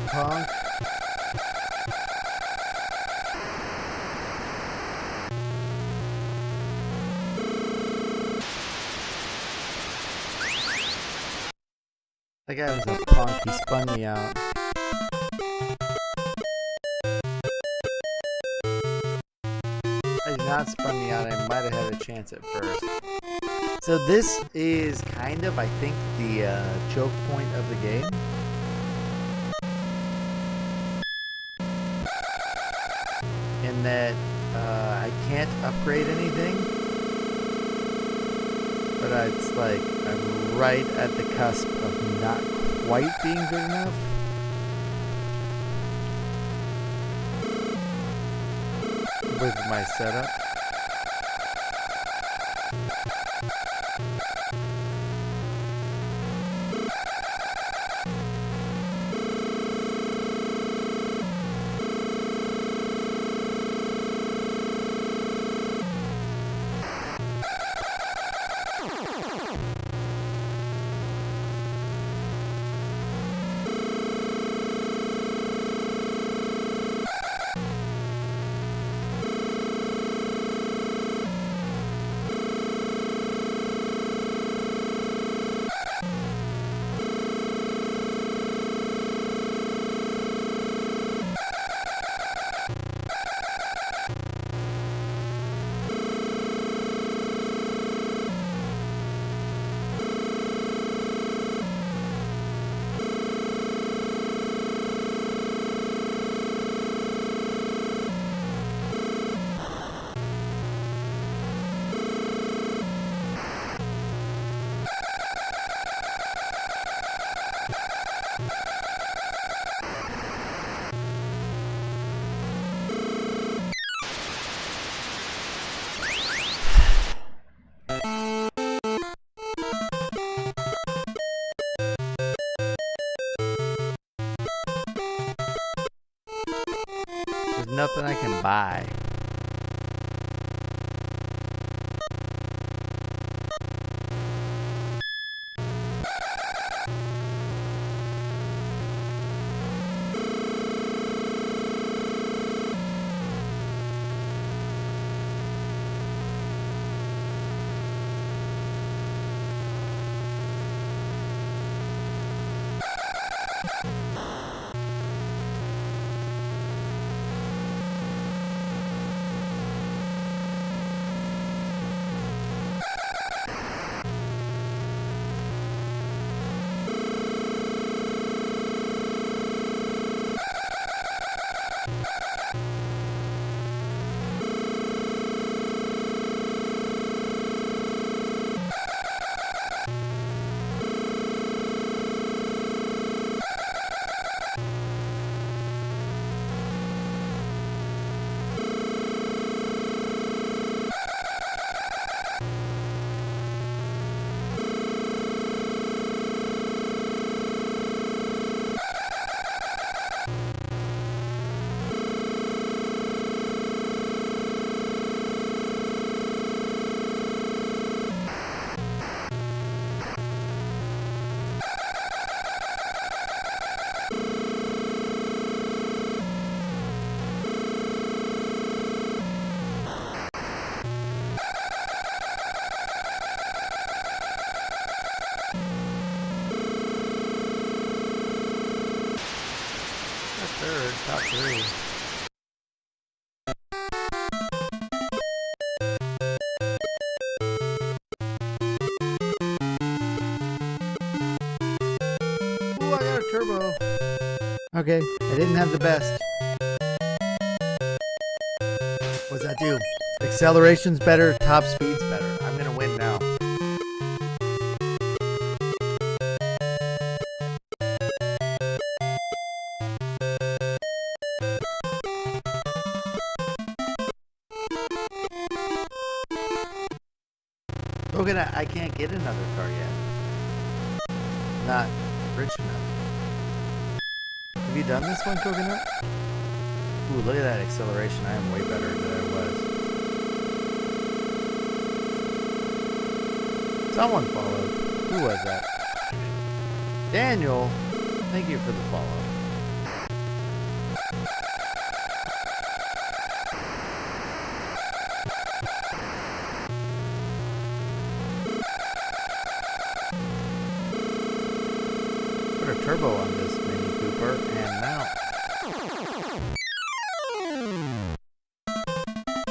Punk. That guy was a punk, he spun me out. He did not spun me out, I might have had a chance at first. So this is kind of, I think, the choke point of the game. In that I can't upgrade anything, but it's like I'm right at the cusp of not quite being good enough. With my setup. There's nothing I can buy. true. Ooh, I got a turbo. Okay, I didn't have the best. What's that do? Acceleration's better, top speed's better. I'm gonna win now. Coconut, I can't get another car yet. Not rich enough. Have you done this one, Coconut? Ooh, look at that acceleration. I am way better than I was. Someone followed. Who was that? Daniel, thank you for the follow. Put a turbo on this Mini Cooper and mount.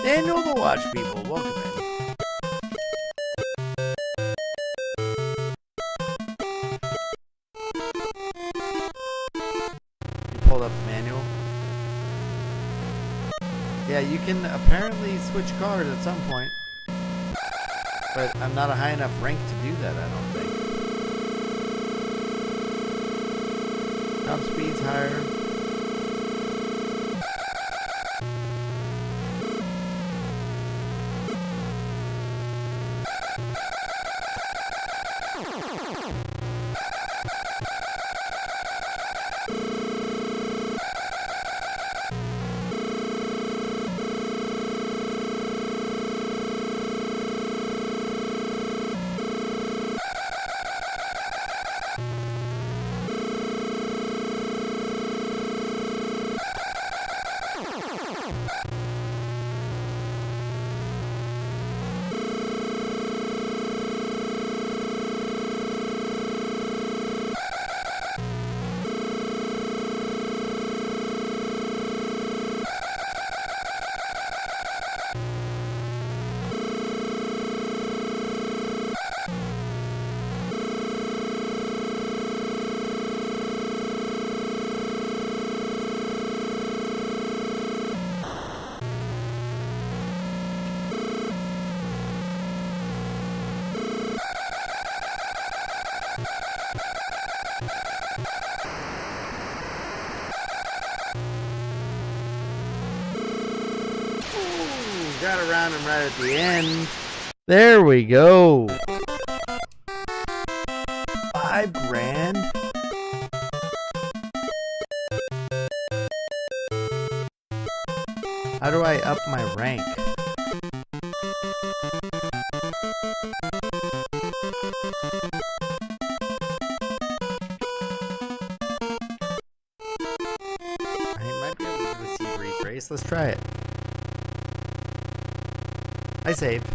Daniel the Watch People, welcome in. You pulled up the manual? Yeah, you can apparently switch cars at some point. But I'm not a high enough rank to do that, I don't think. Top speed's higher. Got around him right at the end. There we go. $5,000. How do I up my rank? I might be able to do a sea breeze race. Let's try it. I saved.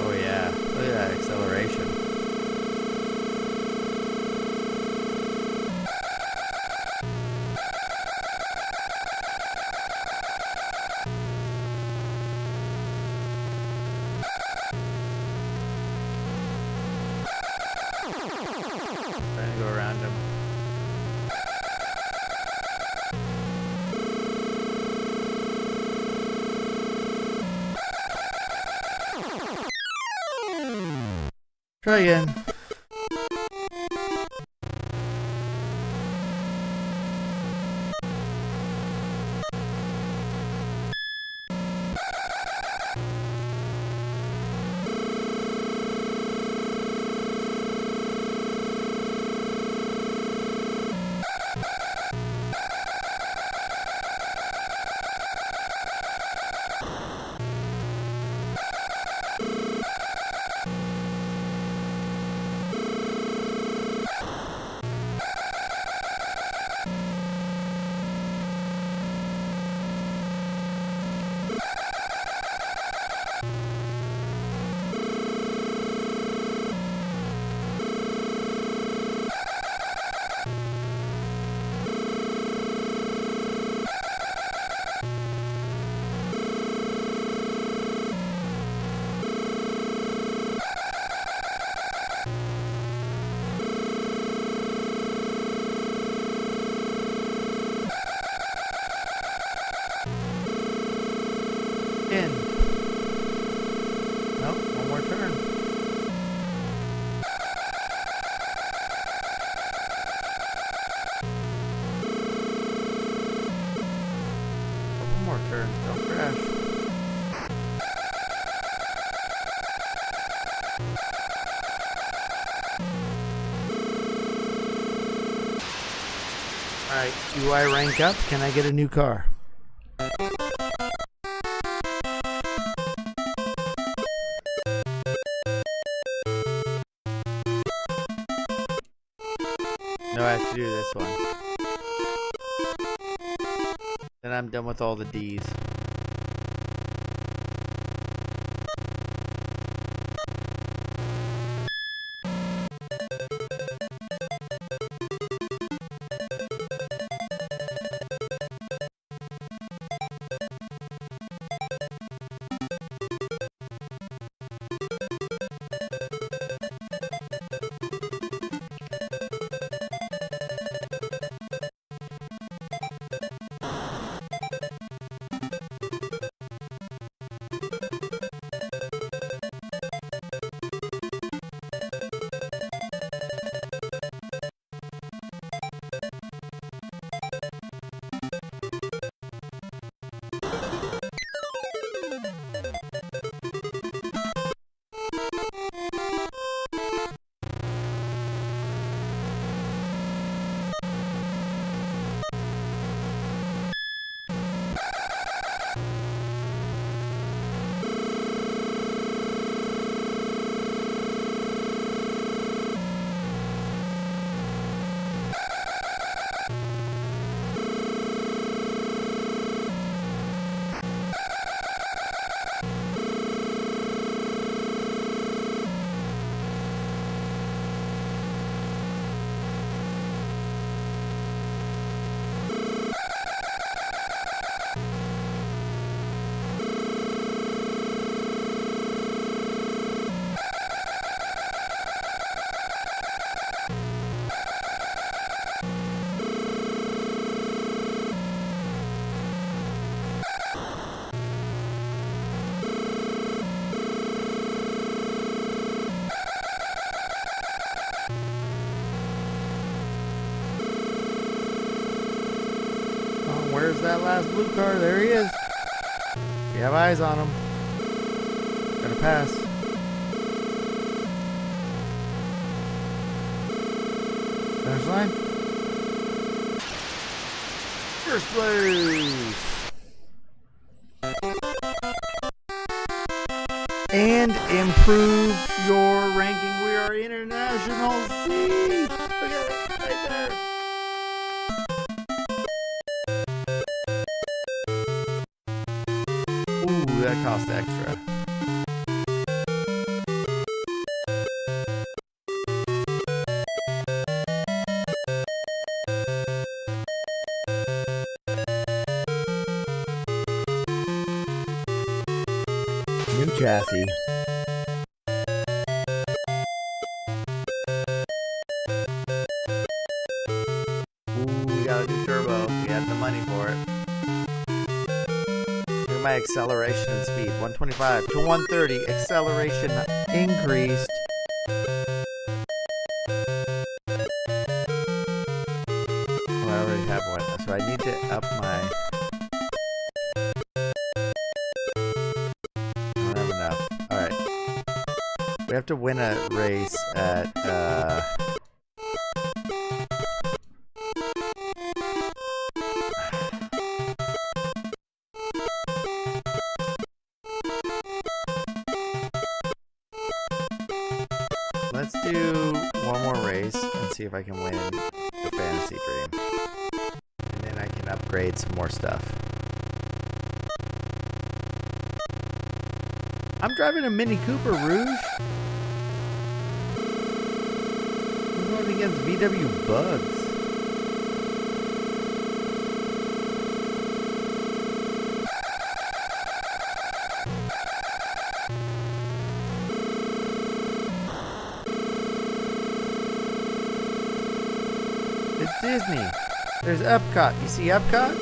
Oh yeah, look at that acceleration. Trying to go around him. Try again. more turns. Don't crash. Alright, do I rank up? Can I get a new car? No, I have to do this one. Then I'm done with all the D's. Where's that last blue car? There he is. We have eyes on him. Gonna pass. Finish line. First place. And improve your ranking. We are international C. Look at it right there. Ooh, that cost extra. New chassis. Ooh, we got a new turbo. We had the money for it. Look at my acceleration and speed. 125 to 130. Acceleration increased. Oh, I already have one. So I need to up my... We have to win a race at, let's do one more race and see if I can win the Fantasy Dream. And then I can upgrade some more stuff. I'm driving a Mini Cooper, Rouge. I'm going against VW Bugs. It's Disney. There's Epcot. You see Epcot?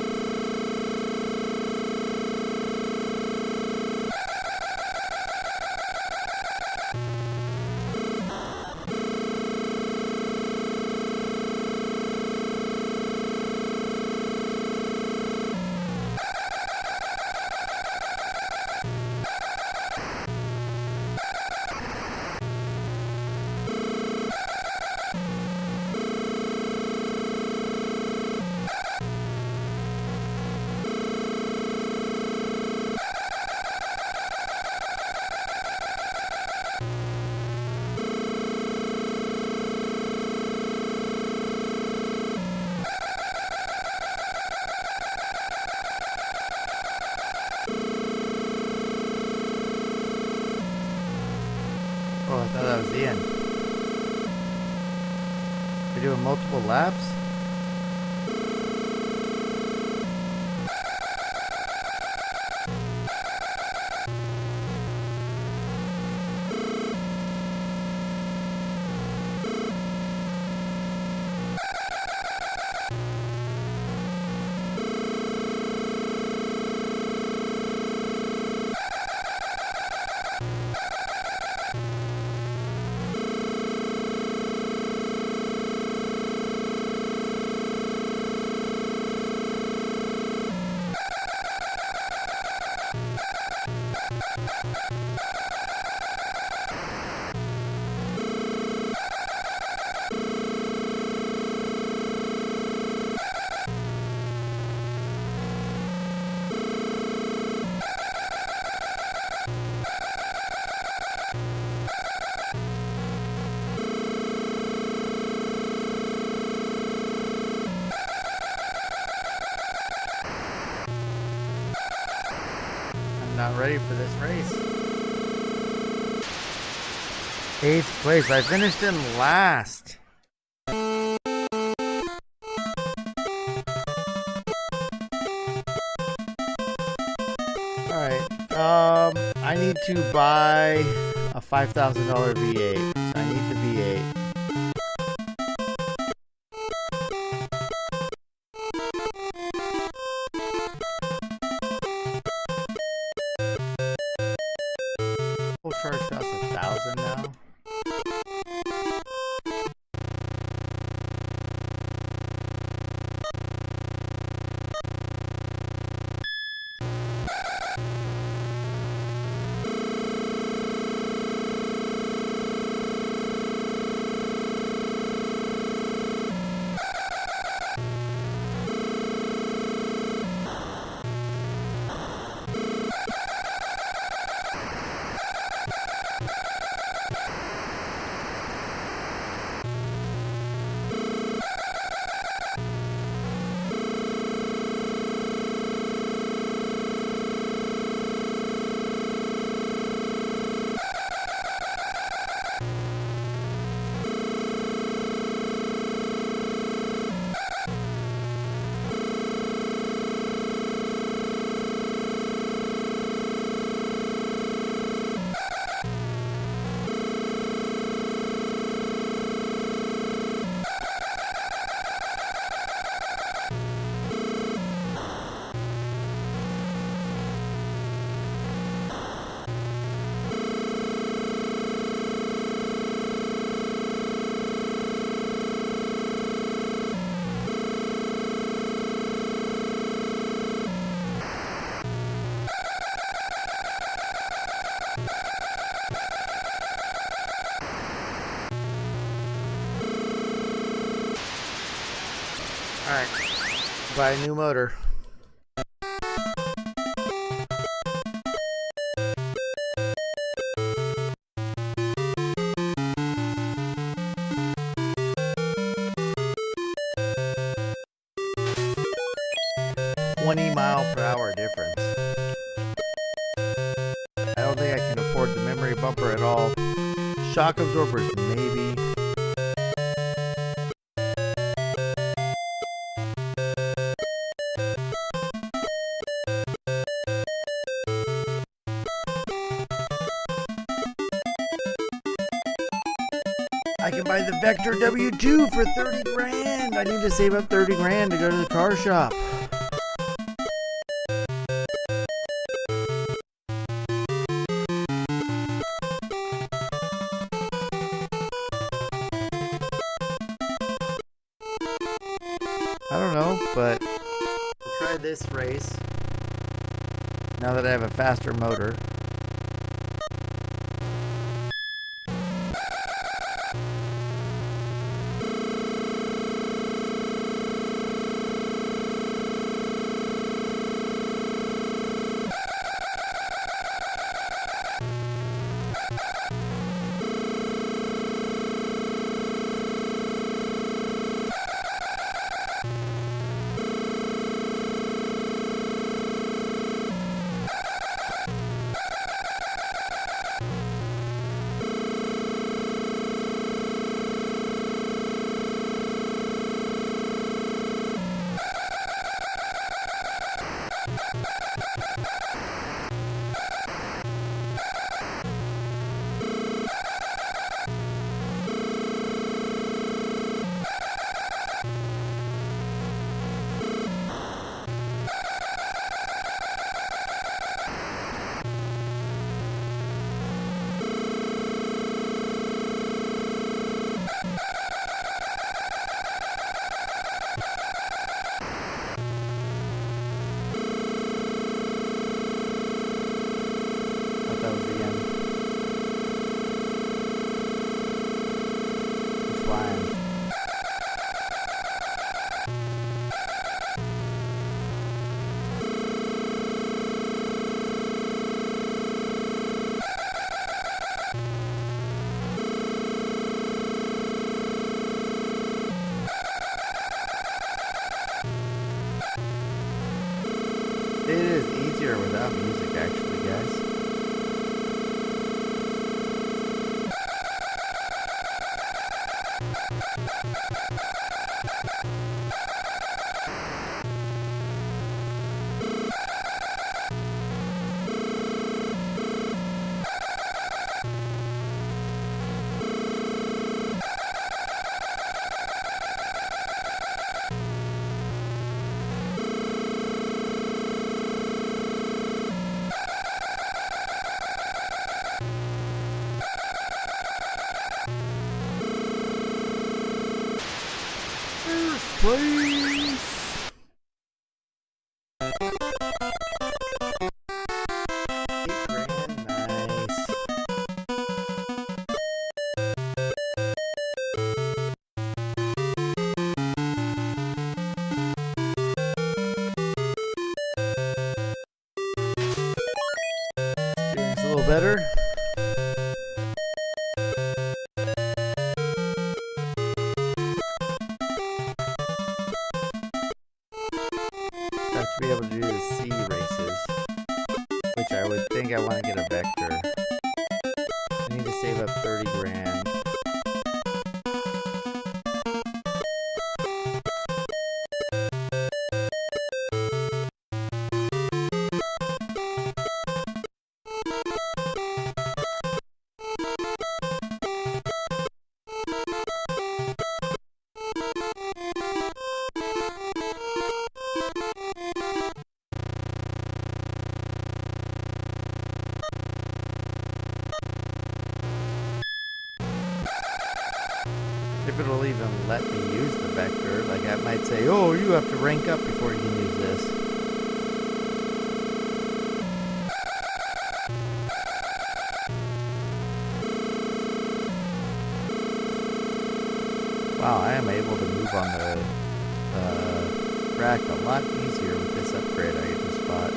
thought that was the end. We're doing multiple laps? Not ready for this race. 8th place. I finished in last. Alright. I need to buy a $5,000 V8. So I need the V8. Full charge costs $1,000 now. Alright, buy a new motor. $20-mile-per-hour difference. I don't think I can afford the memory bumper at all. Shock absorbers, maybe. I can buy the Vector W2 for 30 grand. I need to save up 30 grand to go to the car shop. I don't know, but we'll try this race now that I have a faster motor. It is easier without music, actually, guys. Please. Nice. Steering's a little better. To be able to do the C races, which I would think I want to get a vector. I need to save up 30 grand. If it'll even let me use the vector, like I might say, oh, you have to rank up before you can use this. Wow, I am able to move on the track a lot easier with this upgrade I just bought.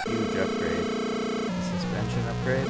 Huge upgrade. Suspension upgrade.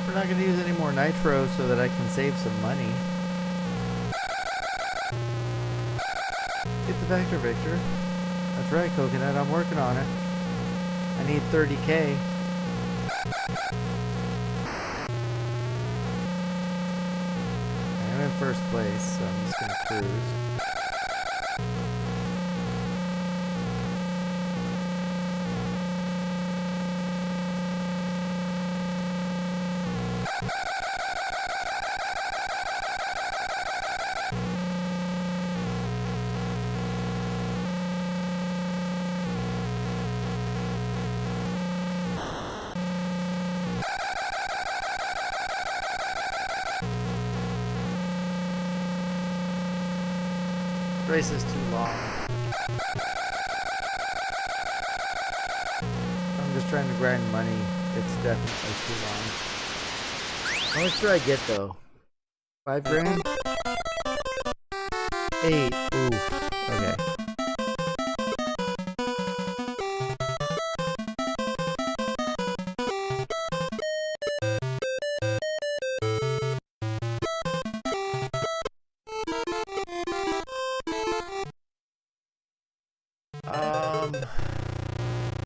We're not going to use any more nitro so that I can save some money. Get the vector, Victor. That's right, Coconut. I'm working on it. I need 30K. I'm in first place, so I'm just going to cruise. Race is too long. I'm just trying to grind money. It's definitely too long. How much do I get though? 5 grand? 8. Oof. Okay.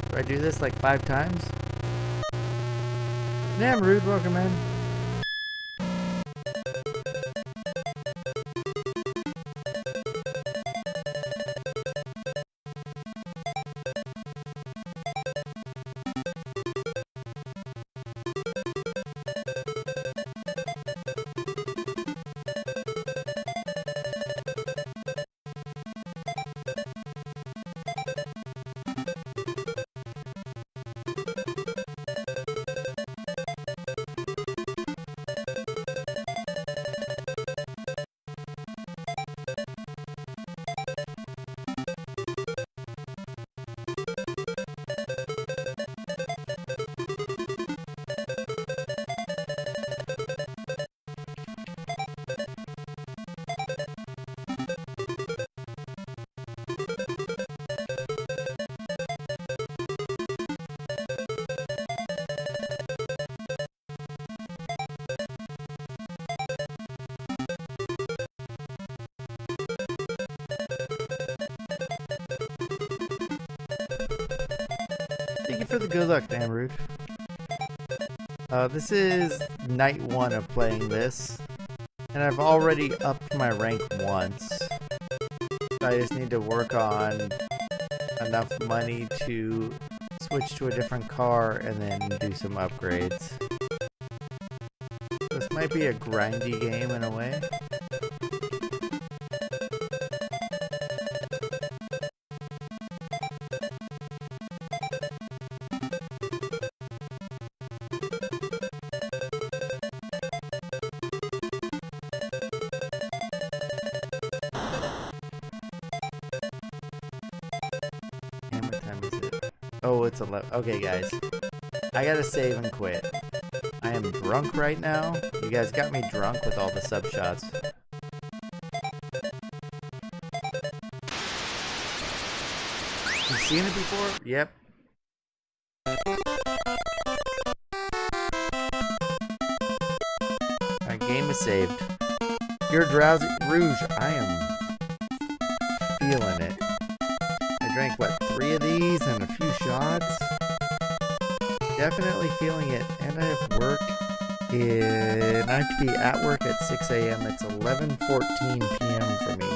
Do I do this like 5 times? Damn rude, welcome in. for the good luck, damn rude. This is night 1 of playing this, and I've already upped my rank once. I just need to work on enough money to switch to a different car and then do some upgrades. This might be a grindy game in a way. Oh, it's 11. Okay, guys. I gotta save and quit. I am drunk right now. You guys got me drunk with all the sub shots. You seen it before? Yep. Alright, game is saved. You're drowsy. Rouge, I am feeling it. I drank, what, 3 of these and a few shots? Definitely feeling it. And I have work I have to be at work at 6 a.m. It's 11:14 p.m. for me.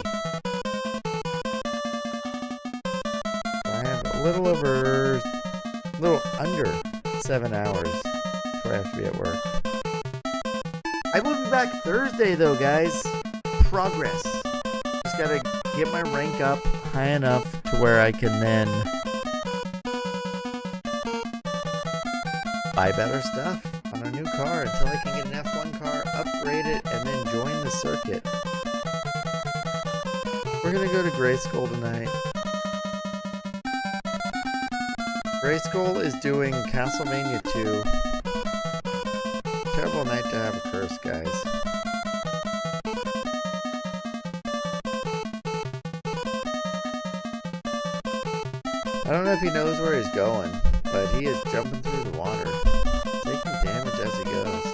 So I have a little under 7 hours before I have to be at work. I will be back Thursday though, guys. Progress. Just gotta get my rank up high enough to where I can then buy better stuff on a new car until I can get an F1 car, upgrade it, and then join the circuit. We're gonna go to Grayskull tonight. Grayskull is doing Castlevania 2. Terrible night to have a curse, guys. I don't know if he knows where he's going, but he is jumping through the water, taking damage as he goes.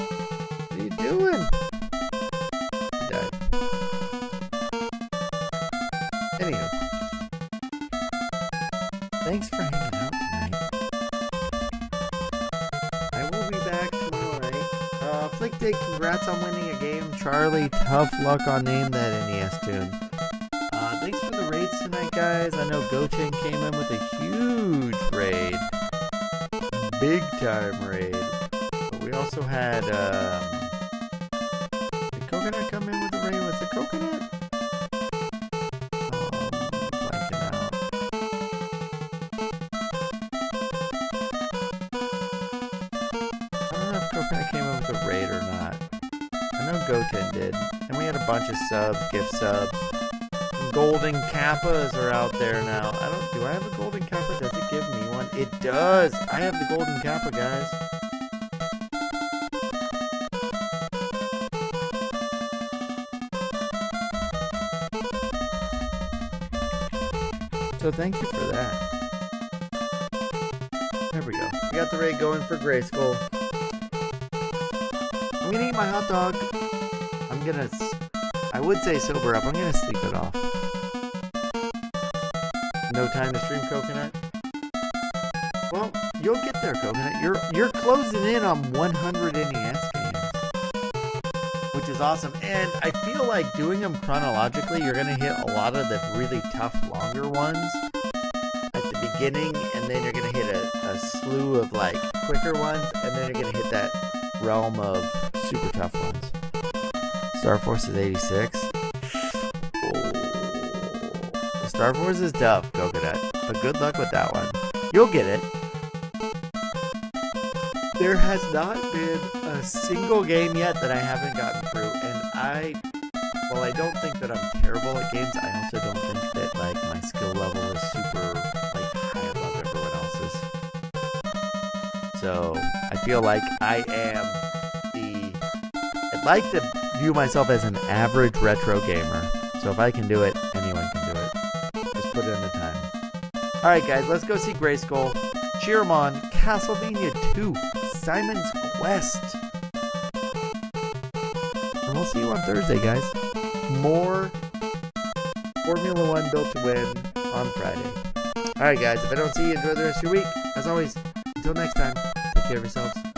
What are you doing? He died. Anywho, thanks for hanging out tonight. I will be back tomorrow night. Flick Dig, congrats on winning a game. Charlie, tough luck on Name That NES Tune. Thanks for the raids tonight, guys. I know Gochen came in with a huge raid. Big time raid. But we also had, did Coconut come in with a raid? Was it Coconut? Blanking out. I don't know if Coconut came in with a raid or not. I know Goten did. And we had a bunch of subs, gift subs. Golden Kappas are out there now. Do I have a Golden Kappa? Does it give me one? It does! I have the Golden Kappa, guys. So thank you for that. There we go. We got the raid going for Grayskull. I'm gonna eat my hot dog. I would say sober up. I'm gonna sleep it off. No time to stream, Coconut? Well, you'll get there, Coconut. You're closing in on 100 NES games, which is awesome. And I feel like doing them chronologically, you're gonna hit a lot of the really tough, longer ones at the beginning, and then you're gonna hit a slew of like quicker ones, and then you're gonna hit that realm of super tough ones. Star Force is 86. Star Wars is tough, Coconut, but good luck with that one. You'll get it. There has not been a single game yet that I haven't gotten through, and while I don't think that I'm terrible at games, I also don't think that like my skill level is super like high above everyone else's. So I feel like I'd like to view myself as an average retro gamer. So if I can do it, anyone can do it. Just put in the time. Alright guys, let's go see Grayskull. Cheer him on. Castlevania 2. Simon's Quest. And we'll see you on Thursday, guys. More Formula 1 Built to Win on Friday. Alright guys, if I don't see you, enjoy the rest of your week. As always, Until next time, take care of yourselves.